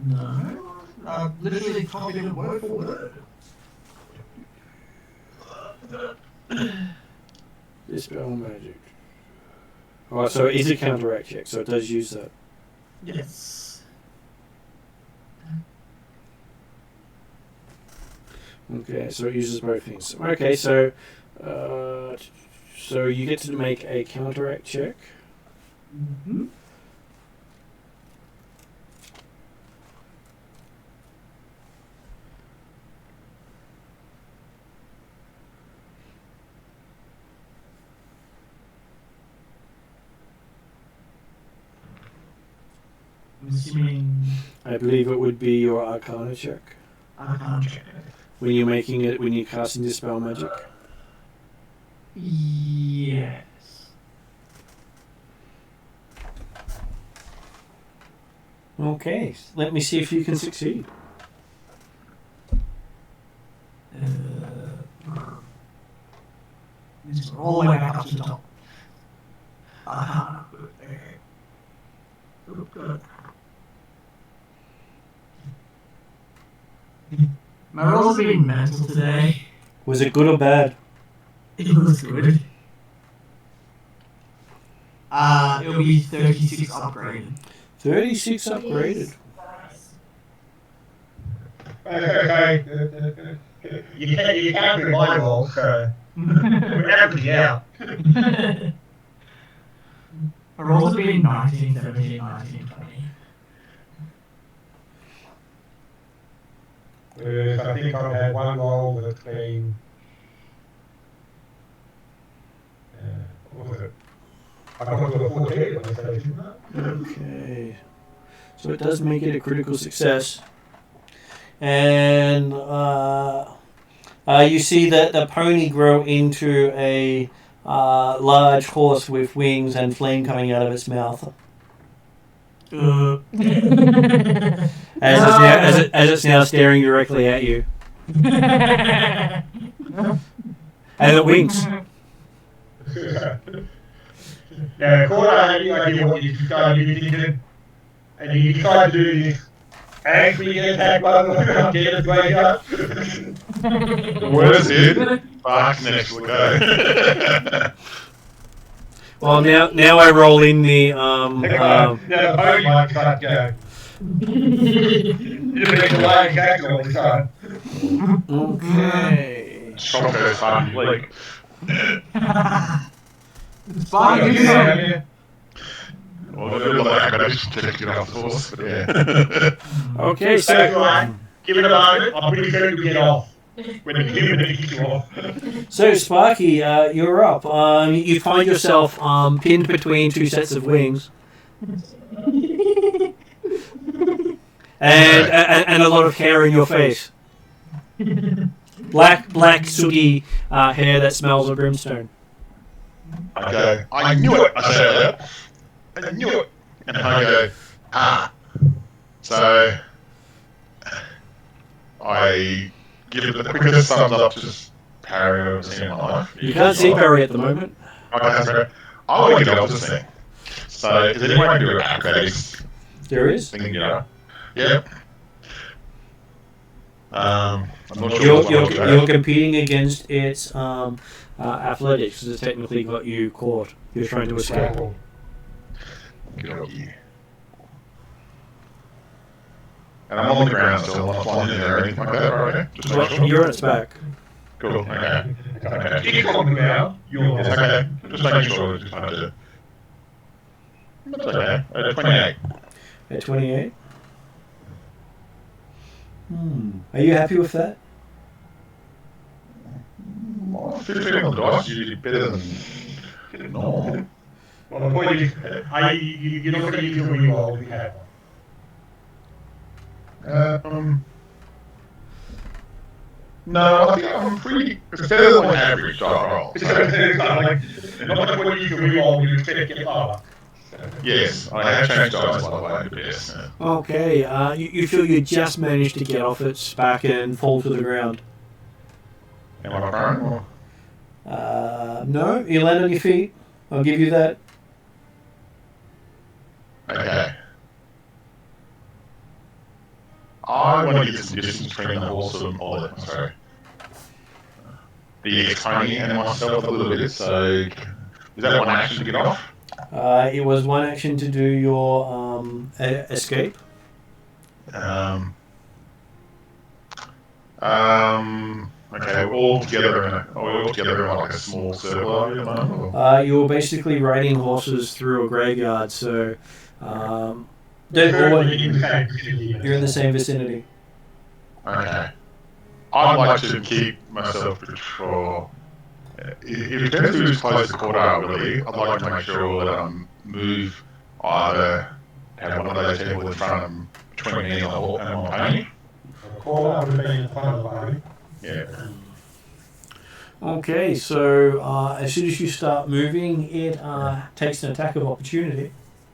No. Literally copied it word for word. Dispel magic. Oh, so it is a counteract check, so it does use that. Yes. Okay, so it uses both things. Okay, so you get to make a counteract check. Mm-hmm. I'm assuming I believe it would be your Arcana check Arcana check. when you're casting Dispel Magic. Yes. Okay, let me see if you can succeed. Just roll my way back up to the top. Arcana. Okay. Oh, good. My rolls have been mental today. Was it good or bad? It was good. It'll be 36 upgraded. 36 upgraded. Okay. You can't do my roll, so we're averaging out. My rolls have been 19, 17, 19, 20. Whereas I think I've had one roll that's been. What was it? I got to a 14 at the station. Okay. So it does make it a critical success. And you see that the pony grow into a large horse with wings and flame coming out of its mouth. As it's now staring directly at you. And it winks. Now, Corda had any idea what you started thinking, and you tried to do this angry attack button on the graveyard. Where's it? Darkness will go. Well, now I roll in the Now the pony might start to go. You've been delaying exactly all this time. Okay. Choco's hard leg. It's fine, you know. Well, a little like I just checked it off the horse, but yeah. Okay, That's so right. Give it a moment. I'm pretty sure it'll get off. When the human gets you off. So Sparky, you're up. You find yourself pinned between two sets of wings, and a lot of hair in your face. Black sooty hair that smells of brimstone. I go, I knew it! I say it out. I knew it! And I go, So, I give it the quickest thumbs up, just parry I've ever seen in my life. You can't see Barry at the moment. I want to get off this thing. So, is there anyone I can do acrobatics There is. thing, you know? Yep. I'm not sure You're competing against its athletics, because it's technically got you caught. You're trying to escape. Get off you. And I'm on the ground still, I'm not flying in there or anything like that, right? Just make sure. You're on its back. Cool, okay. You're on the ground. You're It's okay. Just making sure. Just trying to. It's okay. 28. At 28. Are you happy with that? 15 on the dice is usually better than normal. Well, the point is, you're not going to use your reroll if you have one. No, I think I'm pretty. It's better than my average die roll. So, like, not much point you can reroll when you expect to get lower. Yes, I have changed dice by the way, but yes. Okay, you feel you just managed to get off its back and fall to the ground. Am I prone? No, you land on your feet. I'll give you that. Okay. I want to get some distance between the horse and the ex-pony and myself a little bit, so is that one action to get off? It was one action to do your escape. Okay, we're all together in like a small circle are we at the moment? Or? You're basically riding horses through a graveyard, so don't Currently in the same vicinity. you're in the same vicinity. Okay. I'd like to keep myself for. If it turns to as close to quarter, really, I'd like to make sure that I move either have one of those people in front of them between me and my pony. Quarter would be in front of the party. Yeah. Okay, so as soon as you start moving, it takes an attack of opportunity.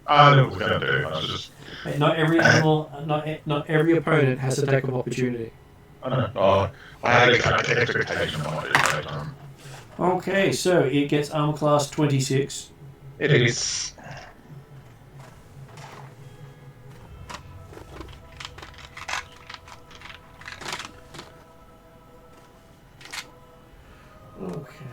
I knew what I was going to do. I was just. Not every animal, not every opponent has attack of opportunity. I don't know. Oh, I had an expectation of it at the time. Okay, so it gets armor class 26. It is. Okay.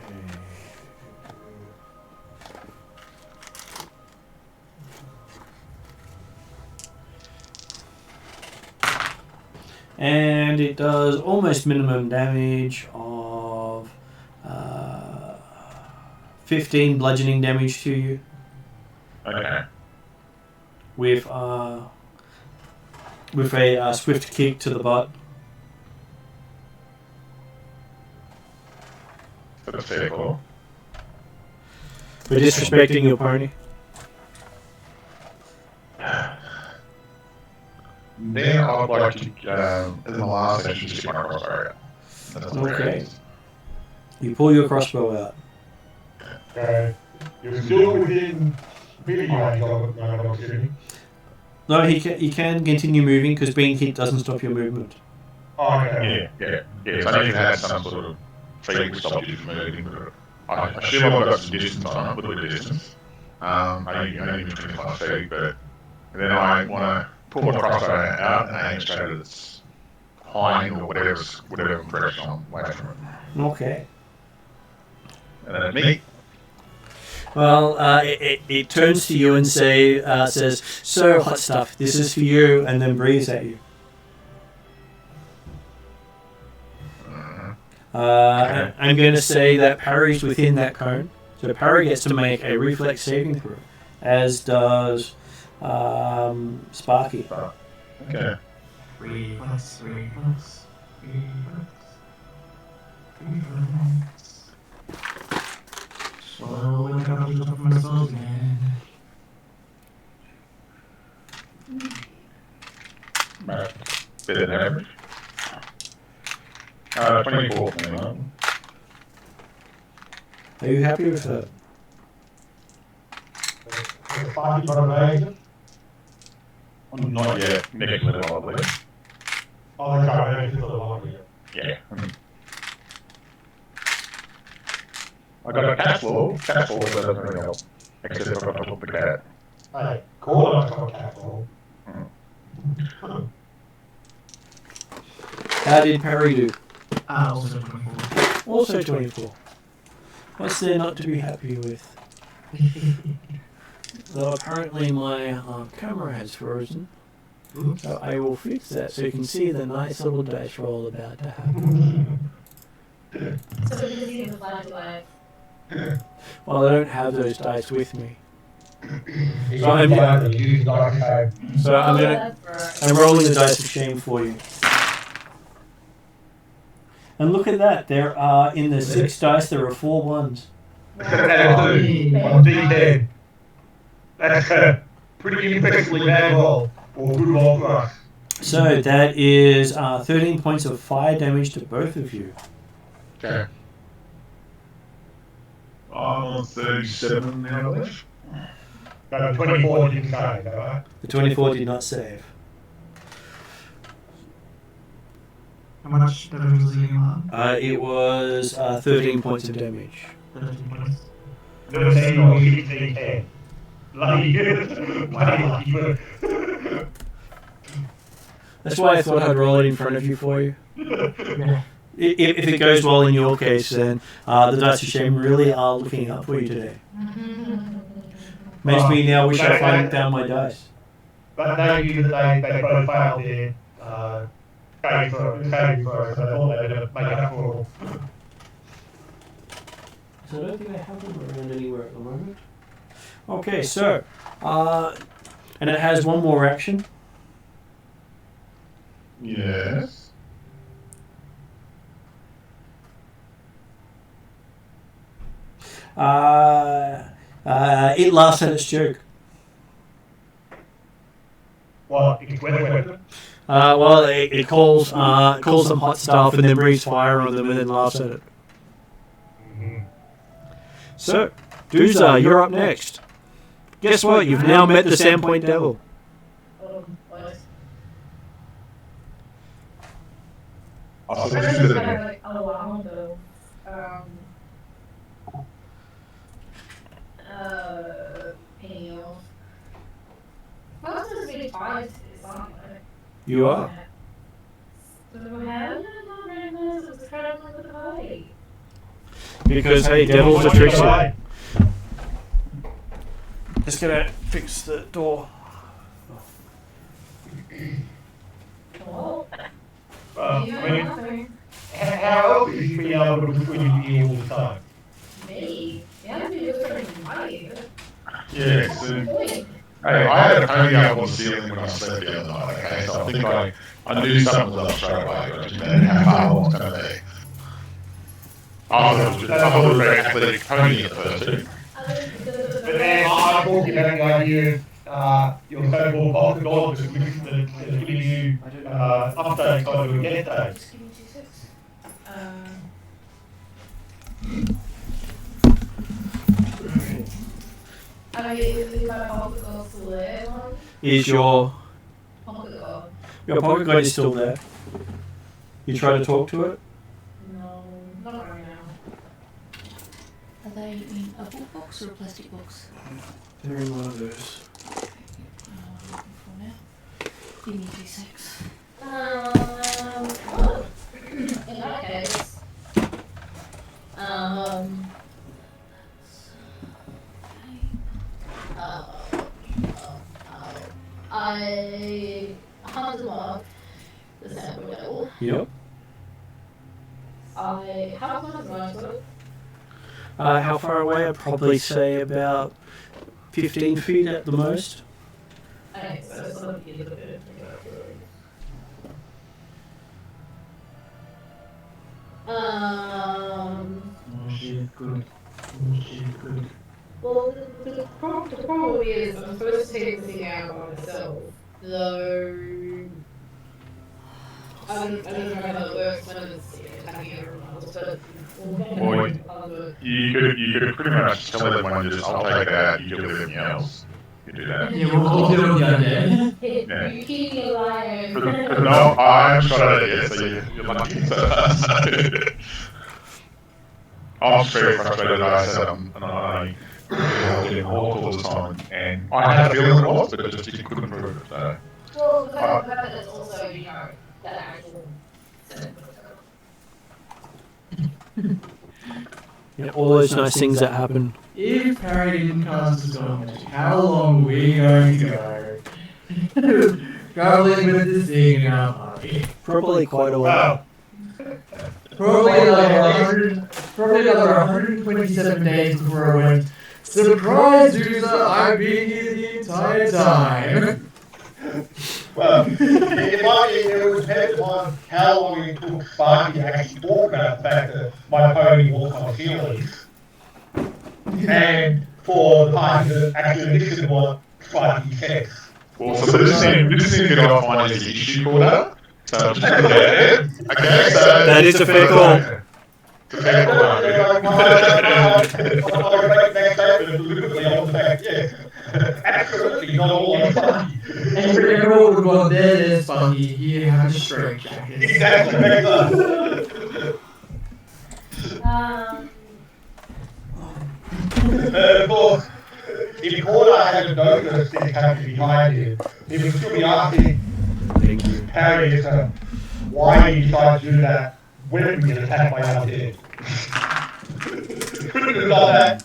And it does almost minimum damage of 15 bludgeoning damage to you Okay. with a swift kick to the butt. That's fair call. For disrespecting your pony. Then I'd like to, in the last session, just get my crossbow out. That's not Okay. very You pull your crossbow out. Okay. You're still within hitting range of it, I'm assuming. No, he can continue moving because being hit doesn't stop your movement. Oh, okay. Yeah. So I need to have some sort of feat to stop you from moving. But I assume I've got some distance on it, a little bit of distance. I only move 25 feet, but then I want to pull my crossbow out and aim straight at its hind or whatever impression I'm away from it. Okay. And then at me. Well, it turns to you and says, "So hot stuff. This is for you," and then breathes at you. I'm going to say that parry's within that cone, so parry gets to make a reflex saving throw, as does Sparky. Okay. Reflex. Slowly look up to the top of my spells again. Better than average. 24 for me, man. Are you happy with that? The party got amazing. Not yet. Next level, I believe. Oh, they got amazing for the lobby. Yeah. I got a cat floor. Cat floor doesn't really help. Except I've got to put the cat. Hey, Corner's got a castle. How did parry do? Also 24. Also 24. What's there not to be happy with? Though apparently my camera has frozen. Oops. So I will fix that so you can see the nice little dice roll about to happen. So we just need to fly to life. Well, I don't have those dice with me. So I'm I'm Oh, gonna that's I'm rolling the dice of shame for you. And look at that, there are in the 6 dice there are 4 ones. On D10. That's a pretty impressively bad roll. Or good roll for us. So that is 13 points of fire damage to both of you. Okay. I'm on 37 now left. But 24 didn't say, right? The 24 did not save. How much damage was he getting on? It was 13 points of damage. 13 points. 13 or 15, 10. Lucky, but... That's why I thought I'd roll it in front of you for you. Yeah. If it goes well in your case, then the dice of shame really are looking up for you today. Makes me now wish I found down my dice. But no, you that they both failed their Fairly slow, so I thought they were going to make up for. So I don't think I have them around anywhere at the moment. Okay, so, and it has one more action. Yes. It laughs at its joke. Well, it's weather. Well, it calls them hot stuff and then breathes fire on them and then laughs at it. Mm-hmm. So, Dooza, you're up next. Guess what? You've now met the Sandpoint Devil. I thought you did it. Like a while ago. Anything else? Most of the five is on it. You are. So how did I not recognize it was the traveling with the party? Because, hey, devils are tricksy. Just gonna fix the door. Well, I you mean, nothing. how old is you being able to put you here all the time? Me? Yeah, I'm just trying to fight. Yeah, so, hey, I had a pony up on the ceiling when I slept the other night, okay? So I think I knew something was up straight away, but I didn't know how far I was going to be. I thought it was a very athletic pony at first, too. But then I'm talking about the idea of your so-called bulk gold that's giving you updates on your get days. Just give me 2 seconds. I mean, is my pocket gold still there? Is your Pocket gold? pocket guide is still there? You try to talk to it? No, not right now. Are they in a book box or a plastic box? They're in one of those. For now. Give me 2 secs. Well, in that case, I hunted mark the Sandpoint Devil. Yep. How close is mine to it? How far away? I'd probably say about 15 feet at the most. Okay, so it's not a bit of it. Good. Well, the problem is I'm supposed to take this thing out by myself, though I don't know how it works when it's attacking everyone else, but Well, you could pretty much tell everyone just, I'll take it out, you do everything else. You do that. Yeah, we'll do it on the other day. Yeah. You keep me alive. Because no, I haven't shot it yet, so you're lucky. I'm just very frustrated. I said I getting hawked all the time, and I had a feeling it was, but I just couldn't prove it. So. Well, the fact that it's also, that actual. Yeah, all those nice things that happen. If Harry didn't cast his own magic, how long are we going to go? Traveling with this thing in our party. Probably quite a while. Probably another 127 days before I went, surprise, user, I've been here the entire time. Well, it would depend on how long it took Sparky to actually talk about the fact that my pony walks on ceilings, and for the party to actually listen to what Sparky says. Well, so this seems to get off my as an issue quarter. So I'm just going to get it. Okay, so That is a fair call. it's a fair call. I'll make that statement deliberately on the fact, yes, absolutely not all on Sparky. And for everyone would go, there's Sparky, he has a straight jacket. Exactly. Of course, if Corda had noticed this happening behind him, he would still be asking Harry as to why he decided to do that when we get attacked by our dead. Couldn't have done that.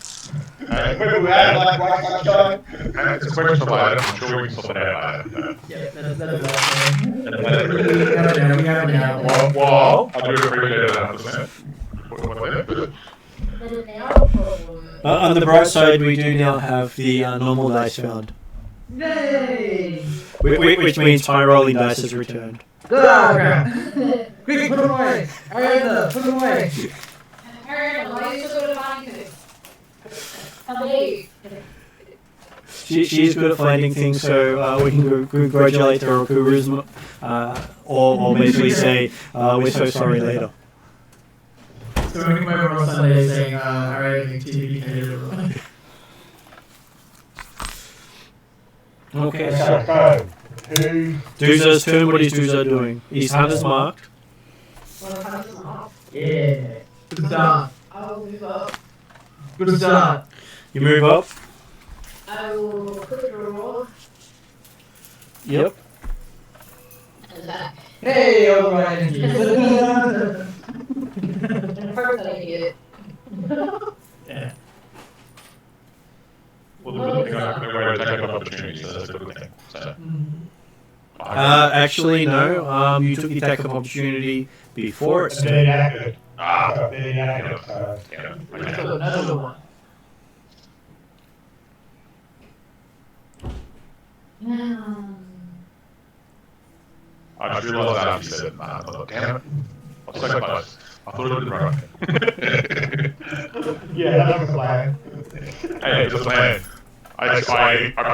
Remember we had like bright sunshine? It's a question for later. I'm sure we can sort it out later. Yeah, that's Well, we have it now. I do appreciate that 100%. On the bright side, we do now have the normal dice found. Yay! Which means high rolling dice has returned. Quick, put them away! Ariana, put them away! Ariana, why are you so good at finding things? Hey. She's good at finding things, so we can congratulate her on charisma, or maybe say we're so sorry later. So we can over on Sunday saying, Ariana, TV hated everyone. Okay, So, Dooza's turn. What is Dooza doing? His hunter's marked. Yeah. Good start. I'll move up. Good start. You move up. I will quick roll. Yep. And that. Hey, alright, thank you. Perfect idea. Yeah. Well, the good thing I'm going to take up opportunities, so that's a good thing. So, Actually, no. You took the attack of opportunity before it's very turn. accurate. Very accurate. yeah. Let's Okay. go, another one. I just realised after you said it, I thought, damn it. I was so close. I thought it would have been right. Yeah, that was the plan. Hey, it's a plan. I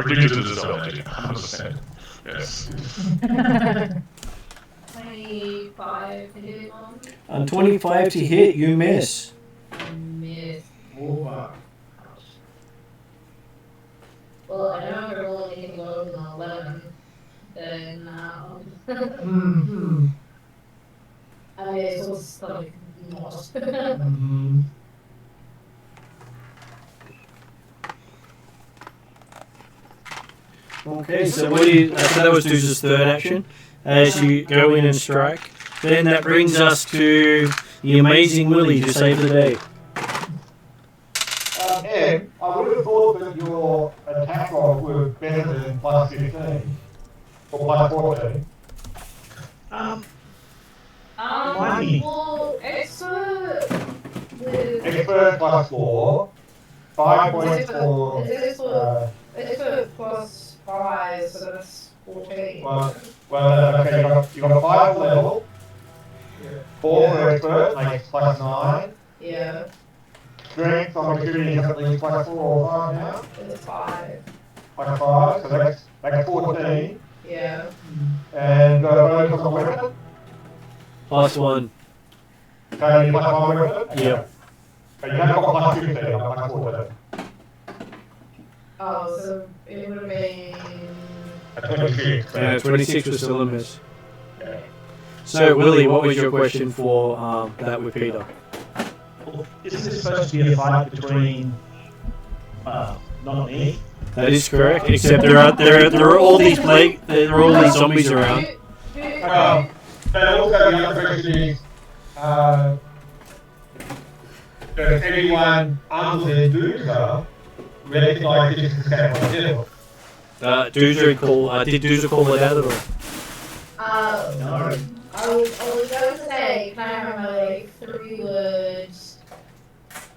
predicted it as well, 100%. Yes. 25 to hit on. 25 to hit, you miss. Miss. Over. Well, I don't have to roll anything lower than 11. Then, Mm-hmm. I mean, it's also like not. Mm-hmm. Okay, so what do you? So that was Dooza's third action. As you go in and strike, then that brings us to the amazing Willie to save the day. Ed, I would have thought that your attack roll were better than plus 15 or plus 14. Blimey. Well, expert with Expert plus 4, 5 points for. expert plus 5, so that's 14. Well, okay, you got 5 level, 4 for expert, makes plus 9. Yeah, Strength, I'm assuming you have at least plus 4 or 5 now. it's 5. Plus 5, so that's 14. Yeah. And bonus on the weapon. +1. So you plus 1 weapon? Yep. So you have got plus 15, not plus 14. Oh, so it would have been. At 26. 26 was still a miss. So Willie, what was your question for that with Peter? Well, isn't this supposed to be a fight between not me? That is correct. Except there are all these zombies around. But also the other question is, does anyone other than Dooza recognise this as Sandpoint General? Dooza did Dooza call it out at all? No. I was going to say, can I have my 3 words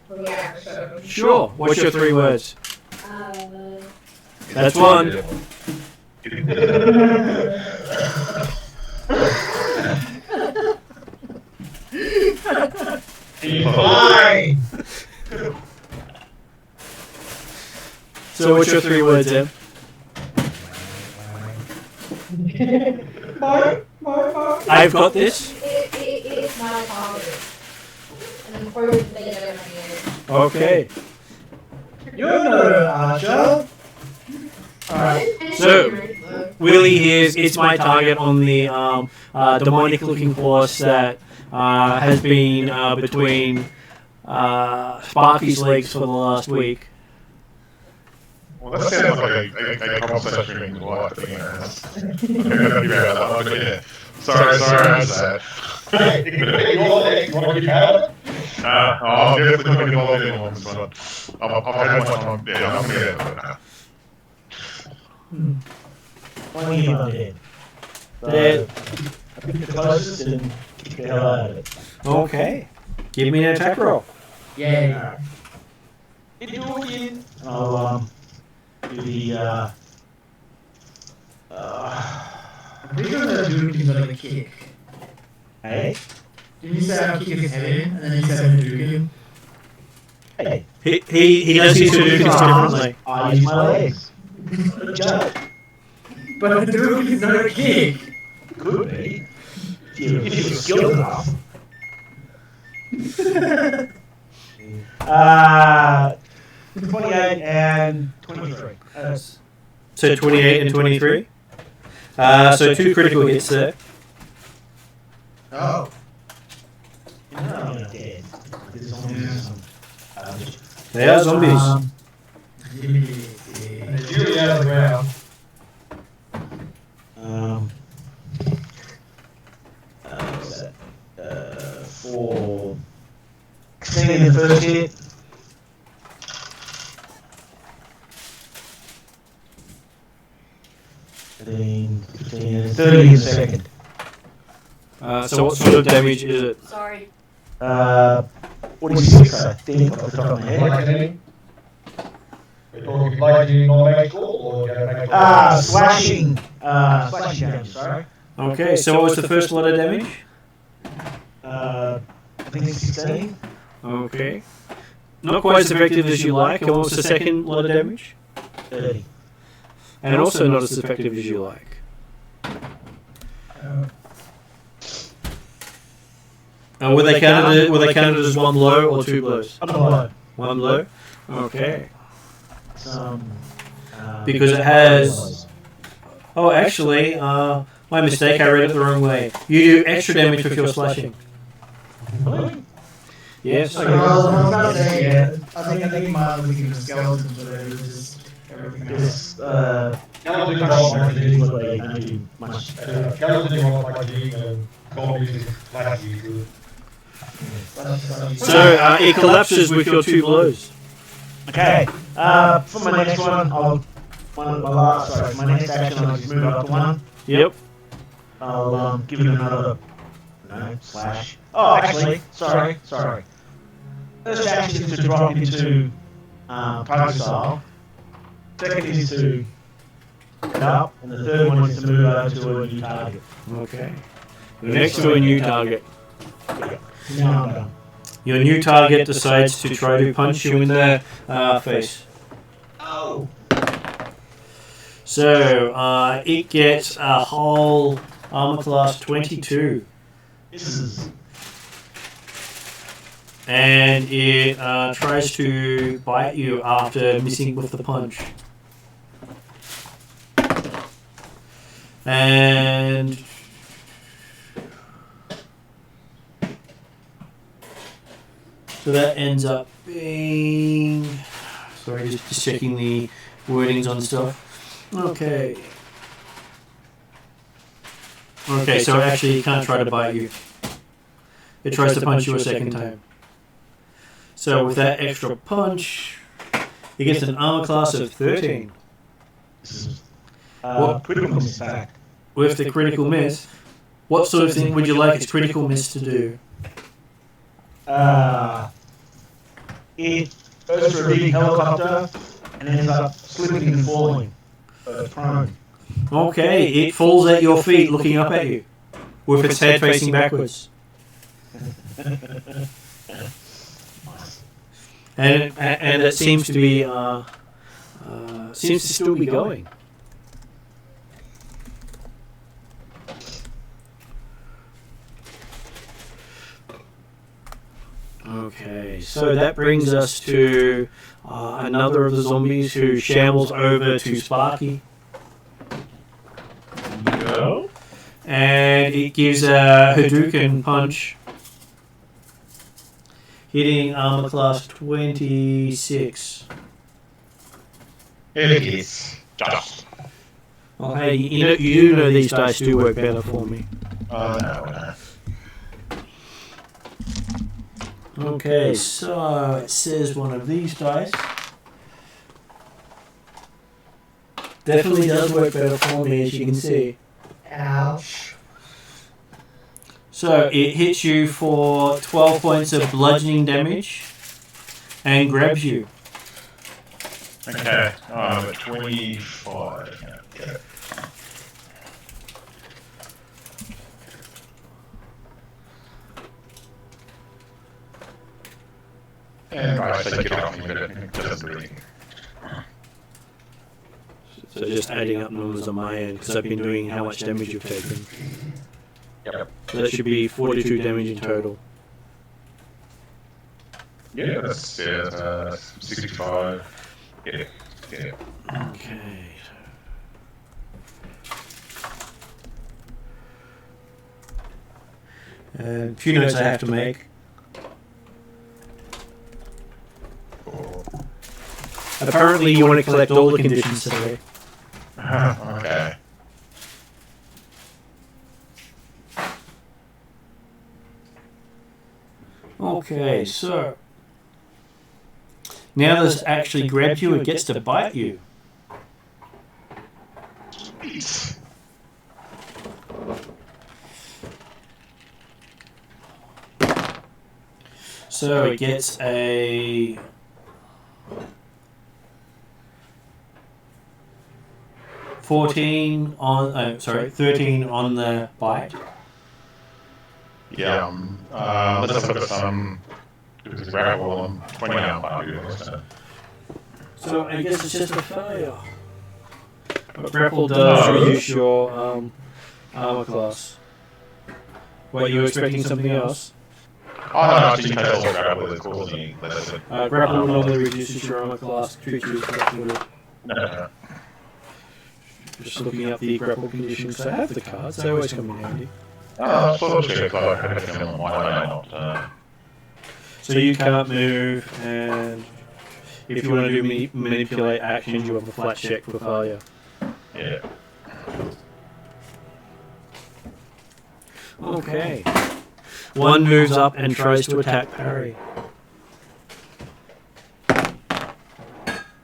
reaction? Sure. What's your 3 words? That's 1. Fine! So what's your 3 words, Em? I've got this. It's my target. And of course, they get everything. Okay. You're not an archer. Alright. So Willie hears it's my target on the demonic looking horse that has been between Sparky's legs for the last week. Well, that sounds like a conversation between your wife, but I'm going to figure out that one, but yeah. Sorry, I had to say it. Hey, it could be your leg, you want to get out of it? I'm definitely not getting involved in ones, but I've had my time. Yeah, I'm going to get it. One of you undead. They're the closest and kick the hell out of it. Okay. Give me an attack roll. Yeah. And I'll do the I'm pretty sure that Hadouken's got a kick. hey. Didn't you say I'll kick his head in, and then you said Hadouken? Hey. He does his Hadoukens differently. I use my legs. Good job. But Hadouken's not a kick! Could be. If you're skilled enough. 28 and 23. So 28 and 23. So 2 critical hits there. Oh. No, I'm not dead. There's zombies. They are zombies. They're usually out of the ground. What's that? 4. 16 in the first hit. 15, 30 in the second. So what sort of damage is it? Sorry. 46, I think, off the top of my head. Bludgeoning. We're talking bludgeoning non-magical or magical? Slashing damage, sorry. Okay, so what was the first lot of damage? I think it's 16. Okay. Not quite as effective as you like. And what was the second lot of damage? 30. And also not as effective as you like. Were they counted as one blow or 2 blows? One blow. Okay. Because it has. Oh, actually, my mistake. I read it the wrong way. You do extra damage with your slashing. Yes. I was about to say, I think mine was looking for skeletons, but it was just everything else. Skeleton roll bludgeoning. Skeleton roll bludgeoning and zombies is flashy. So it collapses with your 2 blows. Okay. For my next one, my next action, I'll just move up to 1. Yep. I'll give it another. No, slash. Oh, actually, sorry. First action is to drop into pogo style. Second is to get up, and the third one is to move over to a new target. Okay. Next to a new target. Now I'm done. Your new target decides to try to punch you in the face. Oh! So, it gets a whole armor class 22. This is... And it tries to bite you after missing with the punch. And... so that ends up being... sorry, just checking the wordings on stuff. Okay. Okay, so actually it can't try to bite you. It tries to punch you a second time. So with that extra punch, it gets an armor class of 13. Critical miss attack. With the critical miss, what sort of thing would you like its critical miss to do? It goes for a big helicopter and ends up slipping and falling. Prone. Okay, it falls at your feet looking up at you, with its head facing backwards. And it seems to be seems to still be going. Okay, so that brings us to another of the zombies who shambles over to Sparky. Go. And it gives a Hadouken punch, hitting armor class 26. It is just. Well, hey, you do know these dice do work better for me. No. Okay, so it says one of these dice. Definitely does work better for me, as you can see. Ouch. So it hits you for 12 points of bludgeoning damage and grabs you. Okay, I'm at 25. Okay. And I take it off me, but it doesn't really. So just adding up numbers on my end, because I've been doing how much damage you've taken. Yep. So that should be 42 damage in total. Yeah, that's 65. Yeah. Okay. A few notes I have to make. Apparently you want to collect all the conditions today. Okay. Okay, so now this actually grabs you, it gets to bite you. So it gets a 13 on the bite. Yeah, let's look at some. Because grapple and 20 out might be doing so. So I guess it's just a failure. But grapple does reduce your armor class. What, you were expecting something else? Oh, no, I think that's all grapple that's causing me. Grapple normally reduces your armor class, treats you as grapple. No. Just looking up the grapple conditions. I have the cards, they always come in handy. Oh, sort of check, I had a feeling why I not. So you can't move, and if you want to do manipulate actions, you have a flat check for failure. Yeah. Okay. One moves up and tries to attack Parry.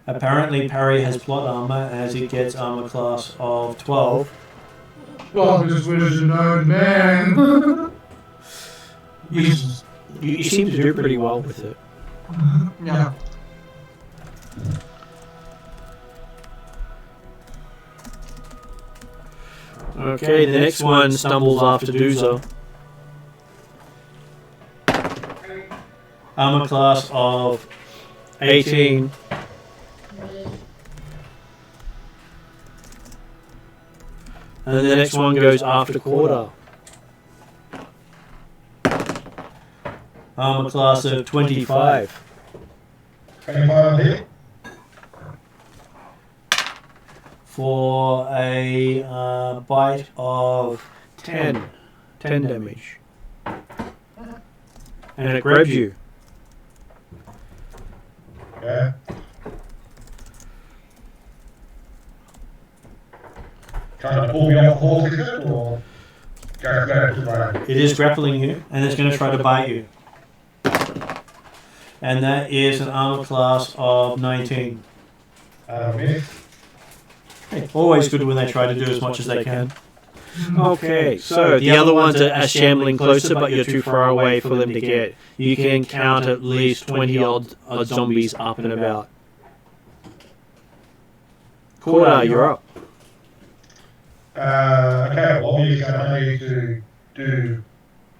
Apparently Parry has plot armor as it gets armor class of 12. Oh, this was an old man. You seem to do pretty well with it. Yeah. Okay, the next one stumbles after Doozer. Armor class of 18. And the next one goes after Quarter. Armor class of 25. 25 hit. For a bite of 10 damage. And it grabs you. Yeah. Trying to pull me off the horse, is it? Or It is grappling you, and it's going to try to bite you. And that is an armor class of 19. miss. Hey, always good when they try to do as much as they can. Okay, so the other ones are shambling closer, but you're too far away for them to get. You can count at least 20 odd zombies up and about. Quarter, you're up. Okay, well, obviously I need to do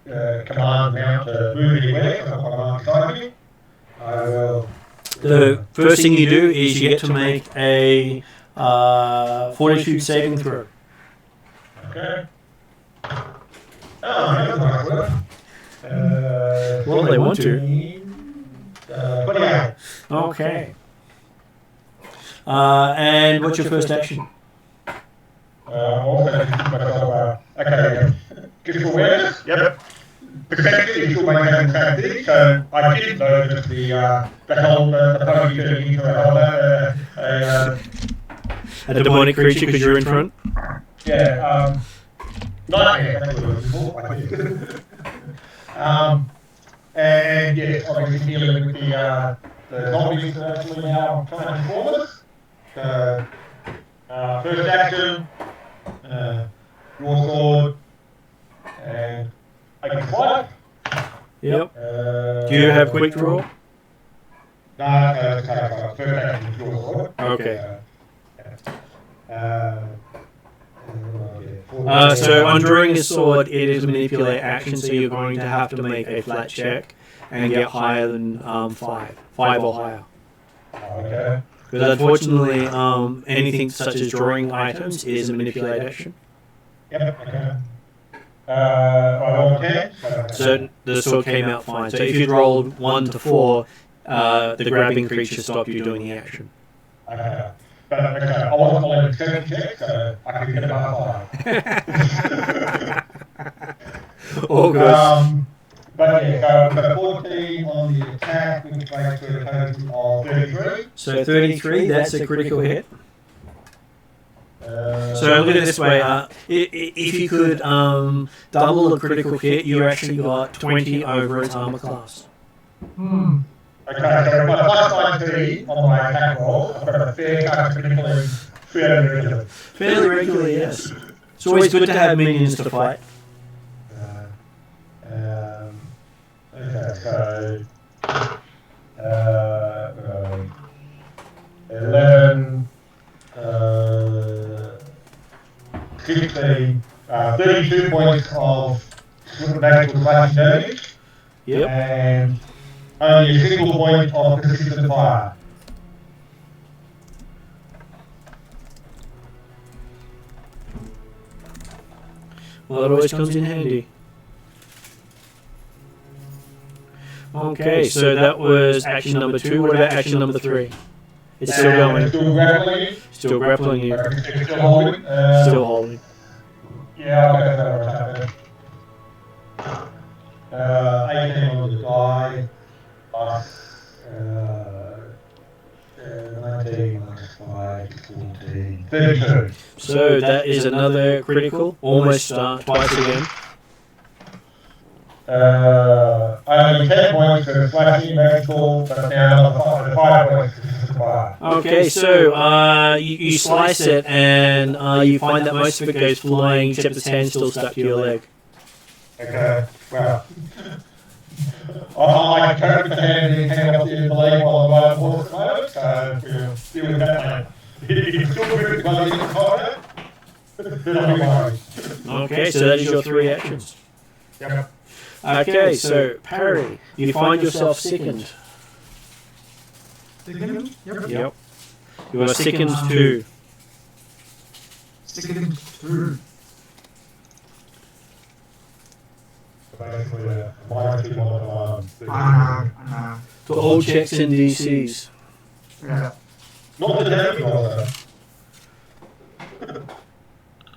commands now to move anywhere, so I've got commands beside me. I will... The first thing you do is you get to make a fortitude saving throw. Okay. Oh, that's nice one. Well, they want to. 28. Okay. And what's your first action? Also, just give myself okay, physical awareness. Yep. Perception is still maintaining the same thing, so I did notice the pony turning into A demonic creature because you're in front? yeah, nightmare, that's what it was for, I think. And yes, obviously dealing with the zombies that are actually now trying to form us. So, first action, draw sword, and I can fight. Yep. Do you have quick draw? No, it's okay. First action is draw sword. Okay. So So on drawing a sword, it is a manipulate action, so you're going to have to make a flat check and get higher than 5 or higher. Okay. Because unfortunately, anything such as drawing items is a manipulate action. Yep. Okay. I rolled 10. So the sword came out fine. So if you'd rolled 1 to 4, the grabbing creature stopped you doing the action. Okay. But okay, I wasn't rolling 7 checks, so I could get above 5. Oh, good. But yeah, so 14 on the attack, which makes for a total of 33. So 33, that's a critical hit. So look at it this way, if you could double a critical hit, you actually got 20 over its armor class. Okay, so my plus 19 on my attack roll, I've got a fair chance of critically fairly regularly. Fairly regularly, yes. It's always good to have minions to fight. Okay, so 11, 16, 32 points of natural slashing damage. Yep. And only a single point of persistent fire. Well, it always comes in handy. Okay, so that was action number 2. What about action number 3? It's still going. Still grappling. Still grappling you. Still holding. Still holding. Yeah, I'll go for that. 18 on the die. Plus 19 minus 5, 14, 32. So that is another critical, almost twice again. Only 10 points for slashing magical, but now another 5 points for fire. Okay, so you slice it and you find that most of it goes flying, except its hand's still stuck to your leg. Okay, well. I like to turn the hand and hang off the end of the leg while I'm riding horse at the moment, so we'll deal with that later. It's still moving by the end of combat, but I'm not worried. Okay, so that is your 3 actions. Yep. Okay, so parry. You find yourself sickened. Sickened? Yep. Yep. You are sickened 2. Sickened 2. Basically, minus 2 on I know. To all checks and DCs. Yeah. Not the damage roll, though.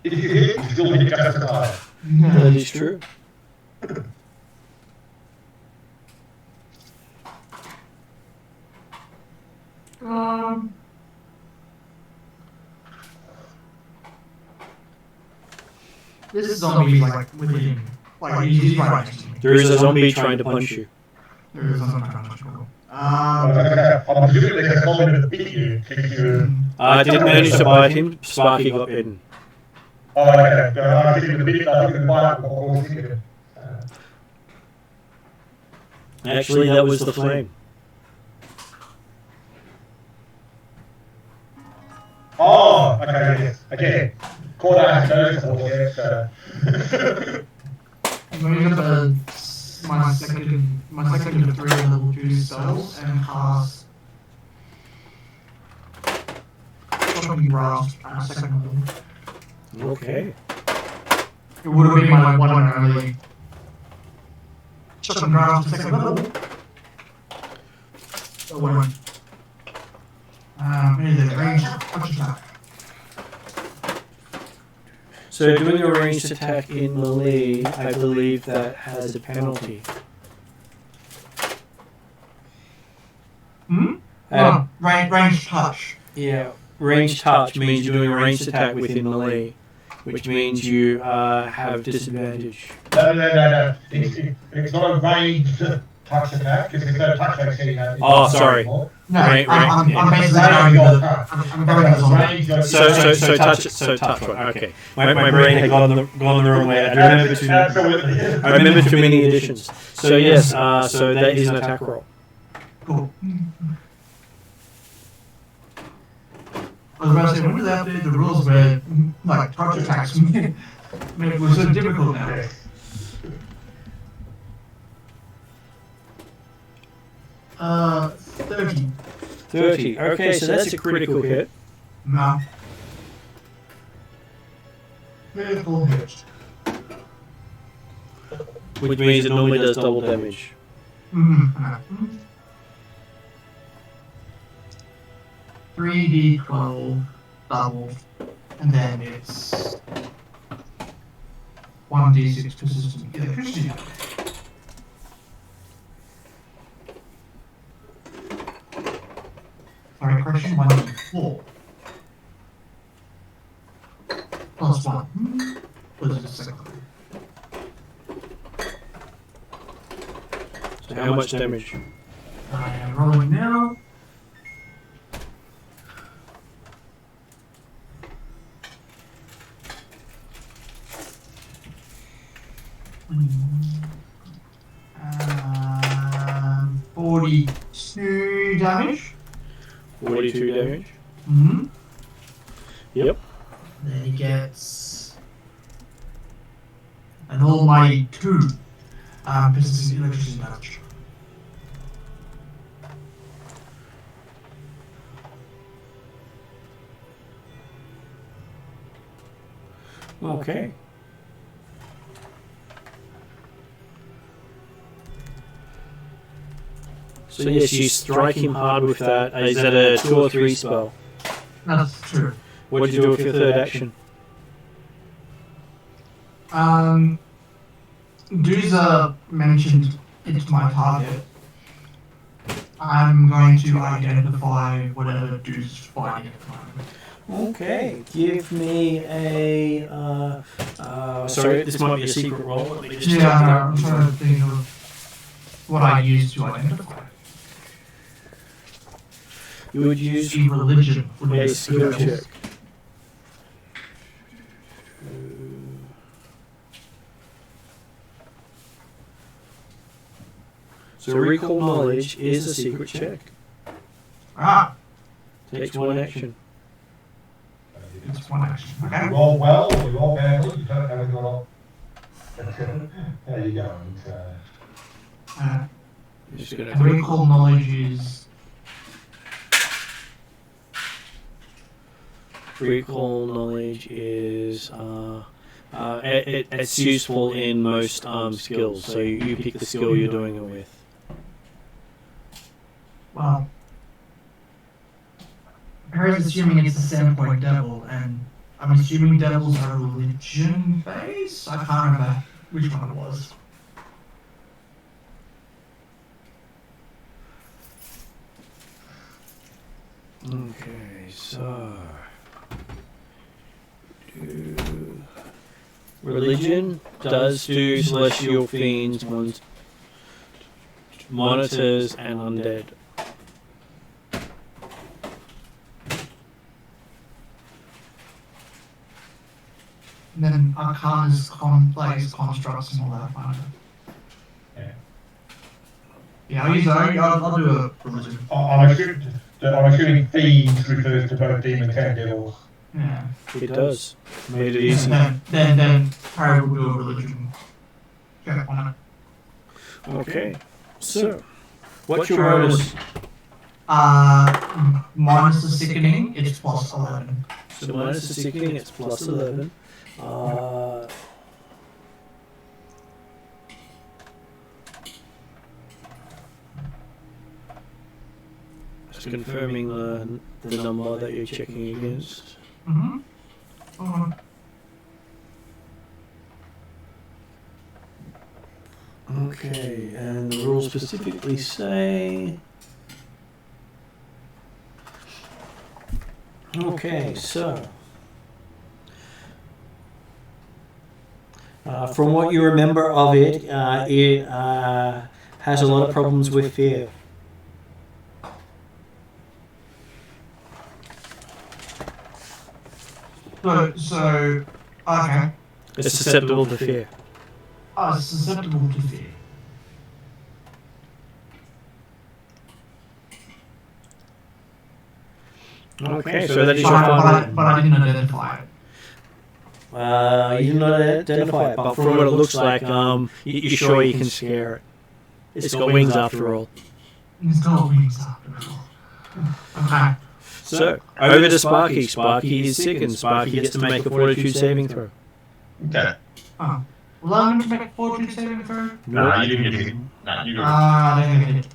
If you hit, you still hit just as hard. That is true. This zombie's like within. Like he's right next to me. There is a zombie trying to punch you. There is something trying to touch me. I'm presuming there's a zombie that beat you, kicked you. I didn't manage to bite him. Sparky got bitten. Oh, okay. I think the beat, I think the bite was all. Actually, that was the flame. Oh, okay, yes. Again, caught out notice of it, I'm going to go my second of 3 level 2 spells and cast Shocking Grasp at second level. Okay. It would have been my one and only Shocking Grasp at second level. So when here's a range punch attack. So doing a ranged attack in melee, I believe that has a penalty. Range touch. Yeah, ranged touch means you're doing a ranged attack within melee, which means you have disadvantage. No. It's not a ranged touch attack, because there's no touch AC now. Oh, sorry. No, Right, I'm yeah. basically going with I'm going with the zombie. So touch one. Okay. My brain had gone the wrong way. I remember too many additions. So yes, so that is an attack roll. Cool. I was about to say, when did they update the rules where, like, touch attacks make it so difficult now? 30. 30. Okay, so that's a critical hit. No. Critical hit. Which means it normally does double damage. Mm-hmm. 3d12 double, and then it's 1d6 persistent electricity damage. Sorry, correction, 1d4. Plus 1. What is the second one? So how much damage? I am rolling now. Um, 42 damage. 42 damage. Mm-hmm. Yep. Then he gets an almighty 2 persistent electricity damage. Okay. So yes, you strike him hard with that. Is that a 2 or 3 spell? That's true. What did you do with your third action? Duza mentioned it's my target. I'm going to identify whatever Duza's fighting at the moment. Okay, give me a. Sorry, this might be a secret roll. Let me just check that. I'm trying to think of what I use to identify. You would use The religion would be a the skill check. So recall knowledge is a secret check. Ah, Takes 1 action. it's 1 action. Okay. You roll well or you roll badly, you don't have a good roll. There you go. Just gonna Recall knowledge is recall knowledge is it's useful in most skills. So you pick the skill you're doing it with. well. Harry's assuming it's the Sandpoint devil, and I'm assuming devils are religion based. I can't remember which one it was. Okay, so religion does do celestial fiends, monitors, and undead. And then Arcana's constructs and all that kind of. Yeah, I'll do a religion. I'm assuming fiends refers to both demons and devils. Yeah. It does. Made it easy. Then Harry will do a religion. check on it. Okay. So, what's your bonus? Minus the sickening, it's plus 11. So minus the sickening, it's plus 11. Just confirming the number that you're checking against. Mm-hmm. Okay, and the rules specifically say... Okay, so... from what you remember of it, has a lot of problems with fear. So, okay. It's susceptible to fear. Oh, it's susceptible to fear. Okay, so that is your But final. I didn't identify it. You did not identify it, but from what it looks like, you're sure you can scare it. It's got wings after all. It's got wings after all. Okay. So, over to Sparky. Sparky is sick, and Sparky gets to make a fortitude saving throw. Okay. Oh. Well, I'm going to make a fortune saving throw. No, you didn't get hit. No, you got I didn't get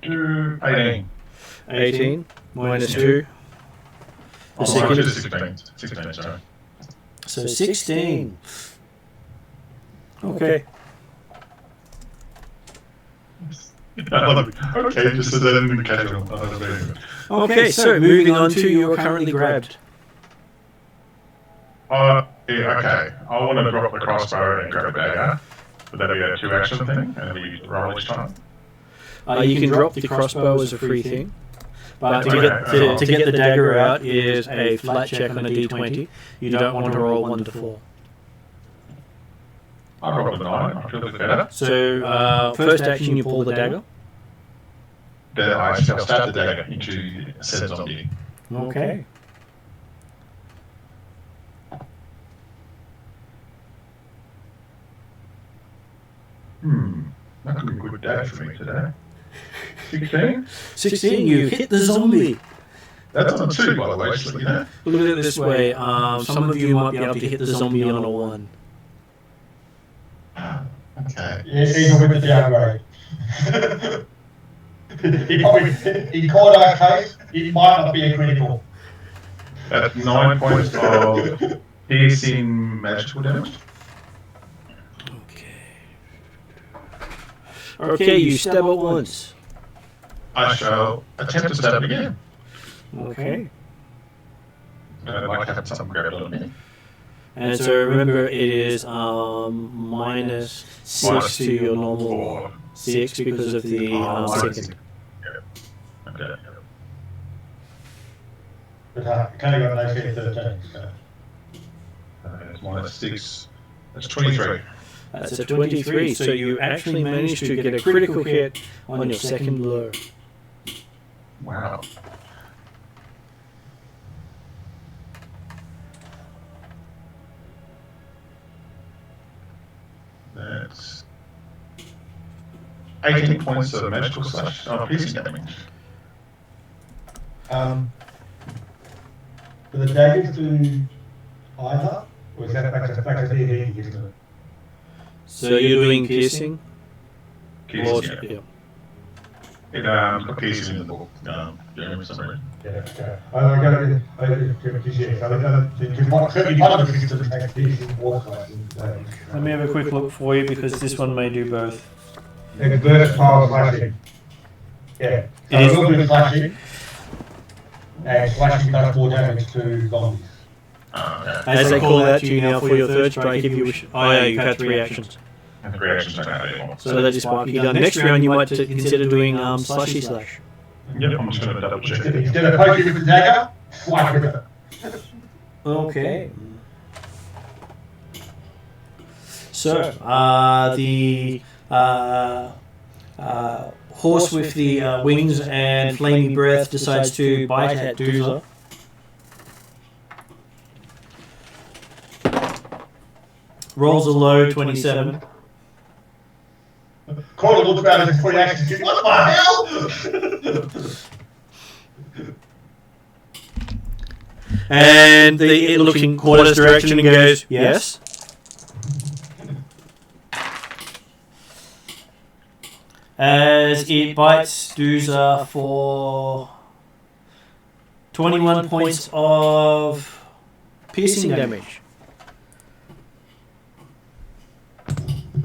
it. 18. 18 minus 2. The second. 16. 16, sorry. So 16. Okay. Okay, just as an indicator. Okay, so moving on to you're currently grabbed. Yeah, okay. I want to drop the crossbow and grab a dagger. Would that be a 2-action thing? And we roll each time? You can drop the crossbow as a free thing, but to get the dagger out is a flat check on a d20. You don't want to roll 1 to 4. I rolled a 9. I feel a bit better. So first action, you pull the dagger. Then I shall stab the dagger into said zombie. Okay. That could be a good day for me today. 16? 16, you hit the zombie. That's on a 2, by the way, just so you know. Look at it this way, some of you might be able to hit the zombie on a 1. Okay. Even with the downgrade. He probably, in corner case, it might not be a critical. That's 9 points of piercing magical damage. Okay, you stab it once. I shall attempt to stab it again. Okay. I'd like to have something grabbed on me. And so remember, it is minus 6 to your normal 6 because of the second. Okay. But can I go an AC 13? So. It's minus 6. That's 23. That's a 23, so you actually managed to get a critical hit on your second blow. Wow. That's 18 points of magical slash piercing damage. Do the daggers do either? Or is that back to D&D, isn't it? So you're doing piercing? Piercing, yeah. It got piercing in the book. For some reason. Yeah, okay. I got it. I Let me have a quick look for you because this one may do both. It's burst power slashing. Yeah. So It is. a little bit of slashing. And slashing does more damage to zombies. As they call out to you now for your third strike, if you wish. Oh yeah, you've had 3 actions. And the reactions don't have anymore. So that is Sparky done. Next round you might consider doing slashy slash. Yep, I'm just going to double check it. Instead of poking with the dagger, swipe with it. Okay. So, the horse with the wings and flaming breath decides to bite at Doozer. Rolls a low 27. Corner looks about as 3 actions. What the hell? And it looks in Quarter's direction and goes, yes. As it bites Doozer for 21 points of piercing damage.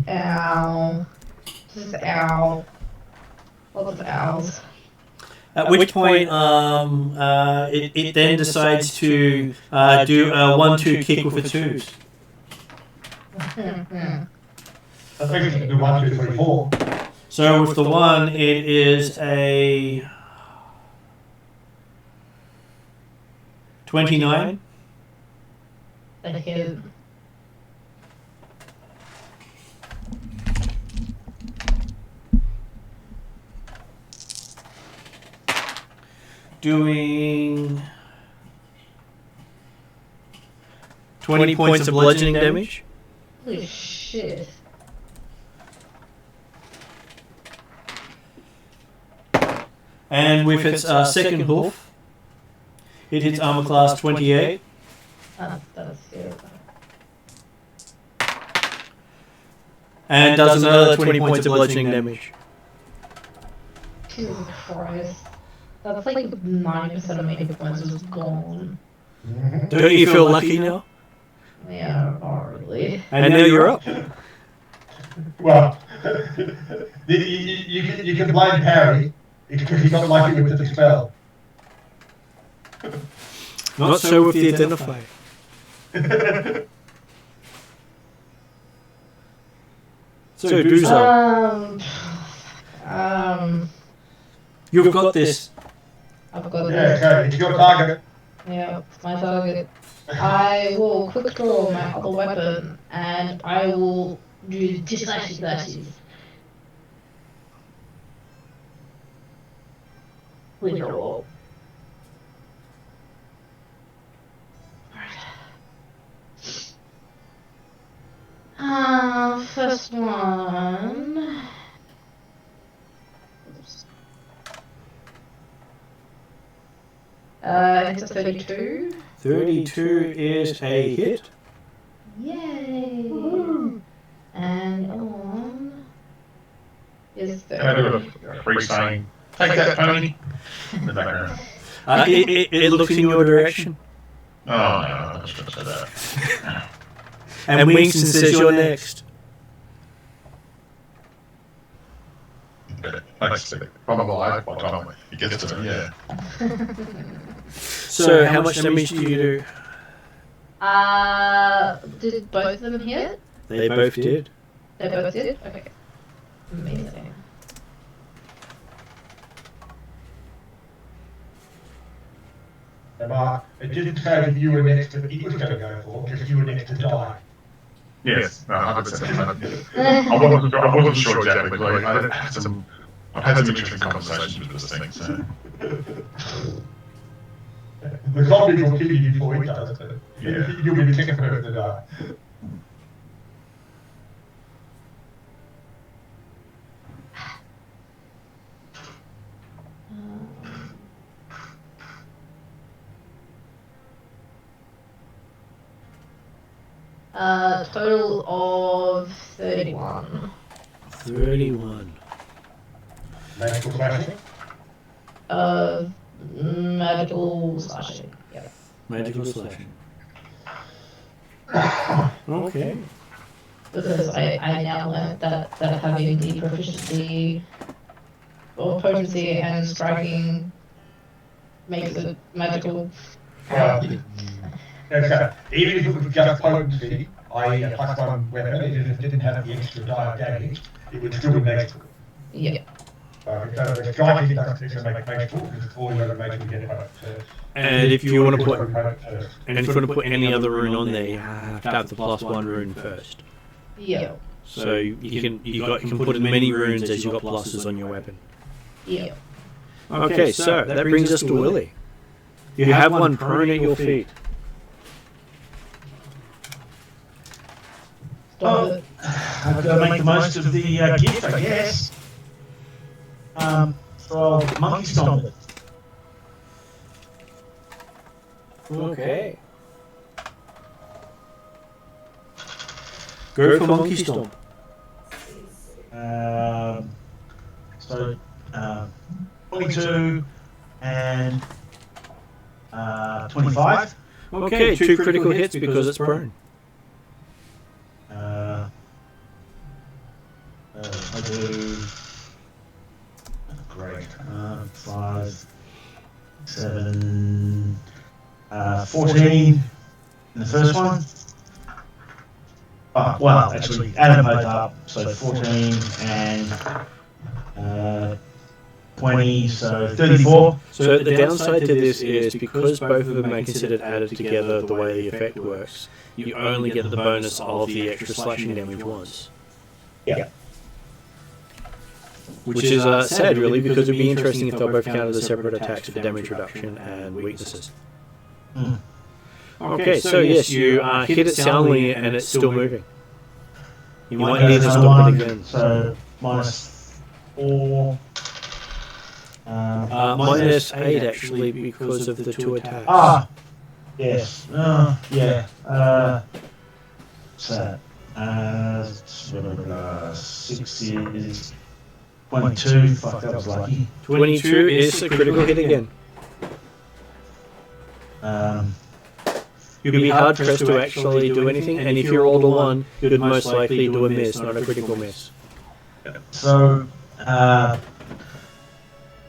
Ow. This is ow. What was owls? At which point, it then decides to do a 1-2 kick with its hooves. I think you can do 1, 2, 3, 4. So with the 1, it is a 29. Thank you. Doing 20 points of bludgeoning damage. Holy shit. And with its second hoof, it hits armor class 28. That's it. And does another 20 points of bludgeoning damage. Jesus Christ. That's like 90% of my hit points is gone. Don't you feel lucky now? Yeah, not really. And now you're up. Well, you can blame Harry because he got lucky with the spell. Not so with the identify. So, Duzo, you've got this. I've got Yeah, this. okay, it's your target. Yeah, it's my target. I will quick draw my other weapon and I will do slashes. Redraw. First one. It's a 32. 32 is a hit. Yay! And on is Can I 30. do a free saying? Take that, Tony. In the background. It looks in your direction. Oh no, I was going to say that. And winks and says you're next. Okay, next thing. I'm alive by the time it gets to me, yeah. So how much damage do you do? Did both of them hit? They both did. They both did? Okay. Amazing. Mark, it didn't say that you were next to he was going to go for, because you were next to die. Yes, no, 100%. I wasn't sure exactly, because I've had some interesting conversations with this thing, so. The zombie will kill you before he does it. Yeah. You'll be the second person to die. Total of 31. 31. Magical slashing. Magical slashing. Yep. Magical slashing. Okay. Because I now learned that having the proficiency or potency and striking makes it magical. Okay. Even if it was just potency, i.e. a +1 weapon, even if it didn't have the extra die of damage, it would still be magical. Yeah. So the striking doesn't necessarily make magical, because it's all you ever magical get first. And if you want to put first. and if you want to put any other rune on there, you have to have the +1 rune first. Yeah. So you can put as many runes as you got pluses on your weapon. Yeah. Okay, so that brings us to Willie. You have one prone at your feet. Oh, I've got to make the most of the gift, I guess. So I'll monkey stomp it. Okay. Go for monkey stomp. So 22 and 25. Okay, 2 critical hits because it's prone. I do. Great. 5, 7, 14 in the first one. Well, actually, add them both up. So 14 and 20, so 34. So the downside to this is because both of them are considered added together the way the effect works, you only get the bonus of the extra slashing damage once. Yeah. Which is sad, really, because it would be interesting if they both counted as separate attacks for damage reduction and weaknesses. Mm. Okay, so yes, you hit it soundly and it's still moving. You might need to Another stop one, it again. So -4. -8 actually because of the 2 attacks. Yes. Yeah. So 6 is 22. Fuck, that was lucky. 22 is a critical hit again. You'd be hard pressed to actually do anything, and if you rolled a 1, you'd most likely do a miss, not a critical miss. So,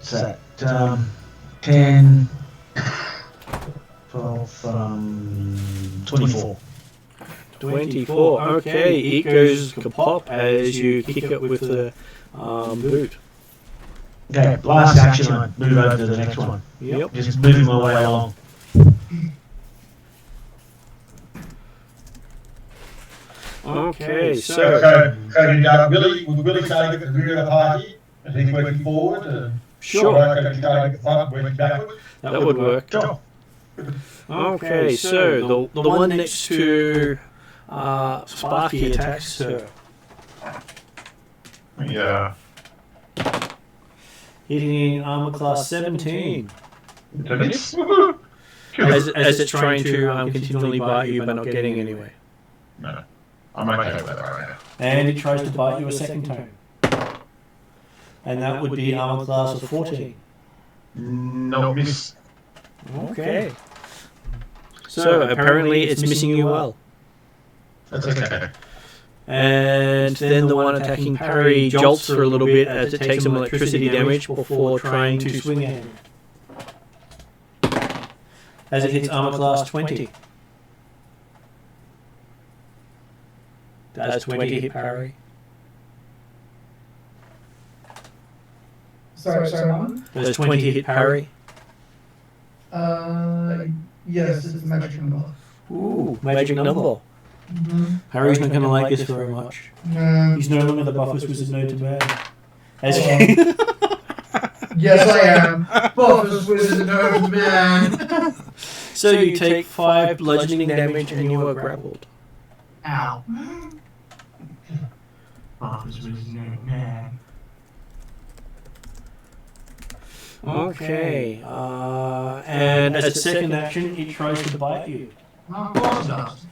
so 10, 12, 24. 24. Okay, it goes kapop as you kick it with the boot. Okay, last action, I move over to the next one. Yep. Just moving my way along. Okay, so So did Willie starting at the rear of the party as he's working forward? sure, Starting at the front, working backwards? that would work. Sure. Okay, so the one next to Sparky attacks her, Yeah. hitting armor class 17 Miss? as it's trying to continually bite you but not getting anywhere. No. I'm okay with that right now. And it tries to bite you a second time. And that would be armor class of 14. No, miss. Okay. So apparently it's missing you well. That's okay. And then the one attacking parry jolts for a little bit as it takes some electricity damage before trying to swing at him. As it hits armor class 20. Does 20 hit parry? Sorry, one. Does 20 hit parry? Yes, it's a magic number. Ooh, magic number. Mm-hmm. Harry's not going to like this very much. No. He's no longer the Buffers Wizard known to man. As Yes, I am. Buffers Wizard known man. So you take 5 bludgeoning damage and you are grappled. Ow. Buffers Wizard known man. Okay, and as a second action, it tries to bite you. Of course it does.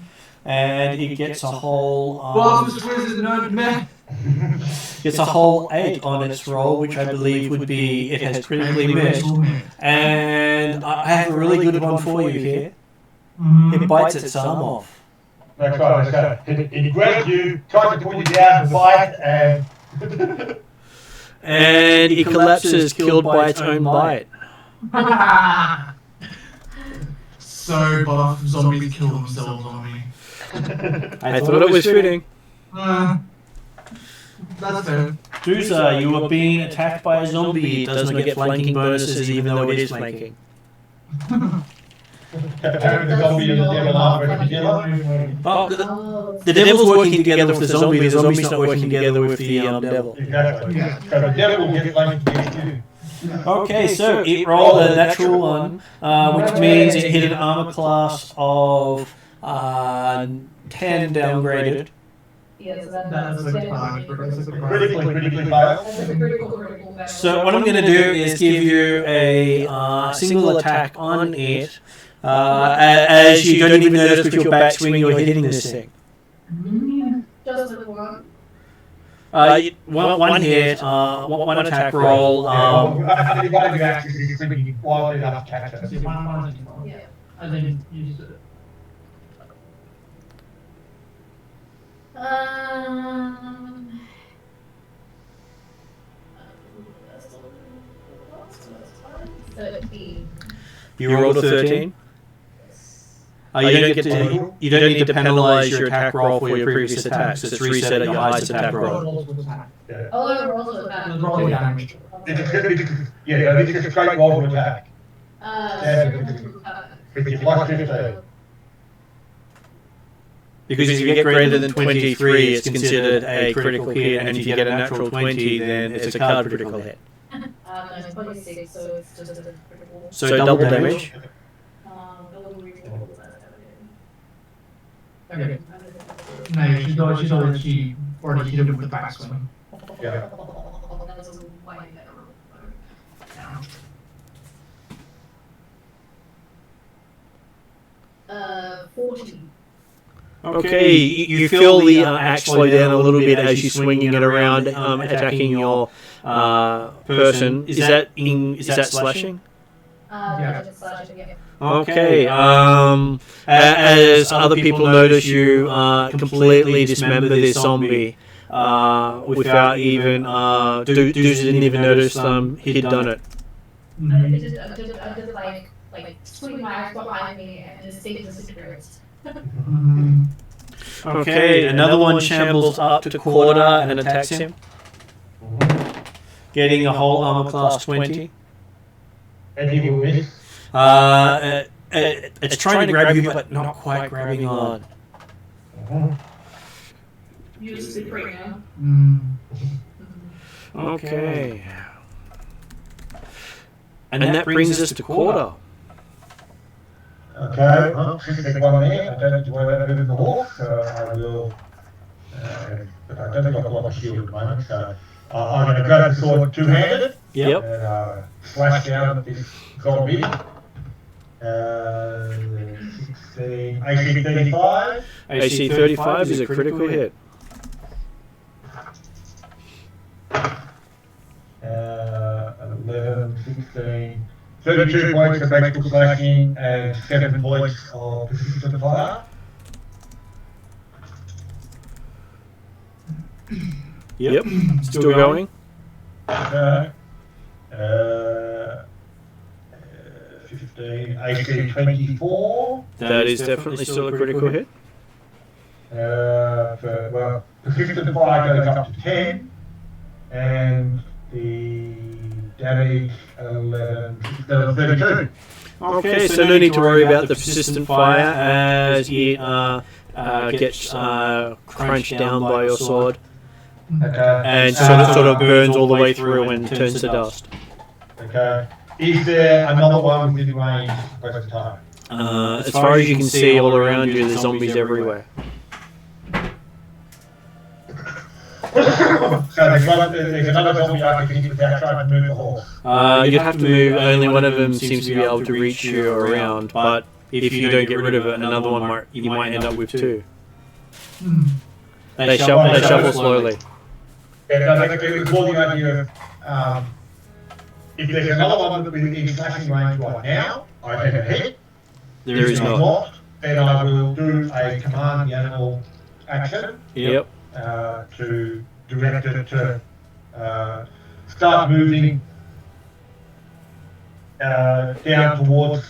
And it gets a whole Buffers Wizard known man. gets a whole 8 on its roll, which I believe would be it has critically missed. And I have a really good one for you here. It bites its arm off. That's right, so it grabbed you, tried to pull you down to bite, and And it collapses, killed by its own bite. So buff zombies kill themselves on me. I thought it was fitting. That's fair. Duza, you are being attacked by a zombie. It does not get flanking bonuses even though it is flanking. the zombie and the devil aren't working together. Oh, the devil's working together with the zombie. The zombie's not working together with the devil. Exactly. So the devil will get flanked against you. Okay, so it rolled a natural 1, which means it hit an armor class of 10 downgraded. Yeah, so That's a fine. Critically failed. That's a critical. So what I'm going to do is give you a single attack on it, as you don't even notice with your backswing you're hitting this thing. Just the one. One hit, one attack roll. One of you actually is thinking wildly enough to catch us. Yeah. And then you just That's 13. You rolled a 13. You don't need to penalise your attack roll for your previous attacks. It's reset at your highest attack roll. Yeah. Oh, rolls of attack. Roll damage. Yeah, it's a straight roll to attack. It's plus 15. Because if you get greater than 23, it's considered a critical hit, and if you get a natural 20, then it's a card critical hit. No, 26, so it's just a critical. So double damage. Okay. No, she's already hit him with the backswing. Yeah. That's a way better roll. 40. Okay, you feel the axe slow down a little bit as you're swinging it around, attacking your person. Is that slashing? Yeah. Okay. As other people notice, you completely dismember this zombie without even. Dudes didn't even notice he'd done it. I just like swing my axe behind me and just take the cigarettes. Okay, another one shambles up to Quarter and attacks him, getting a whole armor class 20. And he will miss. It's trying to grab you, but not quite grabbing on. You just sleep right now. Okay. And that brings us to Quarter. Okay, well, since there's one there, I don't enjoy that bit in the hawk, so I will. But I don't think I've got my shield at the moment, so I'm going to grab the sword two-handed. Yep. And slash down at this zombie. 16, AC 35. AC 35 is a critical hit. 11, 16, 32 points of magical slashing and 7 points of persistent fire. Yep. Still going. 15, AC 24. That is definitely still a critical hit. Persistent fire goes up to 10, and the damage 32. Okay, so no need to worry about the persistent fire as it gets crunched down by your sword and sort of burns all the way through and turns to dust. Okay. Is there another one within range most of the time? As far as you can see all around you, there's zombies everywhere. So there's another zombie I can hit without trying to move the horse. You'd have to move, only one of them seems to be able to reach you around, but if you don't get rid of it, another one you might end up with two. They shuffle slowly. Yeah, no, it was more the idea of if there's another one within slashing range right now, I can hit. There is not. Then I will do a command the animal action. Yep. To direct it to start moving down towards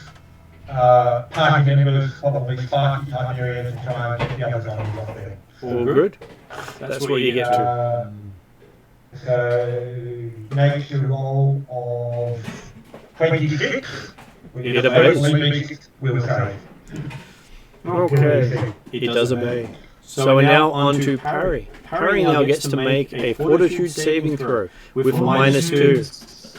party members, probably Sparky type areas, and try and get the other zombies off there. All good. That's where you get to. So, nature roll of 26. You get a base. Will save. Okay. It does obey. So we're now on to Parry. Parry now gets to make a fortitude saving throw with -2. So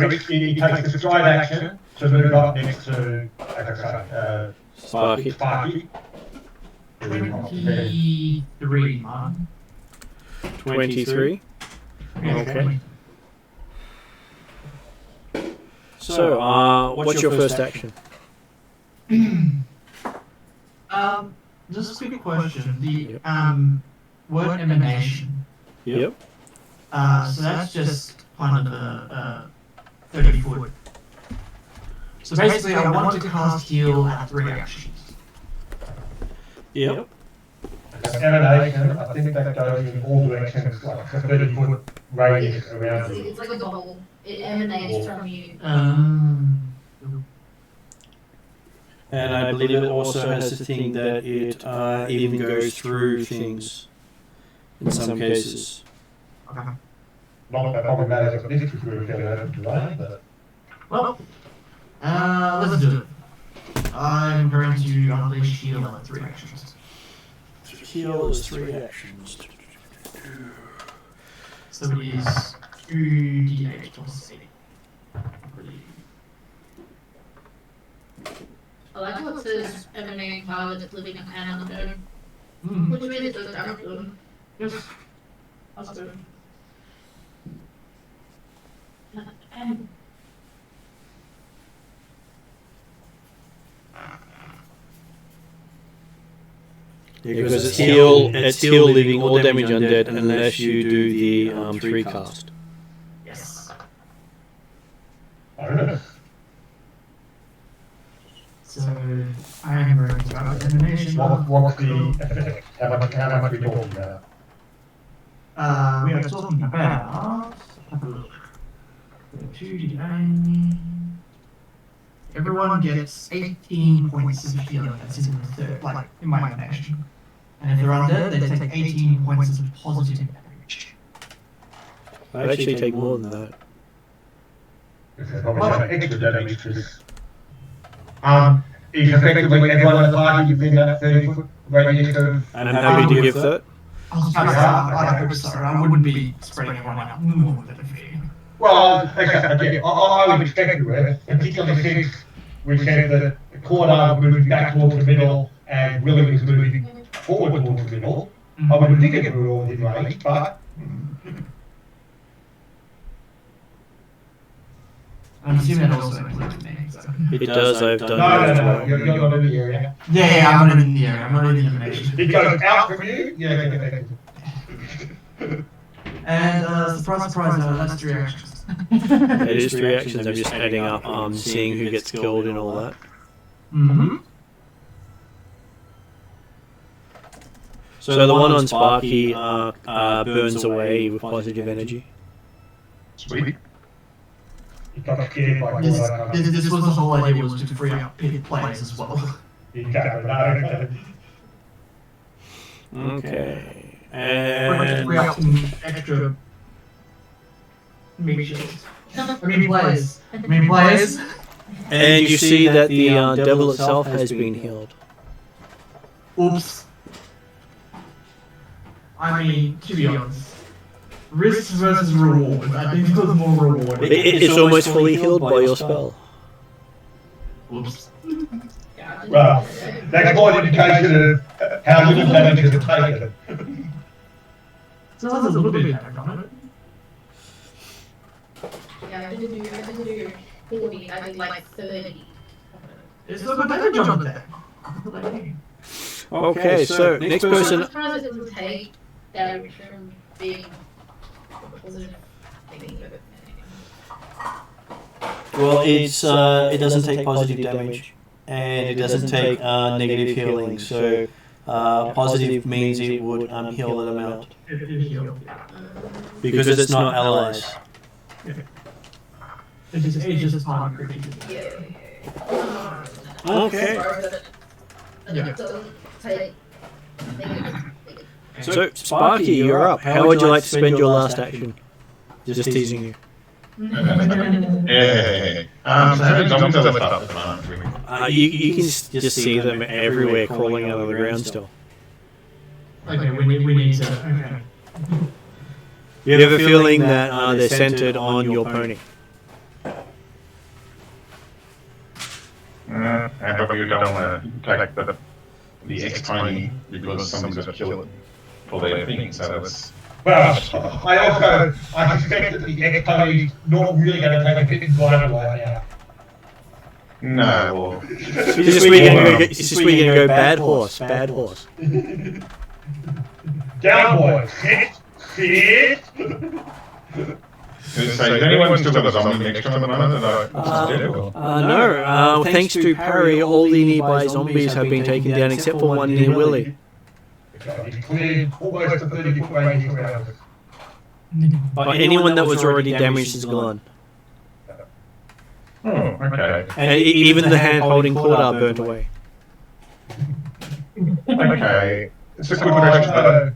basically, he takes the stride action to move up next to Sparky. 23, man. 23. Okay. So, what's your first action? Just a quick question. The word emanation. Yep. So that's just kind of a 30 foot. So basically, I want to cast heal at 3 actions. Yep. Emanation, I think that goes in all directions, like a 30-foot radius around you. It's like a bubble. It emanates from you. And I believe it also has the thing that it even goes through things in some cases. Okay. Not that probably matters if this is really fairly open terrain, but Well, let's do it. I'm going to unleash heal at 3 actions. Heal is 3 actions. So it is 2d8 plus 8. I like how it says emanating power that's living and undead. Mm. Which means it does damage to them. Yes. That's good. Because it's heal leaving all damage undead unless you do the 3 cast. Yes. I don't know. So I am going to have elimination. What's the effect? How much are we talking about? We are talking about. Have a look. 2d8. Everyone gets 18 points of healing. That's in the third, like in my animation. And if they're undead, they take 18 points of positive damage. I actually take more than that. It's probably some extra damage because is effectively everyone in the party within that 30-foot radius of... I'm happy to give that. I was about to say, I hope so. I wouldn't be spreading everyone out more than a few. Well, again, I would expect you would, particularly since we said that the corner was moving back towards the middle and Willie was moving forward towards the middle. I would think it were all in range, but... I'm assuming that also includes me. So. It does, I've done No, you're not in the area. Yeah, I'm not in the area. I'm not in the elimination. It goes out from you, yeah. And surprise, surprise, that's 3 actions. It is 3 actions, I'm just adding up, seeing who gets killed and all that. Mm-hmm. So the one on Sparky burns away with positive energy. Sweet. You got scared by This was the whole idea, was to free up players as well. Okay. Free up some extra players. I mean players. And you see that the devil itself has been healed. Oops. I mean, to be honest, risk versus reward. I think there's more reward. It's almost fully healed by your spell. Oops. Well, that's more indication of how little damage has taken. So there's a little bit of damage on it. Yeah, I didn't do 40, I did like 30. It's still got damage on it. Okay, so next person. I'm surprised it doesn't take damage from being positive thinking of it. Well, it doesn't take positive damage, and it doesn't take negative healing. So positive means it would heal that amount because it's not allies. It's just harm creatures. Okay. It doesn't take negative. So Sparky, you're up. How would you like to spend your last action? Just teasing you. Yeah. So how many zombies are left up at the moment, really? You can just see them everywhere crawling out of the ground still. Okay, we need to. Okay. You have a feeling that they're centered on your pony. And probably you don't want to take the X-Pony because somebody's got to kill it for their thing, so that's... Well, I suspect that the X-Pony's not really going to take a hit in blind right now. No, well... It's just where you're going to go bad horse. Down, boys. Sit. So, anyone still got a zombie next to him at the moment? No. Thanks to Parry, all the nearby zombies have been taken down except for one near Willie. He's cleared almost a 30-foot radius around us. But anyone that was already damaged is gone. Oh, okay. And even the hand holding Cordar burnt away. Okay. It's a good Oh, question. no.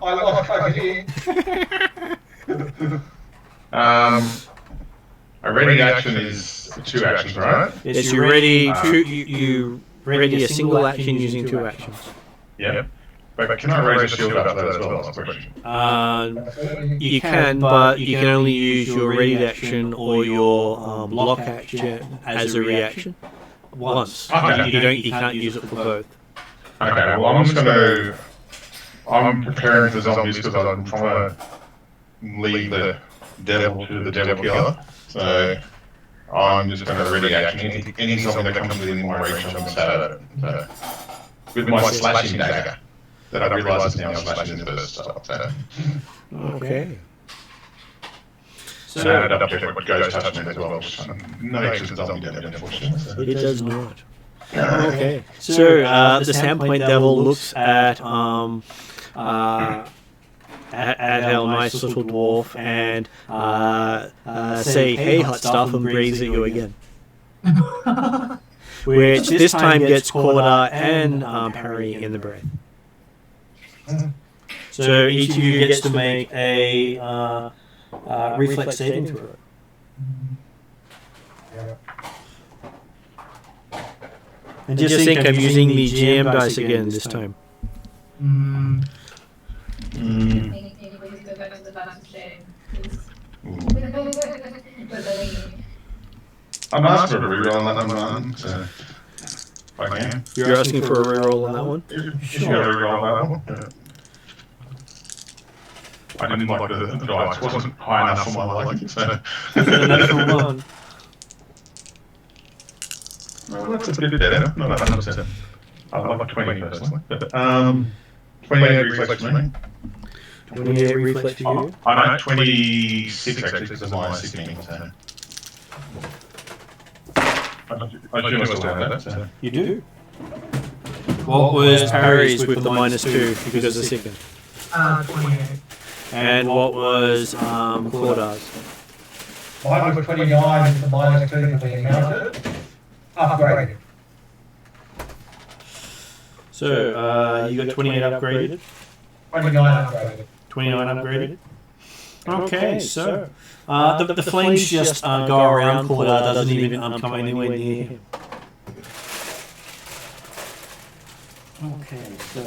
I lost focus here. A ready action is 2 actions, right? Yes, you ready you ready a single action using 2 actions. Yep. But can I raise a shield after that as well? That's the question. You can, but you can only use your ready action or your block action as a reaction once. Okay. You can't use it for both. Okay, well, I'm preparing for zombies because I'm trying to lead the devil to the devil killer. So I'm just going to ready action. Any zombie that comes within my range, I'm going to stab at it. So, with my slashing dagger. That I realise is now slashing in the first style. So. Okay. So I double check what goes touching as well. No extra zombie damage, unfortunately. So. It does not. Okay. So the Sandpoint Devil looks at our nice little dwarf and say, "Hey, hot stuff," and breathes at you again. Which this time gets Corda and Parry in the breath. So each of you gets to make a reflex saving throw. And just think I'm using the GM dice again this time. Mm. Can you please go back to the dice of shame? I'm asking for a reroll on that one, so if I can. You're asking for a reroll on that one? Sure, reroll on that one. I didn't like the dice. It wasn't high enough for my liking, so. A natural one. Well, that's a bit better. Not 100%. I like 20 personally. But, 28 reflex for me. 28 reflex for you? I know 26 actually because of my sickening. So. I assume I still have that. So. You do. What was Parry's with the -2 because of second? 28. And what was Cordar's? Mine was 29 with the -2 for being mounted. Upgraded. So you got 28 upgraded? 29 upgraded. 29 upgraded? Okay, so the flames just go around Cordar, doesn't even come anywhere near him. Okay, so...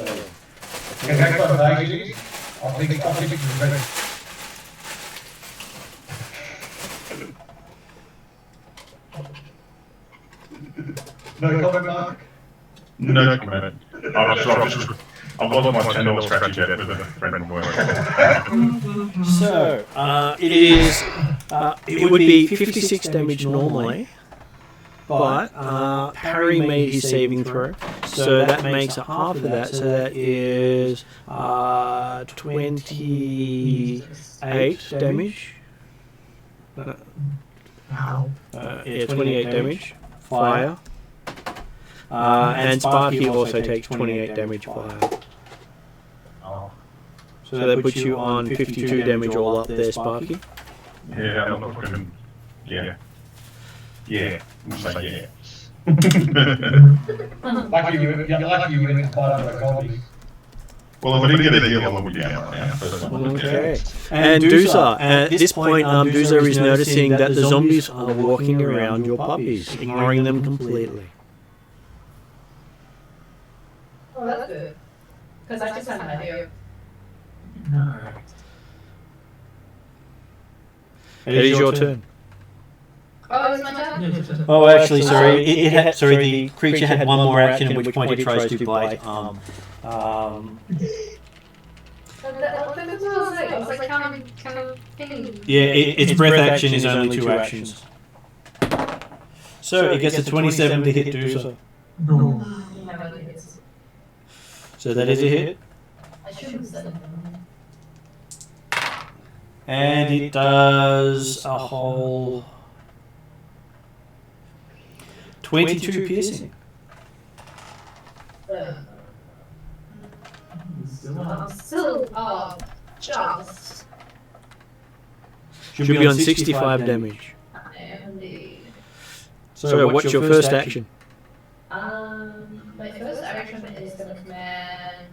Okay, next one, Daisy. I think it's ready. No comment, Mark? No comment. I've lost my $10 scratchy jet with a friend from work. So, it would be 56 damage normally, but Parry made his saving throw, so that makes it half of that, so that is 28 damage. Yeah, 28 damage, fire. And Sparky also takes 28 damage fire. So that puts you on 52 damage all up there, Sparky. Yeah, I'm not fucking... Yeah. Yeah. I'm saying yeah. Lucky you went part of the comedy. Well, if I didn't get a heal, I would be out now. Okay. And Duza, at this point, Duza is noticing that the zombies are walking around your puppies, ignoring them completely. Oh, that's good. Because I just had an idea. No. It is your turn. Oh, it's my turn? Yeah, Oh, actually, sorry. The creature had one more action, at which point it tries to bite. That's what I was saying. I was like counting. Yeah, its breath action is only 2 actions. So it gets a 27 to hit Duza. No. So that is a hit. I should have said it. And it does a whole 22 piercing. Still, just. Should be on 65 damage. Indeed. So what's your first action? My first action is to command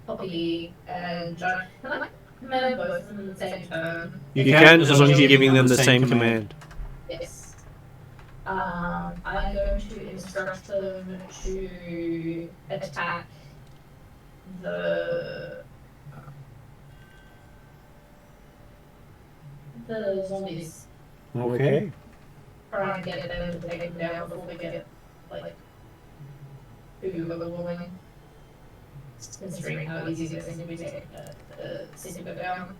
Poppy and John. Can I command both of them at the same turn? You can, as long as you're giving them the same command. Yes. I'm going to instruct them to attack the zombies. Okay. Try and get them to take them down before we get like too overwhelming. Considering how easy it seems to be taking the system down.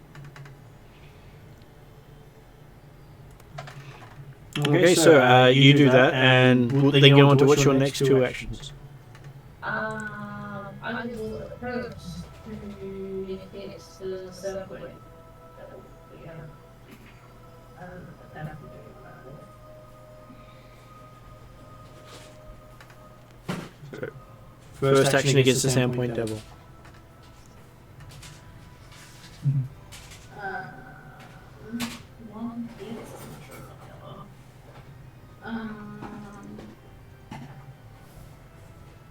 Okay, so you do that, and we'll then go on to what's your next two actions. I will approach to hit the Sandpoint. First action against the Sandpoint Devil. One hit.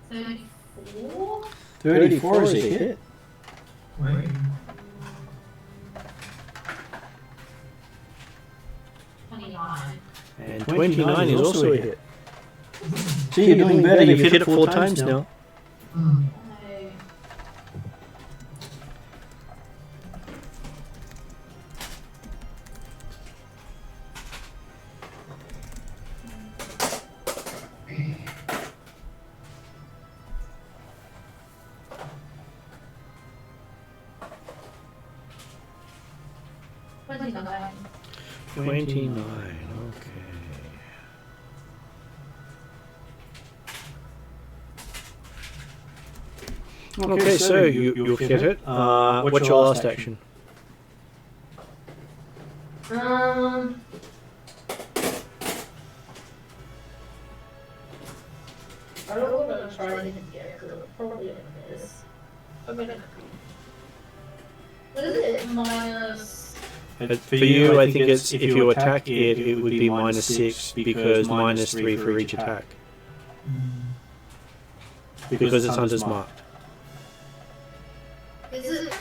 34? 34 is a hit. Wait. 29. And 29 is also a hit. So you're doing better, you've hit it 4 times now. Okay. $29. 29, okay. Okay, so you've hit it. What's your last action? I don't know what I'm trying to get, because it probably is. I'm gonna. What is it? Minus. For you, I think it's if you attack it, it would be -6 because -3 for each attack. Because it's Hunter's Mark. Is it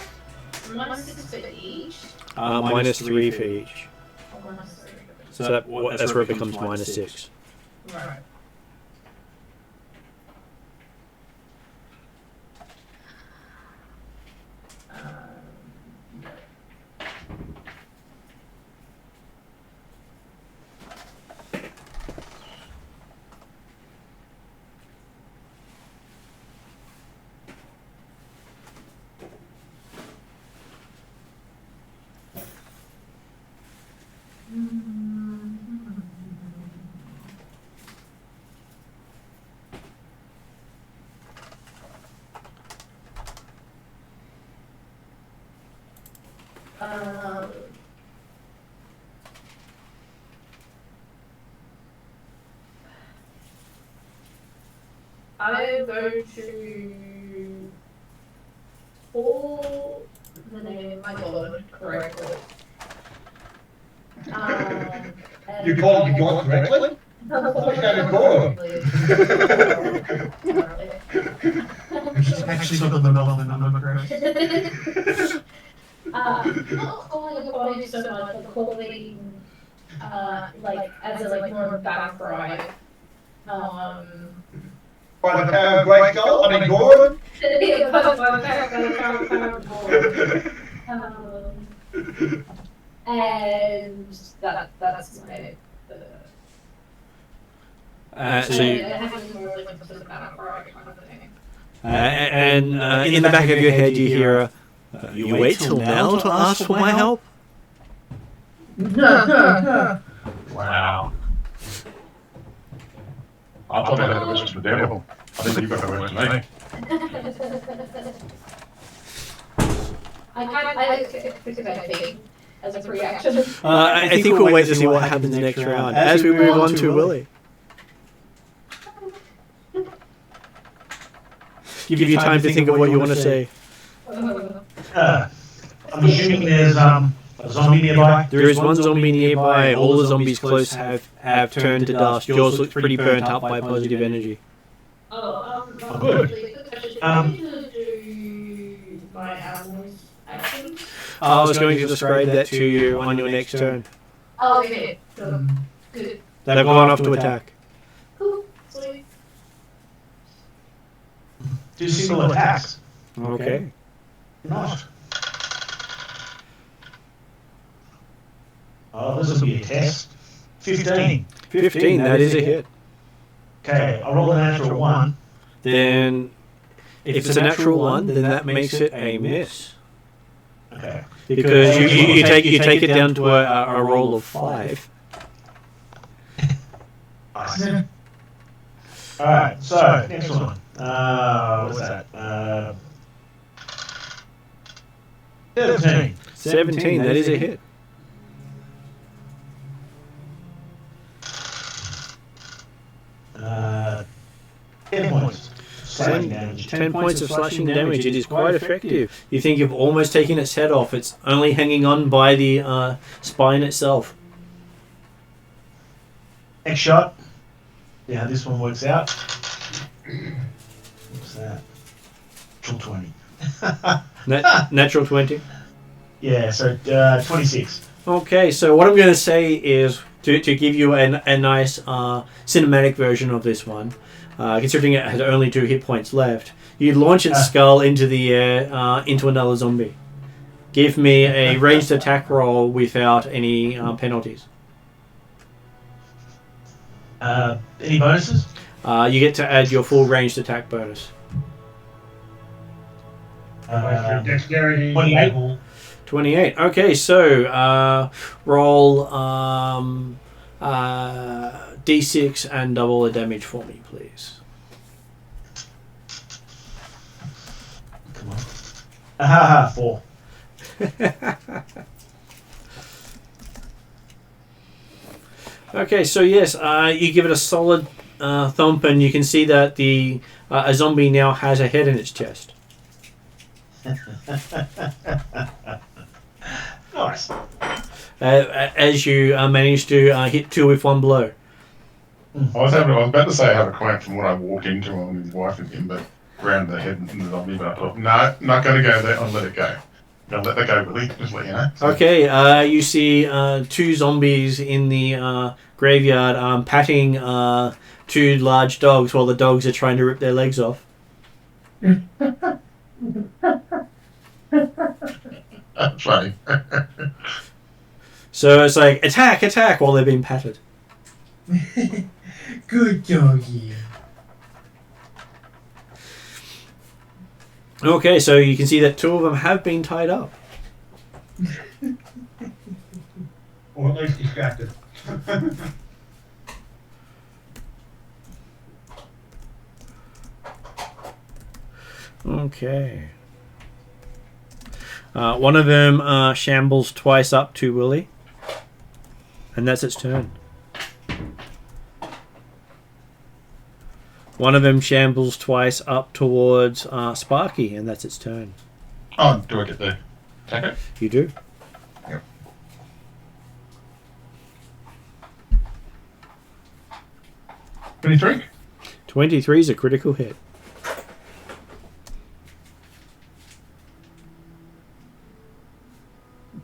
-6 for each? -3 for each. Or -3? So that's where it becomes -6. Right. I'm going to pull the name of my god correctly. You called me God correctly? What kind of call? She's actually got the number correct. Not calling a body so much, but calling, like, as a, like, more of a battle cry. By the power of Great Skull? I mean, Gordon? And that's my. So you, I have more like a battle cry kind of thing. and in the back of your head you hear, you wait till now to ask for my help? Wow. I thought I had a vision from the devil. I think you've got the worst than me. I think as a pre-action. I think we'll wait to see what happens next round as we move on to Willie. Give you time to think of what you want to say. I'm assuming there's A zombie nearby? There is one zombie nearby. All the zombies close have turned to dust. Yours looks pretty burnt up by positive energy. Oh, good. Really to do my animals actions. I was going to describe that to you on your next turn. Oh, okay. Good. They've gone off to attack. Cool. Sweet. Do single attacks. Okay. Not. Oh, this will be a test. 15. 15, that is a hit. Okay, I roll a natural 1. Then, if it's a natural 1, then that makes it a miss. Okay. Because you take it down to a roll of 5. Nice. Alright, so, next one. What's that? 17. 17, that is a hit. 10 points. Slashing damage. 10 points of slashing damage. It is quite effective. You think you've almost taken its head off. It's only hanging on by the spine itself. Next shot. Yeah, this one works out. What's that? Natural 20. Natural 20. Yeah, so 26. Okay, so what I'm going to say is to give you a nice cinematic version of this one, considering it has only 2 hit points left, you launch its skull into the air into another zombie. Give me a ranged attack roll without any penalties. Any bonuses? You get to add your full ranged attack bonus. Dexterity 28. level. 28. Okay, so roll d6 and double the damage for me, please. Come on. Aha, 4. Okay, so yes, you give it a solid thump, and you can see that the a zombie now has a head in its chest. Nice. As you manage to hit 2 with 1 blow. I was about to say I have a comment from what I walked into on his wife and him, but around the head and the zombie, but I thought, no, not going to go there. I'll let it go. I'll let that go, Willie. Just let you know. So. Okay, you see 2 zombies in the graveyard patting 2 large dogs while the dogs are trying to rip their legs off. That's funny. So it's like, attack, attack, while they're being patted. Good doggy. Okay, so you can see that 2 of them have been tied up. Or at least distracted. Okay. One of them shambles twice up to Willie. And that's its turn. One of them shambles twice up towards Sparky, and that's its turn. Oh, do I get the attack it? You do. Yep. $23? 23 is a critical hit.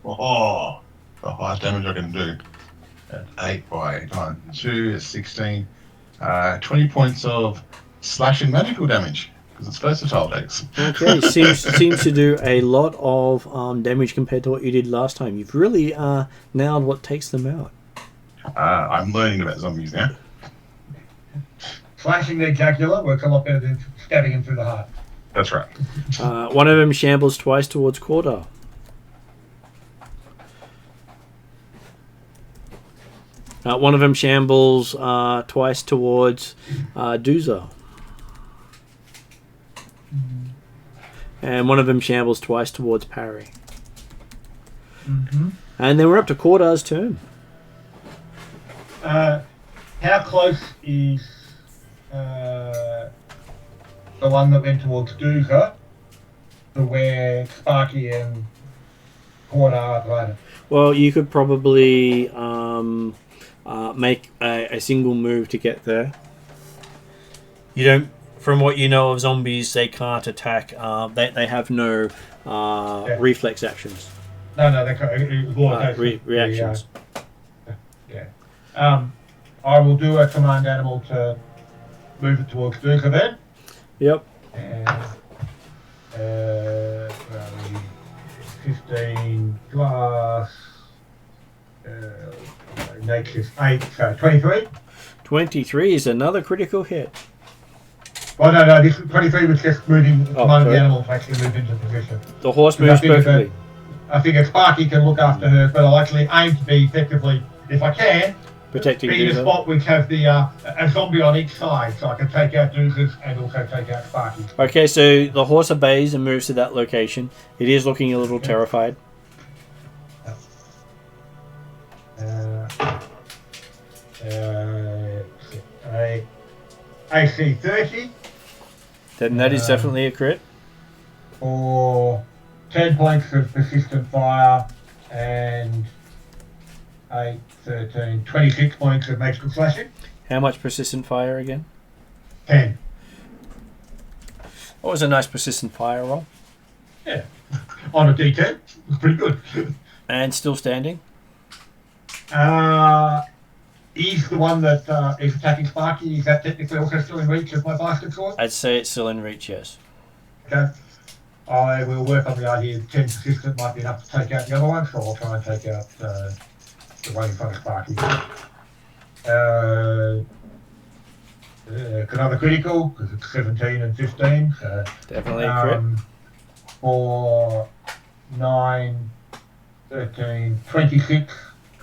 Oh, the highest damage I can do. At 8 by 9. 2 is 16. 20 points of slashing magical damage, because it's versatile decks. Okay, seems to do a lot of damage compared to what you did last time. You've really nailed what takes them out. I'm learning about zombies now. Slashing their jugular works a lot better than stabbing him through the heart. That's right. One of them shambles twice towards Cordar. One of them shambles twice towards Duza. And one of them shambles twice towards Parry. Mm-hmm. And then we're up to Cordar's turn. How close is the one that went towards Duza to where Sparky and Corda are at the moment? Well, you could probably make a single move to get there. You don't. From what you know of zombies, they can't attack. They have no reflex actions. No, they can't. Reactions. I will do a command animal to move it towards Durka then. Yep. And 15 plus nature's 8, so 23. 23 is another critical hit. Well, no, this 23 was just moving among sorry. the animals to actually move into position. The horse moves perfectly. I think Sparky can look after her, but I'll actually aim to be effectively, if I can, Protecting be in a Dusa. spot which has the a zombie on each side, so I can take out Dusas and also take out Sparky. Okay, so the horse obeys and moves to that location. It is looking a little terrified. AC 30 Then that is definitely a crit. for 10 points of persistent fire and 8, 13, 26 points of magical slashing. How much persistent fire again? 10. That was a nice persistent fire roll. Yeah. On a D10. It was pretty good. And still standing. He's the one that is attacking Sparky. Is that technically also still in reach of my bastard sword? I'd say it's still in reach, yes. Okay. I will work on the idea that 10 persistent might be enough to take out the other one, so I'll try and take out the one in front of Sparky. Another critical, because it's 17 and 15. So, Definitely a crit. for 9, 13, 26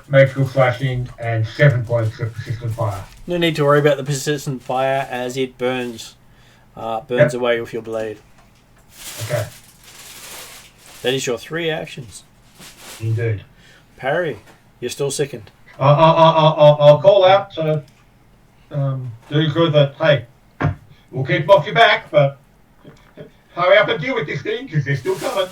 magical slashing and 7 points of persistent fire. No need to worry about the persistent fire as it burns away with your blade. Okay, That is your 3 actions. indeed. Parry, you're still sickened. I'll call out to Duka that, hey, we'll keep them off your back, but hurry up and deal with this thing, because they're still coming.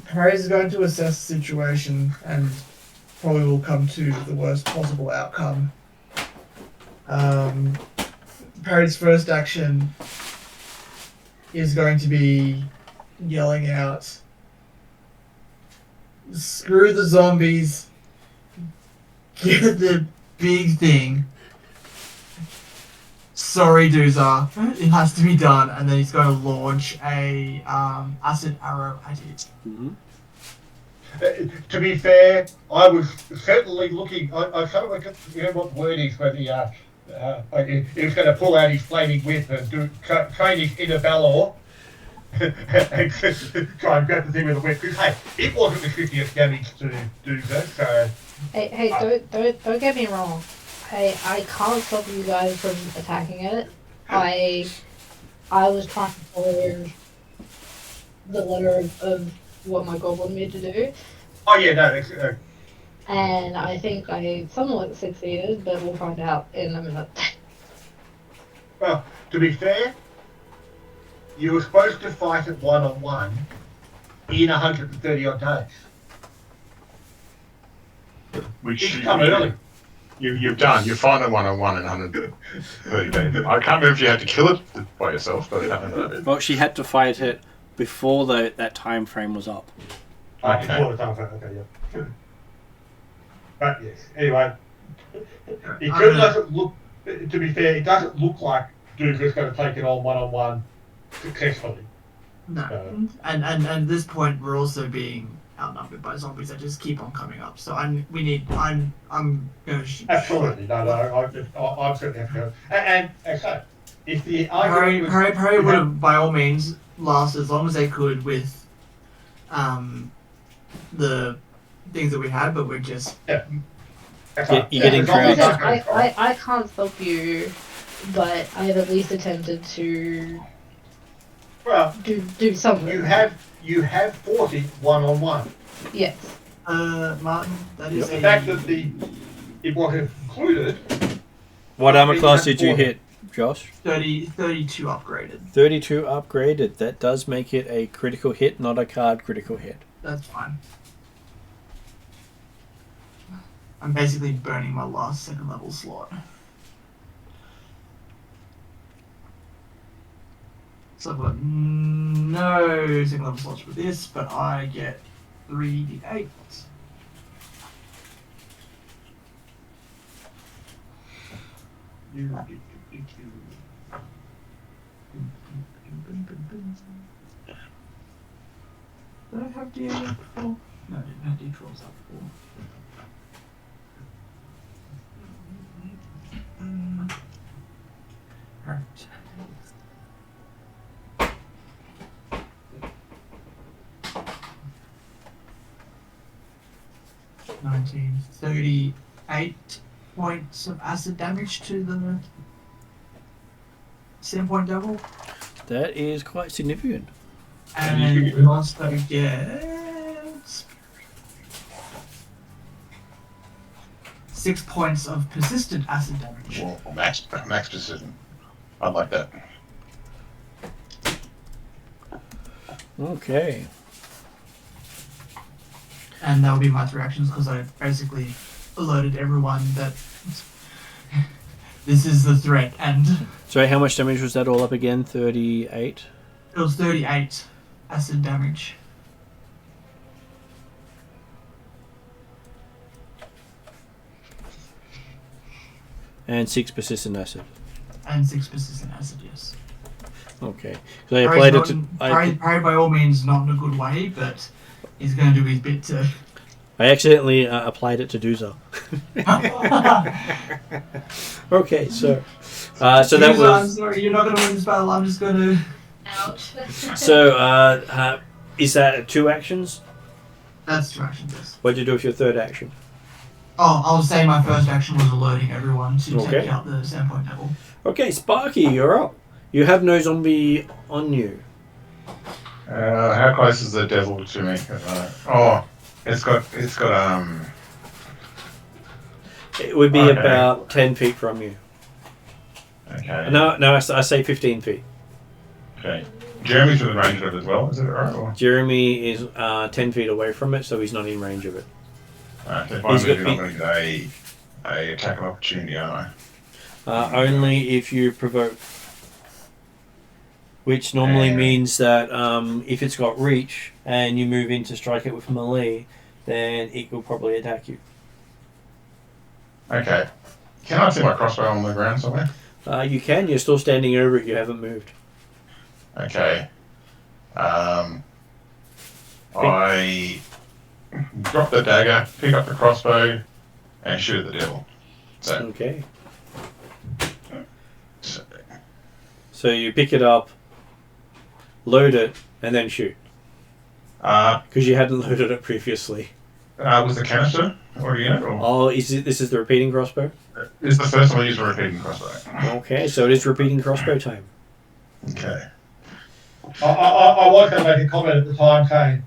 Parry's going to assess the situation and probably will come to the worst possible outcome. Parry's first action is going to be yelling out, "Screw the zombies, get the big thing. Sorry, Doza, it has to be done." And then he's going to launch a acid arrow at it. Mm-hmm. To be fair, I was certainly looking. I kind of like, you know what the word is, where the he was going to pull out his flaming whip and train his inner Balor and try and grab the thing with the whip. Because hey, it wasn't the 50th damage to do that. So Hey, don't get me wrong. I can't stop you guys from attacking it. I was trying to follow the letter of what my god wanted me to do. oh yeah, no. And I think I somewhat succeeded, but we'll find out in a minute. Well, to be fair, you were supposed to fight it 1-on-1 in 130 odd days. Which It's come early. You've done. You find a 1-on-1 in 130 days. I can't remember if you had to kill it by yourself, but Well, she had to fight it before that time frame was up. Okay. Before the time frame, okay, yeah. But yes, anyway, it doesn't look. To be fair, it doesn't look like Duka's going to take it on 1-on-1 successfully. No. And at this point, we're also being outnumbered by zombies that just keep on coming up. So I'm going to shoot. Absolutely, no, I'm certainly have to go. And so, if the argument was, Parry would have, by all means, last as long as they could with the things that we had, but we're just... Yeah. You're getting trounced. I can't stop you, but I've at least attempted to do something. You have fought it 1-on-1. Yes. Martin, that is The fact that it wasn't included. What armor class did you hit? Josh? 32 upgraded. 32 upgraded. That does make it a critical hit, not a card critical hit. That's fine. I'm basically burning my last second level slot. So I've got no second level slots for this, but I get 3d8. Did I have D8 before? No, I didn't have D12s up before. Right. $19, 38 points of acid damage to the Sandpoint devil. That is quite significant. And we also get 6 points of persistent acid damage. Well, max precision. I like that. Okay. And that will be my 3 actions because I basically alerted everyone that this is the threat. And So how much damage was that all up again? 38? it was 38 acid damage. And 6 persistent acid. And 6 persistent acid, yes. Okay. So I applied it to... Parry by all means not in a good way, but he's going to do his bit to... I accidentally applied it to Doomsday. Okay, so that was... I'm sorry, you're not going to win this battle, I'm just going to... Ouch. So, is that 2 actions? That's 2 actions, yes. What did you do with your third action? Oh, I was saying my first action was alerting everyone to Okay. take out the Sandpoint devil. Okay, Sparky, you're up. You have no zombie on you. How close is the devil to me? It's got It would be Okay. about 10 feet from you. Okay. No, I say 15 feet. Okay. Jeremy's within range of it as well, is it right? Or? Jeremy is 10 feet away from it, so he's not in range of it. If I He's move, got- I'm going to get a attack of opportunity, aren't I? Only if you provoke. Which normally means that if it's got reach and you move in to strike it with melee, then it will probably attack you. Okay. Can I see my crossbow on the ground somewhere? You can, you're still standing over it, you haven't moved. Okay. I drop the dagger, pick up the crossbow, and shoot at the devil. So, Okay. so So you pick it up, load it, and then shoot. Because you hadn't loaded it previously. was the canister already in it? Or Oh, this is the repeating crossbow? is the first time I used a repeating crossbow? Okay, so it is repeating crossbow time. Okay. I was going to make a comment at the time saying,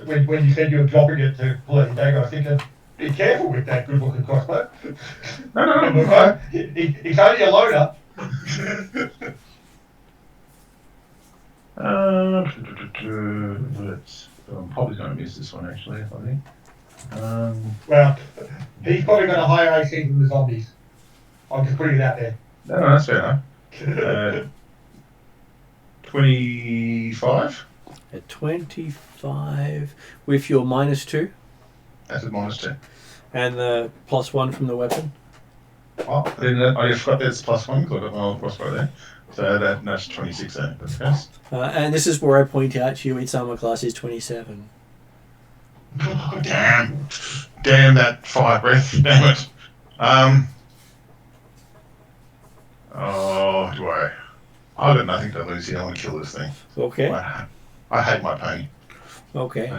when you said you were dropping it to pull out your dagger, I was thinking, be careful with that good looking crossbow. No. It's only a loader. I'm probably going to miss this one actually, I think. Well, he's probably got a higher AC than the zombies. I'm just putting it out there. No, that's fair enough. 25? At 25 with your -2 That's a -2. and the +1 from the weapon. Oh, I just got this +1 because I got my old crossbow there. So that's 26 then, that's best. And this is where I point out to you its armor class is 27. Oh, damn that fire breath, damn it. I've got nothing to lose here, I want to kill this thing. Okay. I hate my pony. Okay.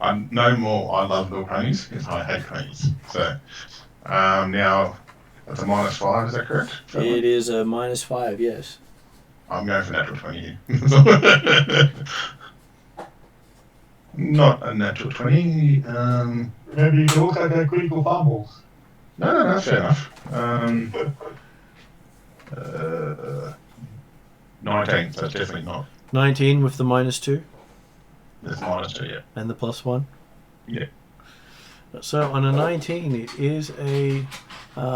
I love little ponies because I hate ponies. So, now, that's a -5, is that correct? It is a -5, yes. I'm going for natural 20 here. Not a natural 20. Remember, you can also go critical fumbles. No, fair enough. 19, so it's definitely not. 19 with the -2 There's -2, yeah. and the +1. Yeah. So on a 19, it is a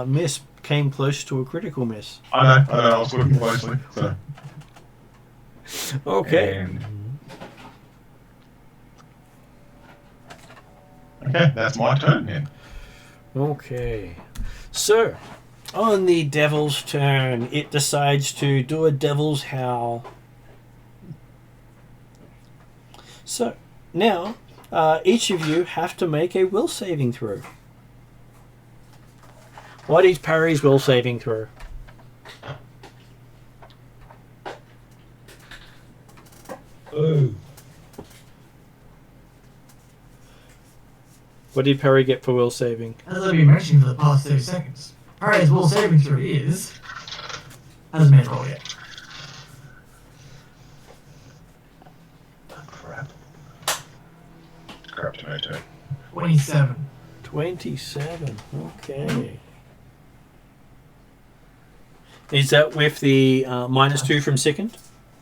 miss. Came close to a critical miss. I know, I was looking closely. So. Okay. Okay, that's my turn then. Okay. So, on the devil's turn, it decides to do a devil's howl. So, now, each of you have to make a will saving throw. What is Parry's will saving throw? Ooh. What did Parry get for will saving? As I've been mentioning for the past 30 seconds, Parry's will saving throw is... hasn't made a roll yet. Crap tomato. 27. 27. Okay. Is that with the -2 from second?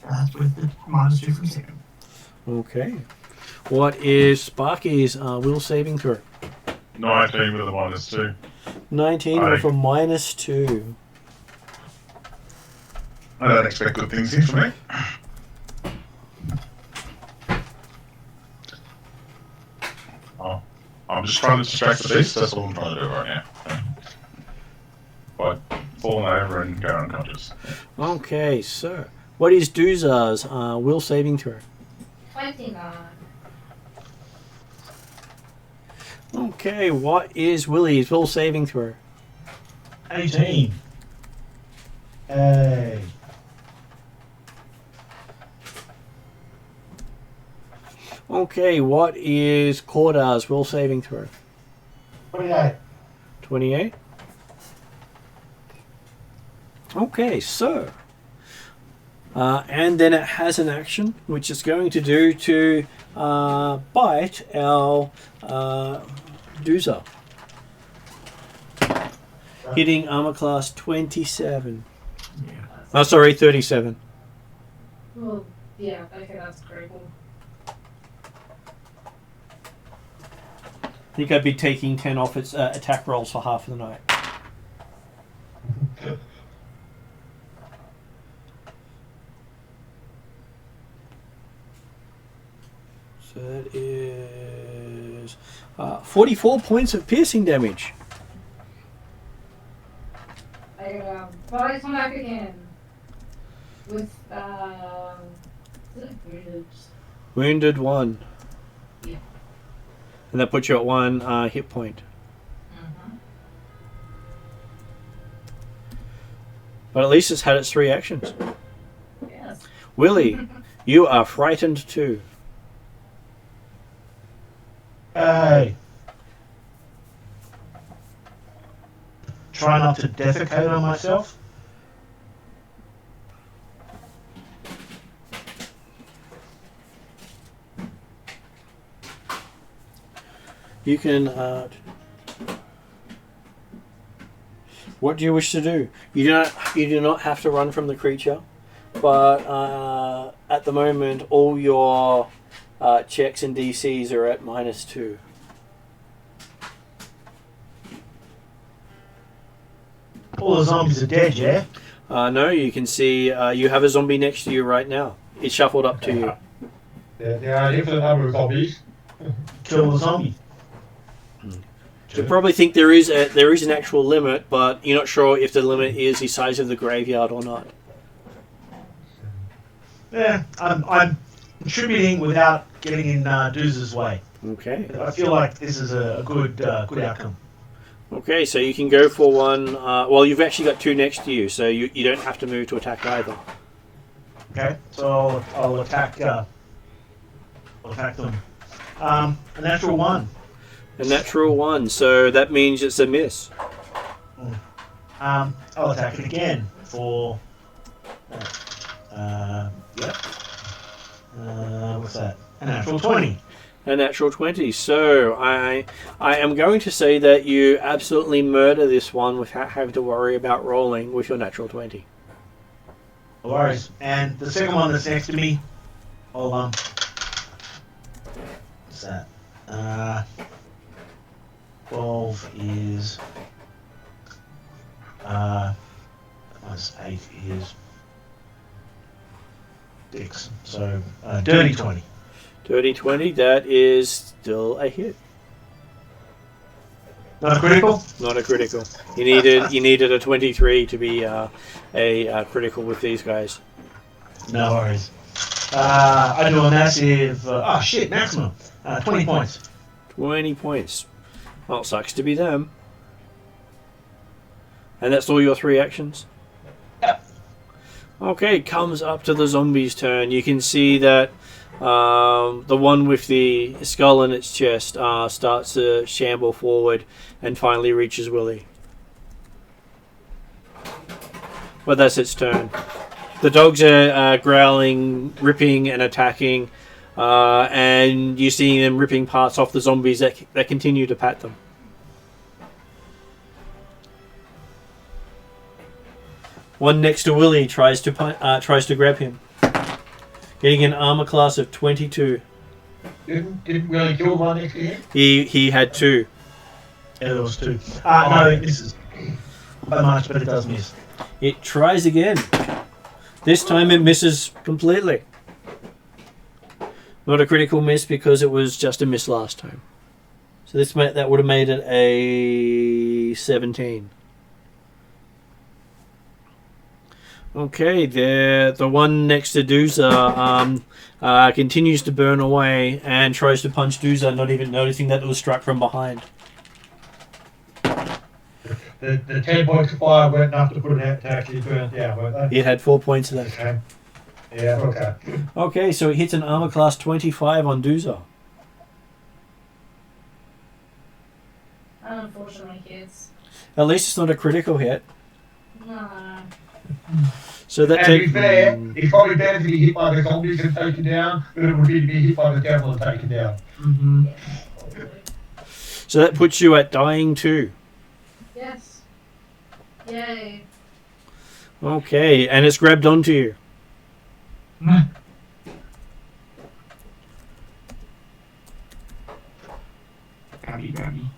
That's with the -2 from second. Okay. What is Sparky's will saving throw? 19 with a -2. 19 with a -2. I don't expect good things here for me. Oh, I'm just trying to distract the beast, that's all I'm trying to do right now. By falling over and going unconscious. Okay, so what is Duzar's will saving throw? 29. Okay, what is Willie's will saving throw? 18. Hey. Okay, what is Cordar's will saving throw? 28. 28. Okay, so and then it has an action which it's going to do to bite our Duzar. Hitting armor class 27. Yeah. Oh, sorry, 37. Well, yeah, okay, that's critical. I think I'd be taking 10 off its attack rolls for half of the night. So that is 44 points of piercing damage. I gotta come back again. With, is it wounded? Wounded 1. Yeah. And that puts you at 1 hit point. Mm-hmm. But at least it's had its 3 actions. Yes. Willie, you are frightened too. Hey. Try not to defecate on myself. You can... what do you wish to do? You do not have to run from the creature, but at the moment all your checks and DCs are at -2. All the zombies are dead, yeah? No, you can see you have a zombie next to you right now. It's shuffled up to you. There are infinite number of zombies. Kill the zombie. You probably think there is an actual limit, but you're not sure if the limit is the size of the graveyard or not. Yeah, I'm contributing without getting in Dooz's way. Okay. I feel like this is a good outcome. Okay, so you can go for one. Well, you've actually got 2 next to you, so you don't have to move to attack either. Okay, so I'll attack. I'll attack them. A natural 1. A natural 1, so that means it's a miss. I'll attack it again for. Yep. What's that? A natural 20. A natural 20. So I am going to say that you absolutely murder this one without having to worry about rolling with your natural 20. No worries. And the second one that's next to me, hold on. What's that? 12 is... minus 8 is... 6. So, dirty 20. Dirty 20, that is still a hit. Not a critical? Not a critical. You needed a 23 to be a critical with these guys. No worries. I do a massive... maximum. 20 points. 20 points. Well, sucks to be them. And that's all your 3 actions? Yep. Okay, comes up to the zombie's turn. You can see that the one with the skull in its chest starts to shamble forward and finally reaches Willie. But that's its turn. The dogs are growling, ripping and attacking, and you see them ripping parts off the zombies that continue to pat them. One next to Willie tries to grab him, getting an armor class of 22. Didn't really kill one next to him? He had 2. Yeah, there was 2. No, it misses. By much, but it does miss. It tries again. This time it misses completely. Not a critical miss because it was just a miss last time. So that would have made it a 17. Okay, the one next to Duza continues to burn away and tries to punch Duza, not even noticing that it was struck from behind. The 10 points of fire weren't enough to put it out to actually burn it down, weren't they? It had 4 points left. Okay. Yeah, okay. Okay, so it hits an armor class 25 on Duza. Unfortunately, kids. At least it's not a critical hit. No. So that And to be fair, it's probably better to be hit by the zombies and taken down than it would be to be hit by the devil and taken down. Mm-hmm. So that puts you at dying 2. Yes. Yay. Okay, and it's grabbed onto you. Grabby.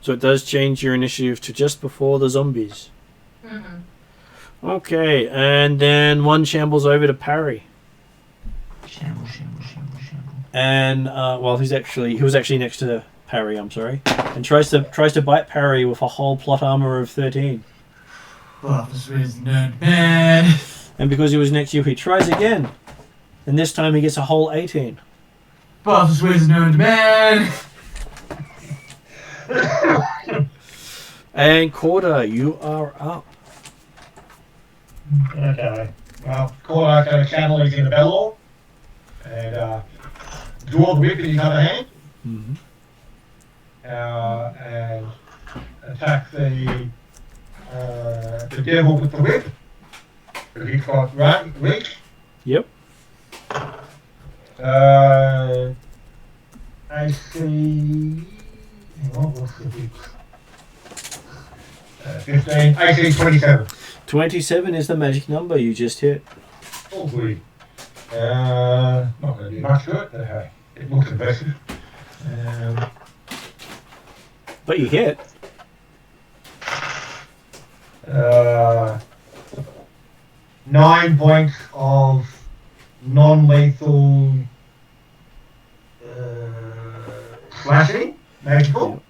So it does change your initiative to just before the zombies. Mm-hmm. Okay, and then one shambles over to Parry. Shamble. And he was actually next to Parry, I'm sorry. And tries to bite Parry with a whole plot armor of 13. Buffs with nerd bad. And because he was next to you, he tries again. And this time he gets a whole 18. Buffs with nerd bad. And Corda, you are up. Okay. Well, Cordo's going to channel his inner Belor and draw the whip in his other hand. Mm-hmm. And attack the devil with the whip. He's got reach. Yep. AC. What's the whip? 15. AC 27. 27 is the magic number you just hit. Oh, boy. Not going to do much to it, but hey, it looks impressive. But you hit. 9 points of non-lethal slashing, magical,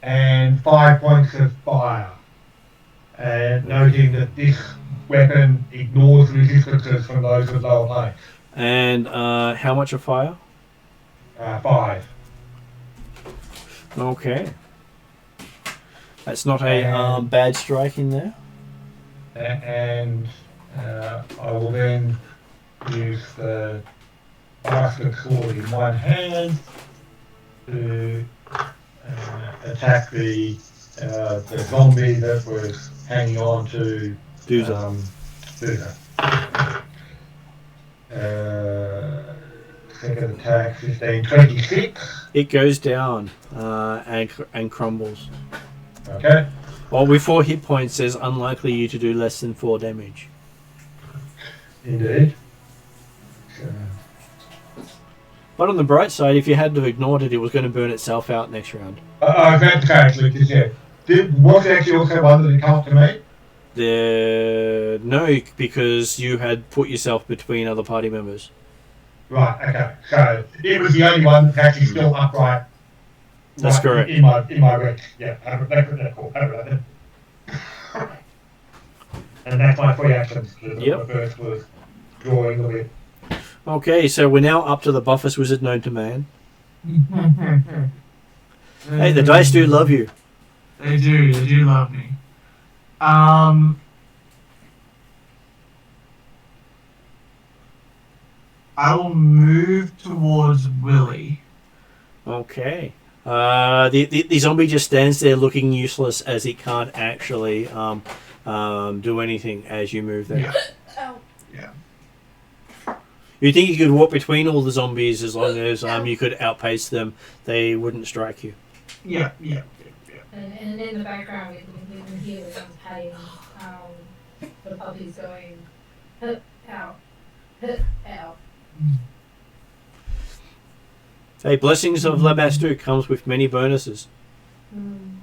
and 5 points of fire. And noting that this weapon ignores resistances from those with lower planes. And how much of fire? 5. Okay. That's not a bad strike in there. And I will then use the basket sword in one hand to attack the zombie that was hanging on to Duza. Second attack, 15, 26. It goes down and crumbles. Okay. Well, with 4 hit points, says unlikely you to do less than 4 damage. Indeed. But on the bright side, if you hadn't have ignored it, it was going to burn itself out next round. I've had to actually, because was there actually also one that had come up to me? No, because you had put yourself between other party members. Right, okay. So it was the only one that's actually still upright. That's right, correct. In my reach. Yeah, that's cool. And that's my 3 actions. Yep. The first was drawing the whip. Okay, so we're now up to the buffest wizard known to man. Hey, the dice do love you. They do love me. I will move towards Willie. Okay. The zombie just stands there looking useless as it can't actually do anything as you move there. Ow. Yeah. You think you could walk between all the zombies as long as you could outpace them, they wouldn't strike you. Yeah. And in the background, we can hear the guns patting the puppies going, out, out. Hey, Blessings of Labastu comes with many bonuses. Mm.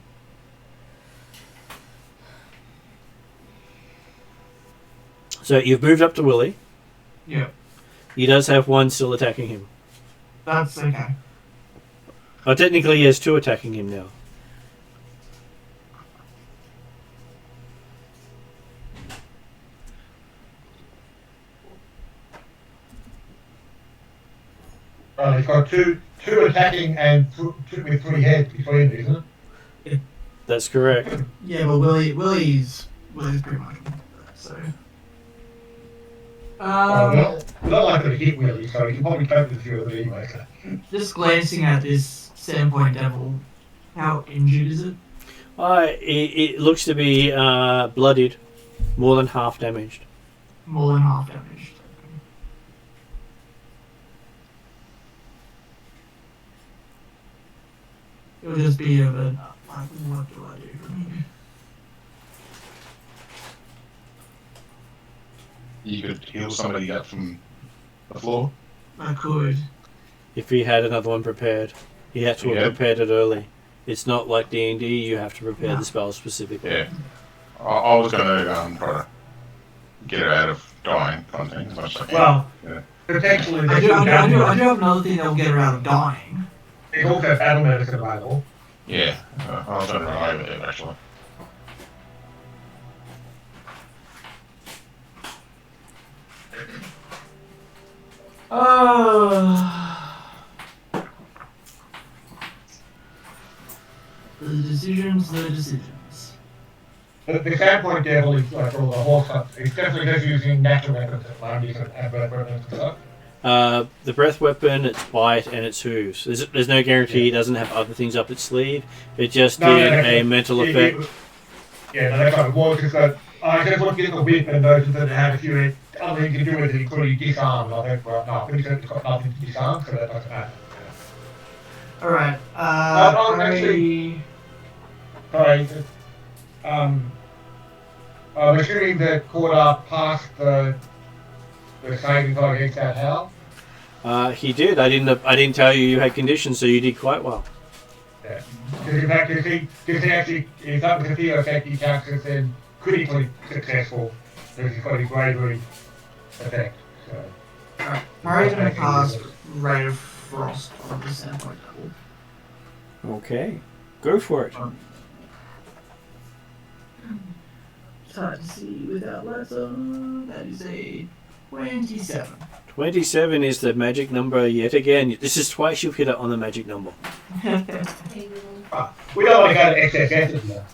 So you've moved up to Willie. Yeah. He does have 1 still attacking him. That's okay. Oh, technically he has 2 attacking him now. He's got two attacking and 2 with 3 heads between these, isn't it? That's correct. Yeah, but Willie's pretty much so. Well, not likely to hit Willie, so he can probably cope with a few of them anyway. Just glancing at this Sandpoint Devil, how injured is it? It looks to be bloodied, more than half damaged. More than half damaged. It'll just be of a, like, what do I do from here? You could heal somebody up from the floor. I could. If he had another one prepared, he had to have prepared it early. It's not like D&D, you have to prepare the spell specifically. Yeah. I was going to try to get it out of dying, kind of thing, as much as I can. Well, yeah. Potentially, I do have another thing that will get her out of dying. There's also battle medicine available. Yeah, I was going to run over there, actually. The decisions. The Sandpoint Devil is like all the horse hunt. He's definitely just using natural weapons at the moment. He's and breath weapons and stuff. The breath weapon, its bite, and its hooves. There's no guarantee it doesn't have other things up its sleeve. It just did a mental effect. Yeah, that's right. Well, just that I just looked at the whip and noticed that it had a few other things to do with it, including disarm. I think, well, no, I think it's got nothing to disarm, so that doesn't matter. Alright, actually, sorry, I'm assuming that Corda passed the saving throw against that howl. He did. I didn't tell you had conditions, so you did quite well. Yeah. Because in fact, he actually, if that was a theo effect, he counts as then critically successful. Because he's got his bravery effect. So. alright. Mari's gonna cast Ray of Frost on the Sandpoint Devil. Okay. Go for it. It's hard to see without lights on. That is a 27. 27 is the magic number yet again. This is twice you've hit it on the magic number. We don't want to go to excess essence now.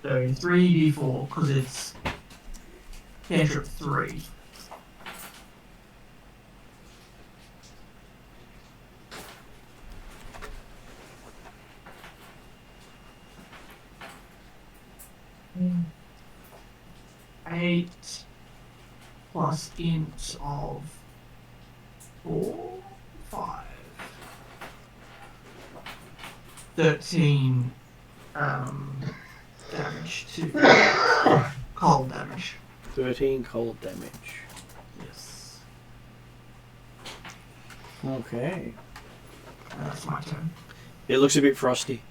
So 3d4, because it's cantrip 3. Mm. 8 plus int of 4? 13 damage to cold damage. 13 cold damage. Yes. Okay. That's my turn. It looks a bit frosty.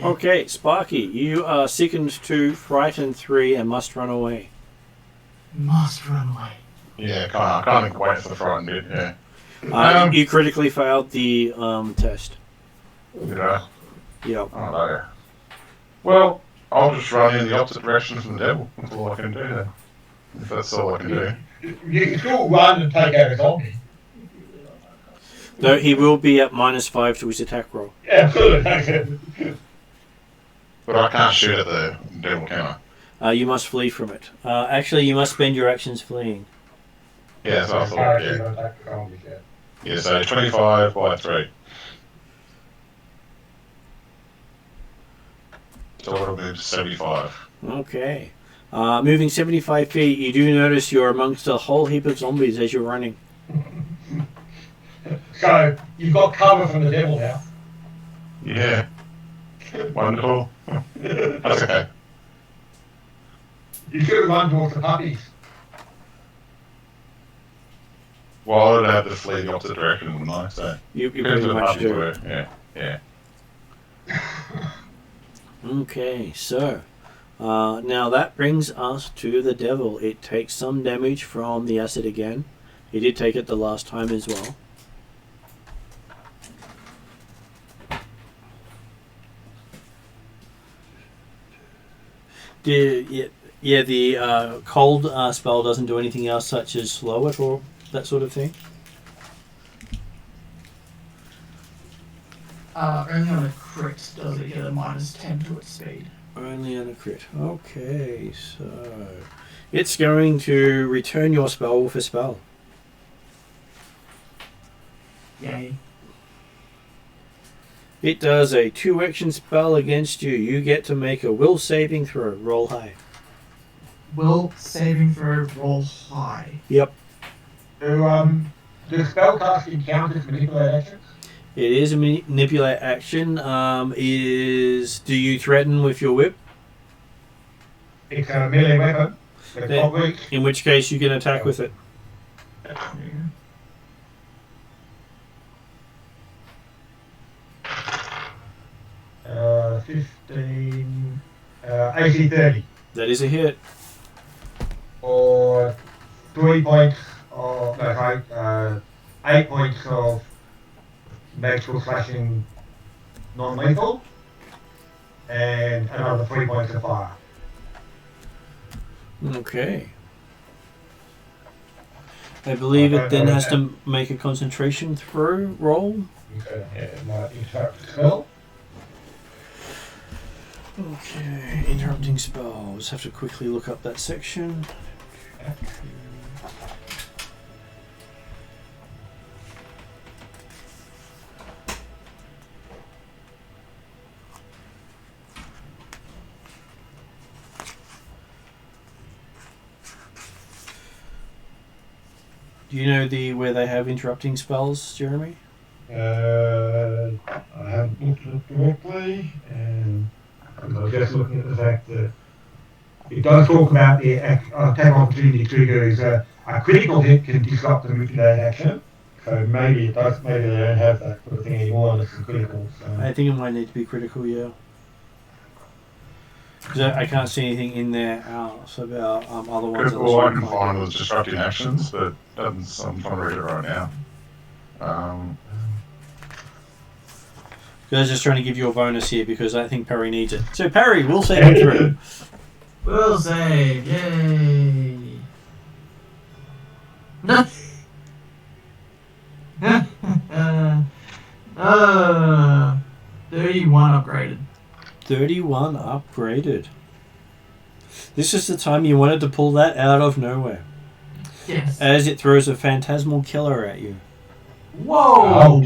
Okay, Sparky, you are sickened 2, frightened 3, and must run away. Must run away. Yeah, I can't wait for the frightened bit, yeah. You critically failed the test. Did I? Yep. Oh, no. Well, I'll just run in the opposite direction from the devil. That's all I can do then. If that's all I can do. You can still run and take out a zombie. Though he will be at -5 to his attack roll. Yeah, good. But I can't shoot at the devil, can I? You must flee from it. Actually, you must spend your actions fleeing. Yeah, so I thought, yeah. Yeah, so 25 by 3. So it'll move to 75. Okay. Moving 75 feet, you do notice you're amongst a whole heap of zombies as you're running. So, you've got cover from the devil now. Yeah. Wonderful. That's okay. You should have run towards the puppies. Well, I'd have to flee the opposite direction, wouldn't I? So, You pretty much do. Yeah. Okay, so now that brings us to the devil. It takes some damage from the acid again. He did take it the last time as well. The cold spell doesn't do anything else, such as slow it or that sort of thing. Only on a crit does it get a -10 to its speed. Only on a crit. Okay, so it's going to return your spell with a spell. Yay. It does a 2-action spell against you. You get to make a will saving throw. Roll high. Will saving throw, roll high. Yep. Do spell casting count as manipulate actions? It is a manipulate action. Do you threaten with your whip? It's a melee weapon. Then, in which case you can attack with it. 15, AC 30. That is a hit. Or 3 points of, no, sorry, 8 points of magical slashing non-lethal, and another 3 points of fire. Okay. I believe it then has to make a concentration throw roll. Okay, my interrupt spell. Okay, interrupting spells. Have to quickly look up that section. Do you know where they have interrupting spells, Jeremy? I haven't looked at it directly, and I was just looking at the fact that it does talk about the attack opportunity trigger is a critical hit can disrupt the manipulate action. So maybe it does. Maybe they don't have that sort of thing anymore unless it's critical. So. I think it might need to be critical, yeah. Because I can't see anything in there else about other ones. All I can find was disrupting actions, but I'm trying to read it right now. I was just trying to give you a bonus here because I think Perry needs it. So Perry, we'll save it through. Will save, yay! No. 31 upgraded. 31 upgraded. This is the time you wanted to pull that out of nowhere. Yes. As it throws a phantasmal killer at you. Whoa!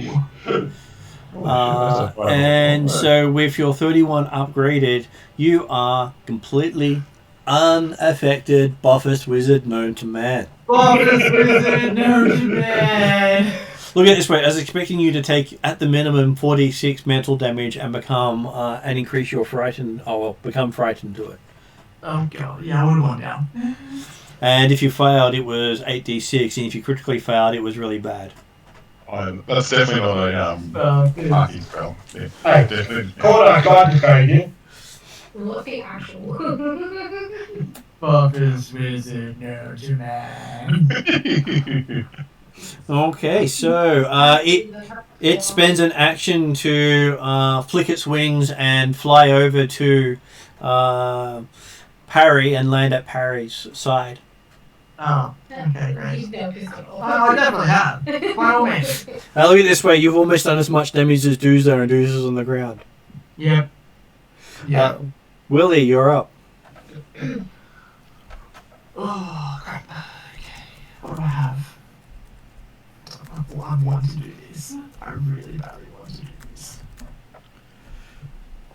And so with your 31 upgraded, you are completely unaffected Buffest wizard known to man. Buffest wizard known to man! Look at it this way. I was expecting you to take, at the minimum, 46 mental damage and become, and increase your frightened, become frightened to it. Oh god, yeah, I would have gone down. And if you failed, it was 8d6, and if you critically failed, it was really bad. That's definitely not a party spell. Yeah, Hey, definitely. Corda tried to trade you. What's the actual? Buffers wizard, no to man. Okay, so it spends an action to flick its wings and fly over to Parry and land at Parry's side. Oh, okay, great. He's now pissed off. I definitely have. By all means. Now look at it this way, you've almost done as much damage as Doomsday, and Doomsday's on the ground. Yep. Yeah. Willie, you're up. Oh, crap. Okay. What do I have? I want to do this. I really badly want to do this.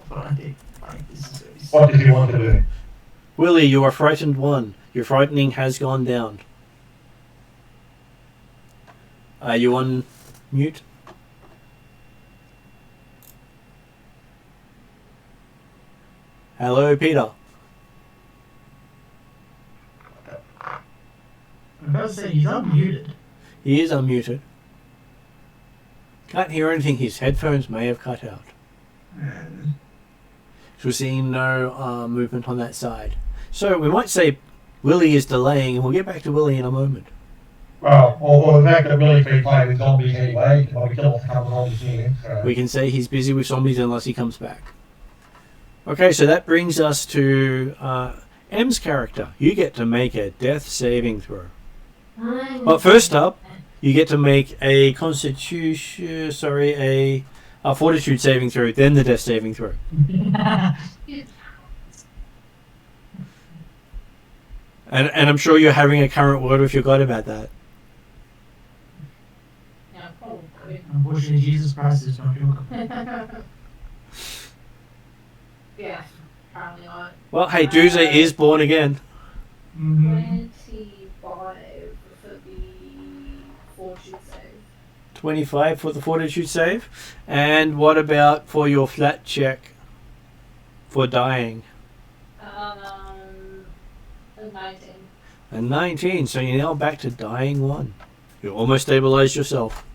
But I think this is very What did you want to do? Willie, you are frightened 1. Your frightening has gone down. Are you on mute? Hello, Peter. I'm about to say he's unmuted. He is unmuted. Can't hear anything. His headphones may have cut out. So we're seeing no movement on that side. So we might say Willie is delaying, and we'll get back to Willie in a moment. Well, or the fact that Willie's been playing with zombies anyway, he probably killed off a couple of zombies here. So. We can say he's busy with zombies unless he comes back. Okay, so that brings us to M's character. You get to make a death saving throw. But first up, you get to make a a fortitude saving throw, then the death saving throw. And I'm sure you're having a current word with your God about that. Yeah, probably. Unfortunately, Jesus Christ is not your Yeah, apparently not. Well, hey, Doomsday is born again. 25 for the fortune save. 25 for the fortitude save. And what about for your flat check for dying? A 19. A 19, so you're now back to dying 1. You almost stabilized yourself.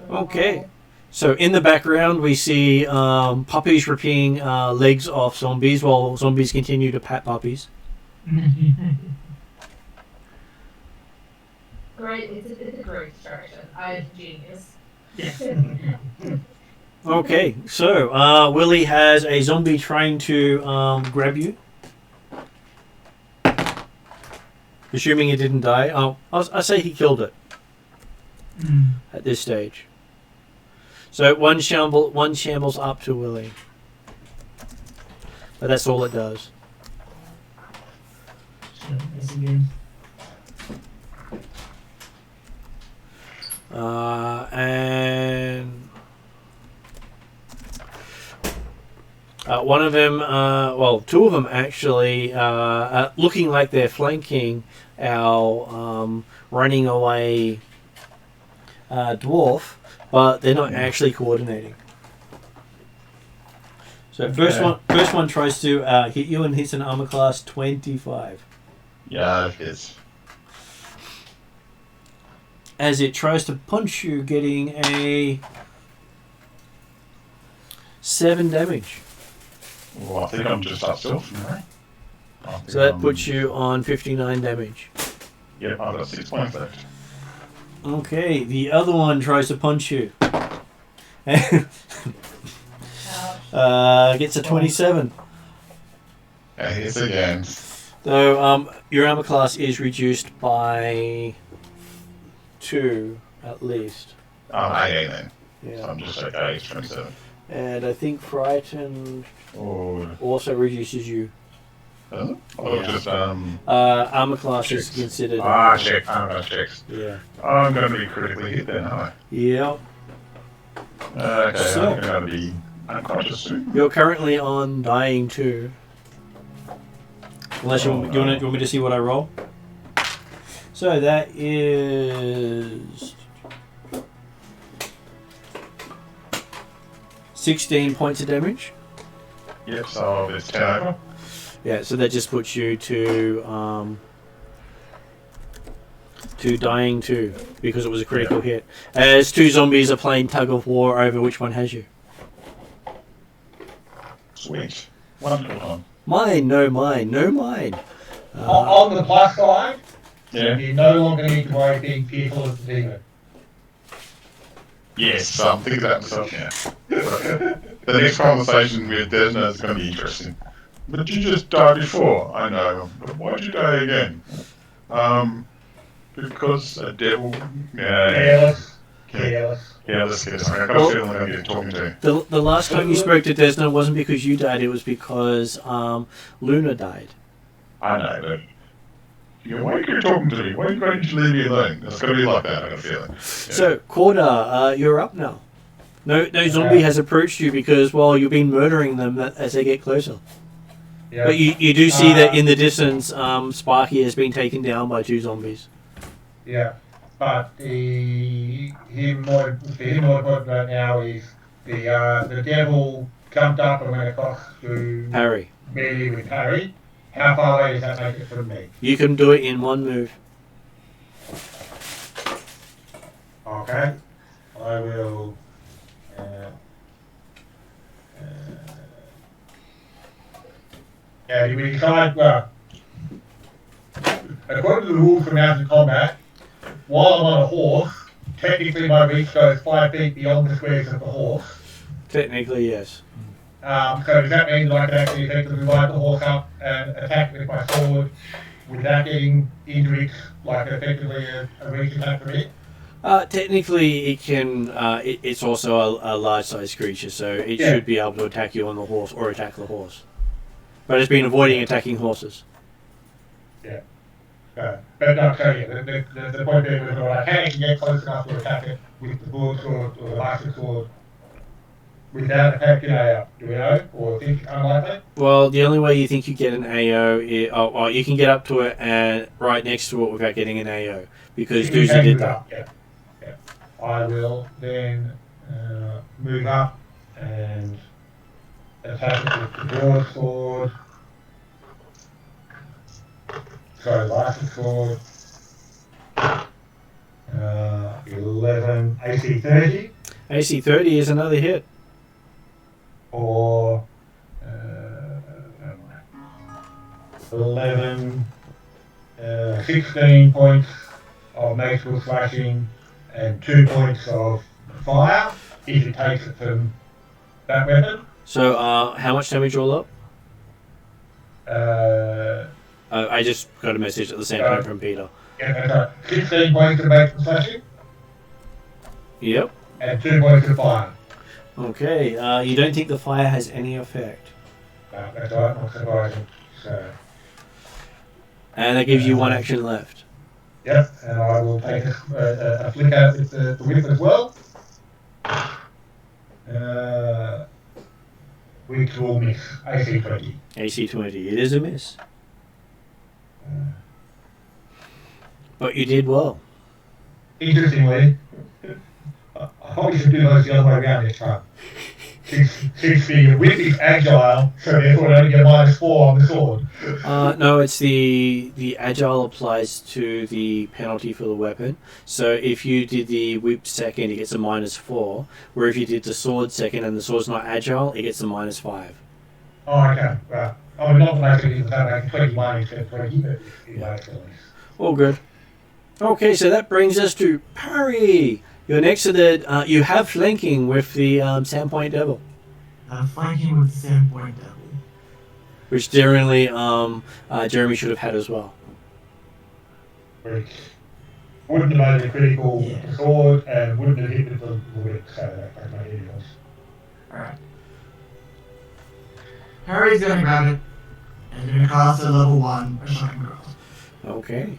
Okay. So in the background we see puppies ripping legs off zombies while zombies continue to pat puppies. Great, it's a great distraction. I'm genius. Yes. Okay, so Willie has a zombie trying to grab you. Assuming it didn't die. I'll say he killed it at this stage. So one shambles up to Willie. But that's all it does. And one of them, two of them actually, are looking like they're flanking our running away dwarf, but they're not actually coordinating. So first one tries to hit you and hits an armor class 25. Yeah, it is. As it tries to punch you, getting a 7 damage. Well, I think I'm just up still from there. So that puts you on 59 damage. Yep, I've got 6 points left. Okay, the other one tries to punch you. Gets a 27. Yeah, hits again. So your armor class is reduced by 2 at least. I'm 18 then. Yeah. So I'm just okay, it's 27. And I think frightened Oh, also reduces you. oh just Armor class is checks. considered. Check. I'm gonna check. Yeah. I'm gonna be critically hit then, aren't Yeah. I? Okay, So- I'm gonna be unconscious soon. You're currently on dying 2. Unless you want me to see what I roll. So that is 16 points of damage. Yep, so it's 10 over. Yeah, so that just puts you to dying 2 because it was a critical hit. As 2 zombies are playing tug of war over which one has you. Sweet. Wonderful time. Mine, no mine, no mine. On the plus side, Yeah. you no longer need to worry being fearful of the demon. Yes, I'm thinking that myself now. The next conversation with Desna is going to be interesting. But you just died before, I know. But why'd you die again? Because a devil... Yeah, Careless. let's I got a feeling I'm going to get talking to. The last time you spoke to Desna wasn't because you died, it was because Luna died. I know, but... Why are you talking to me? Why don't you leave me alone? It's going to be like that, I got a feeling. Yeah. So, Korda, you're up now. No zombie has approached you because, well, you've been murdering them as they get closer. Yeah. But you do see that in the distance, Sparky has been taken down by 2 zombies. Yeah, but what important right now is the devil jumped up and went across to Harry. me with Harry. How far away does that make it from me? You can do it in 1 move. Okay, I will. Yeah, we decide. Well, according to the rules for mounted combat, while I'm on a horse, technically my reach goes 5 feet beyond the squares of the horse. Technically, yes. So does that mean that I can actually effectively ride the horse up and attack with my sword without getting into it, like effectively a reach attack for me? Technically, it can. It's also a large-sized creature, so it should be able to attack you on the horse or attack the horse. But it's been avoiding attacking horses. Yeah. But no, so yeah, the point being whether I can get close enough to attack it with the broadsword or the bastard sword without attacking AO, do we know? Or think unlikely? Well, the only way you think you get an AO is... Oh, you can get up to it and right next to it without getting an AO. Because Doomsday did that. Yeah. I will then move up and attack it with the broadsword. Sorry, bastard sword. 11, AC 30. AC 30 is another hit. Or 11, 16 points of magical slashing and 2 points of fire if it takes it from that weapon. So, how much damage all up? I just got a message at the same time from Peter. Yeah, 16 points of magical slashing Yep. and 2 points of fire. Okay, you don't think the fire has any effect. That's right, not surprising. So, And that gives you 1 action left. yep, and I will take a flick out with the whip as well. Which will miss. AC 20. AC 20. It is a miss. But you did well. Interestingly, I probably should do those the other way around next time. Since the whip is agile, so therefore I only get -4 on the sword. No, it's the agile applies to the penalty for the weapon. So if you did the whip second, it gets a -4. Where if you did the sword second and the sword's not agile, it gets a -5. Oh, okay. Right. I mean, not that makes it like 21 instead of 20, but it makes it less. All good. Okay, so that brings us to Parry. You're next to the. You have flanking with the Sandpoint Devil, I'm flanking with the Sandpoint Devil. which generally Jeremy should have had as well. Which wouldn't have made a critical with the sword and wouldn't have hit with the whip, so that made any difference. Alright. Harry's gonna grab it and gonna cast a level 1 a shocking grasp. Okay.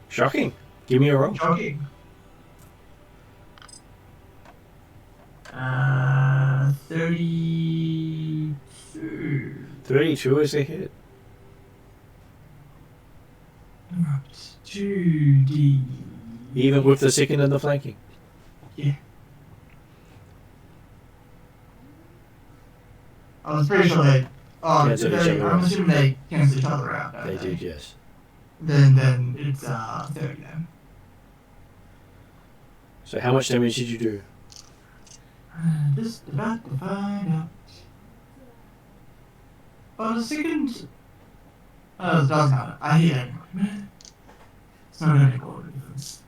Shocking. Give me a roll. Shocking. 32. 32 is a hit. 2D. Even with the second and the flanking. Yeah. I was pretty sure they. Oh, Cancel each other I'm out. assuming they cancel each other out. Don't They did, yes. Then it's 30 then. So how much damage did you do? Just about to find out. But a second. Oh, it doesn't matter. I hit anyway, man. It's not gonna make all the difference.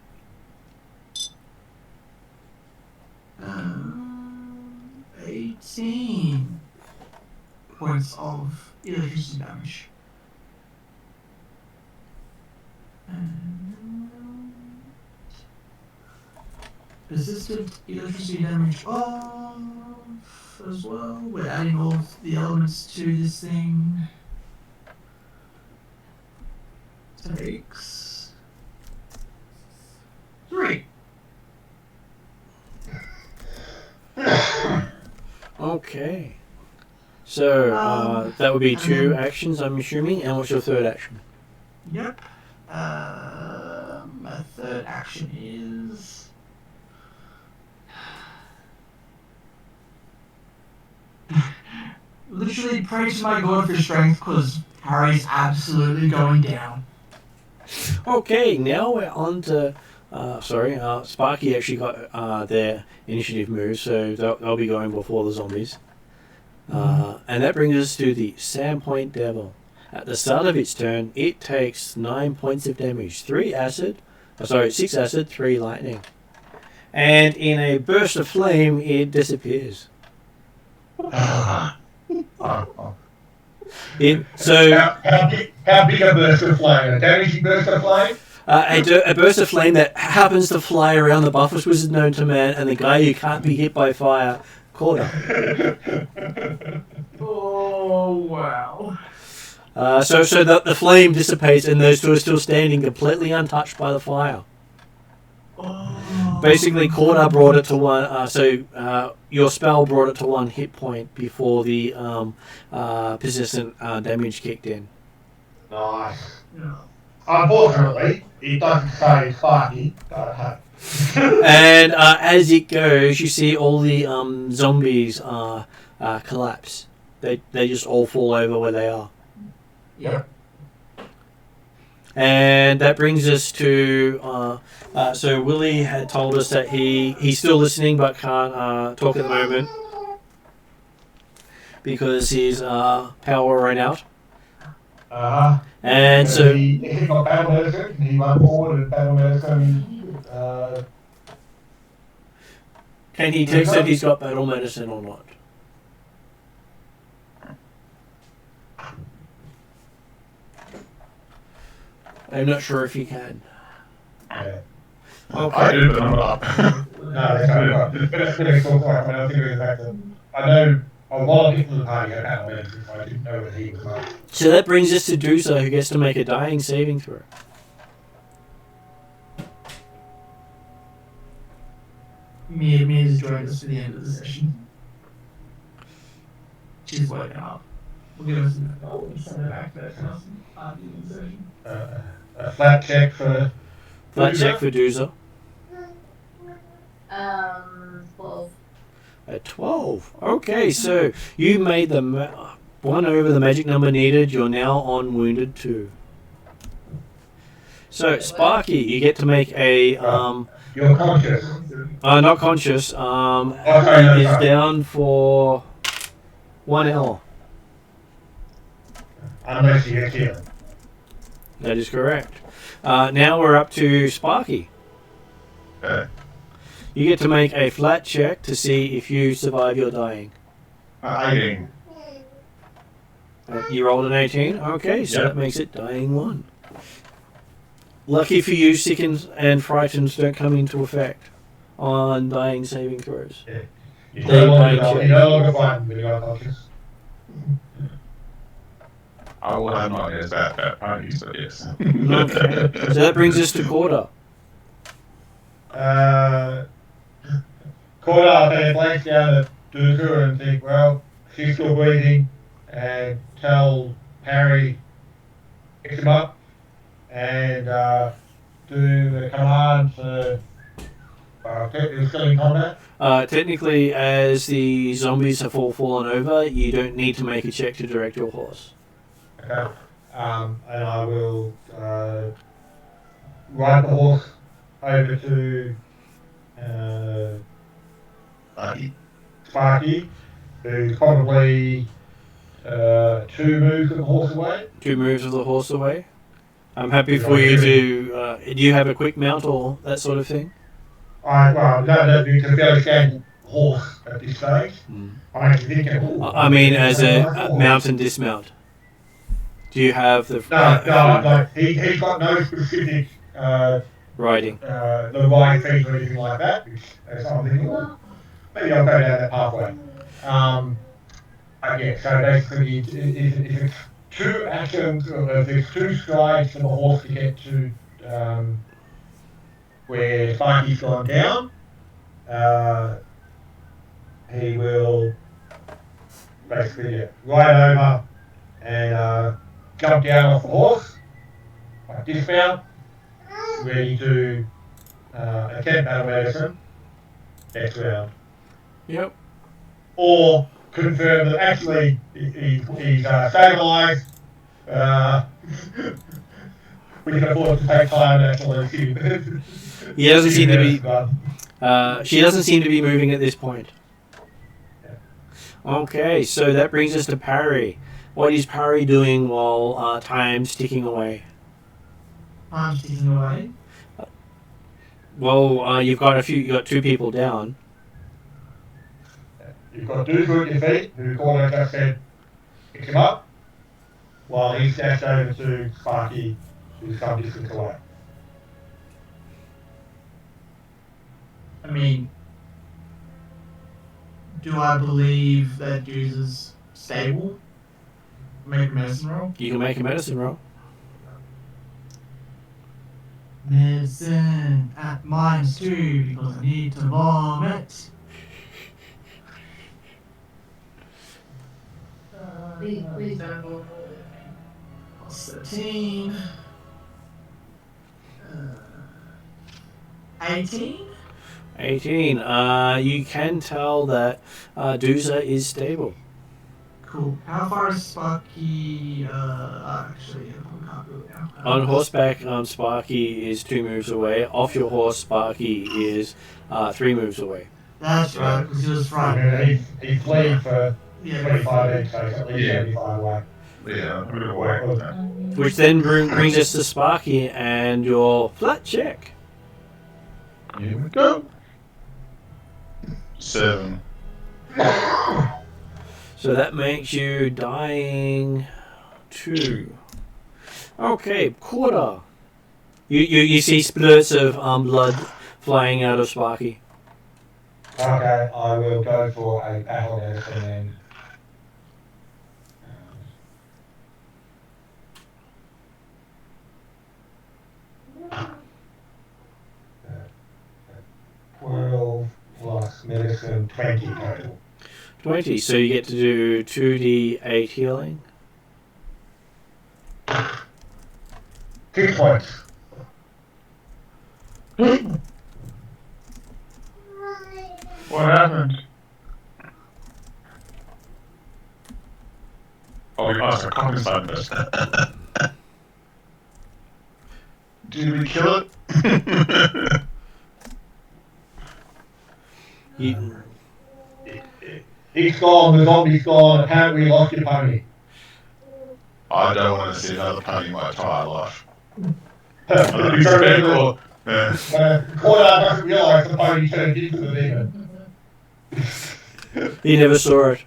18 points of electricity damage. Persistent electricity damage off as well. We're adding all the elements to this thing. Takes 3. Okay. So that would be 2 actions, I'm assuming. And what's your third action? Yep. My third action is literally pray to my god for strength because Harry's absolutely going down. Okay, now we're on to... Sparky actually got their initiative move, so they'll be going before the zombies. And that brings us to the Sandpoint Devil. At the start of its turn, it takes 9 points of damage. 6 acid, 3 lightning. And in a burst of flame, it disappears. Oh. Oh. How big a burst of flame? A damaging burst of flame? A burst of flame that happens to fly around the Buffers Wizard known to man and the guy who can't be hit by fire, Corda. Oh, wow. So the flame dissipates and those two are still standing completely untouched by the fire. Oh. Basically, Corda brought it to 1. Your spell brought it to 1 hit point before the persistent damage kicked in. Nice. Yeah. Unfortunately, it doesn't say Sparky, but hey. And as it goes, you see all the zombies collapse. They just all fall over where they are. Yep. And that brings us to... so Willie had told us that he's still listening but can't talk at the moment because his power ran out. And so... He got battle medicine, and he went forward and battle medicine. Can he text that he's got battle medicine or not? I'm not sure if he can. Yeah. Okay. I do, but I'm not. No, that's not right. But it's pretty cool. I mean, I think of the fact that I know a lot of people in the party have battle medicine, so I didn't know that he was not. So that brings us to Dusa, who gets to make a dying saving throw. Mia's joined us to the end of the session. She's waking up. We'll give us send her back to that house after the session. A flat check for. Flat check for Dusa. 12. At 12. Okay, so you made the 1 over the magic number needed. You're now on wounded 2. So Sparky, you get to make a You're conscious. not conscious. Okay, is sorry. down for 1 L. Unless you get healing. That is correct. Now we're up to Sparky. You get to make a flat check to see if you survive your dying. 18. You rolled an 18? Okay, so Yep. that makes it dying 1. Lucky for you, sickens and frightens don't come into effect on dying saving throws. You're They no might longer, check. you're no longer fighting when you're conscious. I will have nightmares about that party, so yes. Okay, so that brings us to Corda. Caught up and glance down at Duka and think, well, she's still breathing, and tell Harry, pick him up, and do the command for It's still in combat. Technically, as the zombies have all fallen over, you don't need to make a check to direct your horse. Okay. And I will ride the horse over to Sparky, who's probably 2 moves of the horse away. 2 moves of the horse away. I'm happy for you to... do you have a quick mount or that sort of thing? No, it's a fairly standard horse at this stage. I'm actually thinking... I mean, as a mount and dismount. Do you have the... No, he's got no specific... riding. The right feet or anything like that, which I'm thinking, well, maybe I'll go down that pathway. Yeah, so basically, if it's 2 actions, or if there's 2 strides for the horse to get to where Sparky's gone down, he will basically ride over and jump down off the horse, like dismount, ready to attempt battle medicine next round. Yep. Or confirm that actually he's stabilised. We can afford to take time and actually see. He doesn't seem to be. She doesn't seem to be moving at this point. Okay, so that brings us to Parry. What is Parry doing while time's ticking away? Time's ticking away. Well, you've got 2 people down. You've got Doomsday at your feet, who Corner just said, pick him up, while he dashed over to Sparky, who's some distance away. I mean, do I believe that Juice is stable? Make a medicine roll? You can make a medicine roll. Medicine at -2 because I need to vomit. Please don't go. Plus 13. 18? 18. You can tell that Doomsday is stable. Cool. How far is Sparky? Actually, I can't do it now. On horseback, Sparky is 2 moves away. Off your horse, Sparky is 3 moves away. That's right, because he was right. He's playing for Yeah, 25 each, so it's at least 75 away. Yeah, I'm gonna work with that. Which then brings us to Sparky and your flat check. Here we go. 7. So that makes you dying 2. Okay, quarter. You see splurts of blood flying out of Sparky. Okay, I will go for a battle medicine then. 12 plus medicine, 20 total. 20, so you get to do 2d8 healing. 6 points. What happened? Oh, we asked a common side first. Did we kill it? He's gone, the zombie's gone, apparently you lost your pony. I don't want to see another pony my entire life. It's very cool. Yeah. Corner doesn't realise the pony turned into the demon. He never saw it.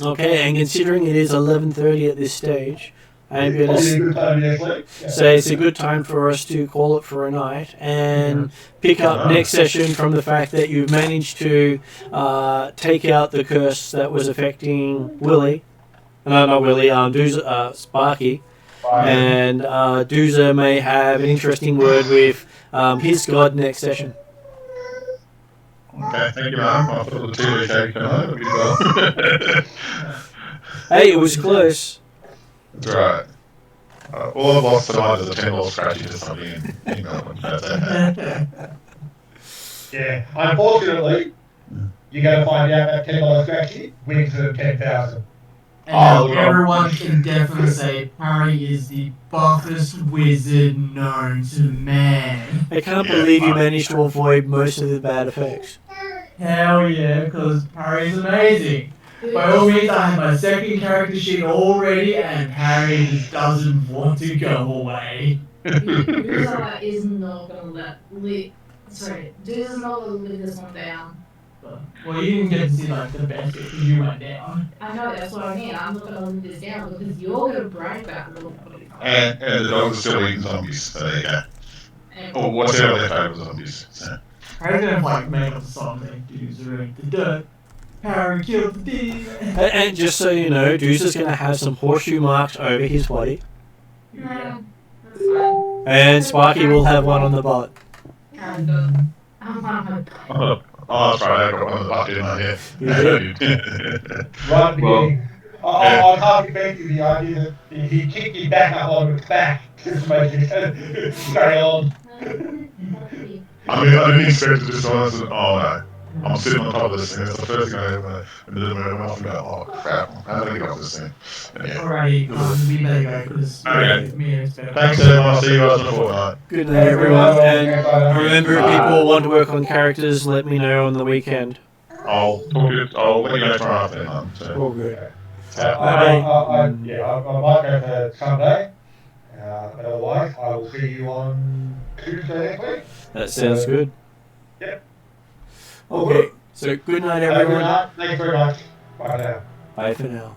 Okay, and considering it is 11:30 at this stage, I'm going to say it's a good time for us to call it for a night and pick up next session from the fact that you've managed to take out the curse that was affecting Willie. No, not Willie, Sparky. And Dooza may have an interesting word with his god next session. Okay, thank you, ma'am. I thought the TV show come on. It'll be well. Hey, it was close. That's right. All I've lost tonight is a $10 scratchy to somebody in Melbourne. That's it. Yeah, unfortunately, you're going to find out that $10 scratchy wins them 10,000. And Oh, now well. everyone can definitely say Parry is the buffest wizard known to man. I can't believe you managed to avoid most of the bad effects. Hell yeah, because Parry's amazing. By all means, I have my second character sheet already, and Parry just doesn't want to go away. Uza is not gonna Duza's not gonna live this one down. Well, you didn't get to see like the best bit because you went down. I know, that's what I mean. I'm not gonna live this down because you're gonna brag about little body. And the dogs are still eating zombies. So there you go. Or whatever left over zombies. So. Parry's gonna like make up a song like Doozer ate the dirt. Parry killed the demon. And just so you know, Deuce is going to have some horseshoe marks over his body. Yeah, that's fine. And Sparky will have one on the butt. And I'm on Oh, that's right. I got one of the butt, didn't I? Yeah. You did. Right at the beginning. I can't debate the idea that if he kicked you back up on its back, just make it carry on. I mean, I didn't expect to just honestly, oh no. I'm sitting on top of this thing. That's the first thing I ever went off and go, oh crap, how do I get off this thing? And yeah. Alrighty, we better go because Okay. me and it's better. Thanks, everyone. I'll see you guys in a fortnight. Good night, everyone. And remember, if people want to work on characters, let me know on the weekend. I'll let you know tomorrow afternoon. So. All good. I might go for Sunday, but otherwise I will see you on Tuesday next week. That sounds good. Yep. Okay, so good night, everyone. Thanks very much. Bye now. Bye for now.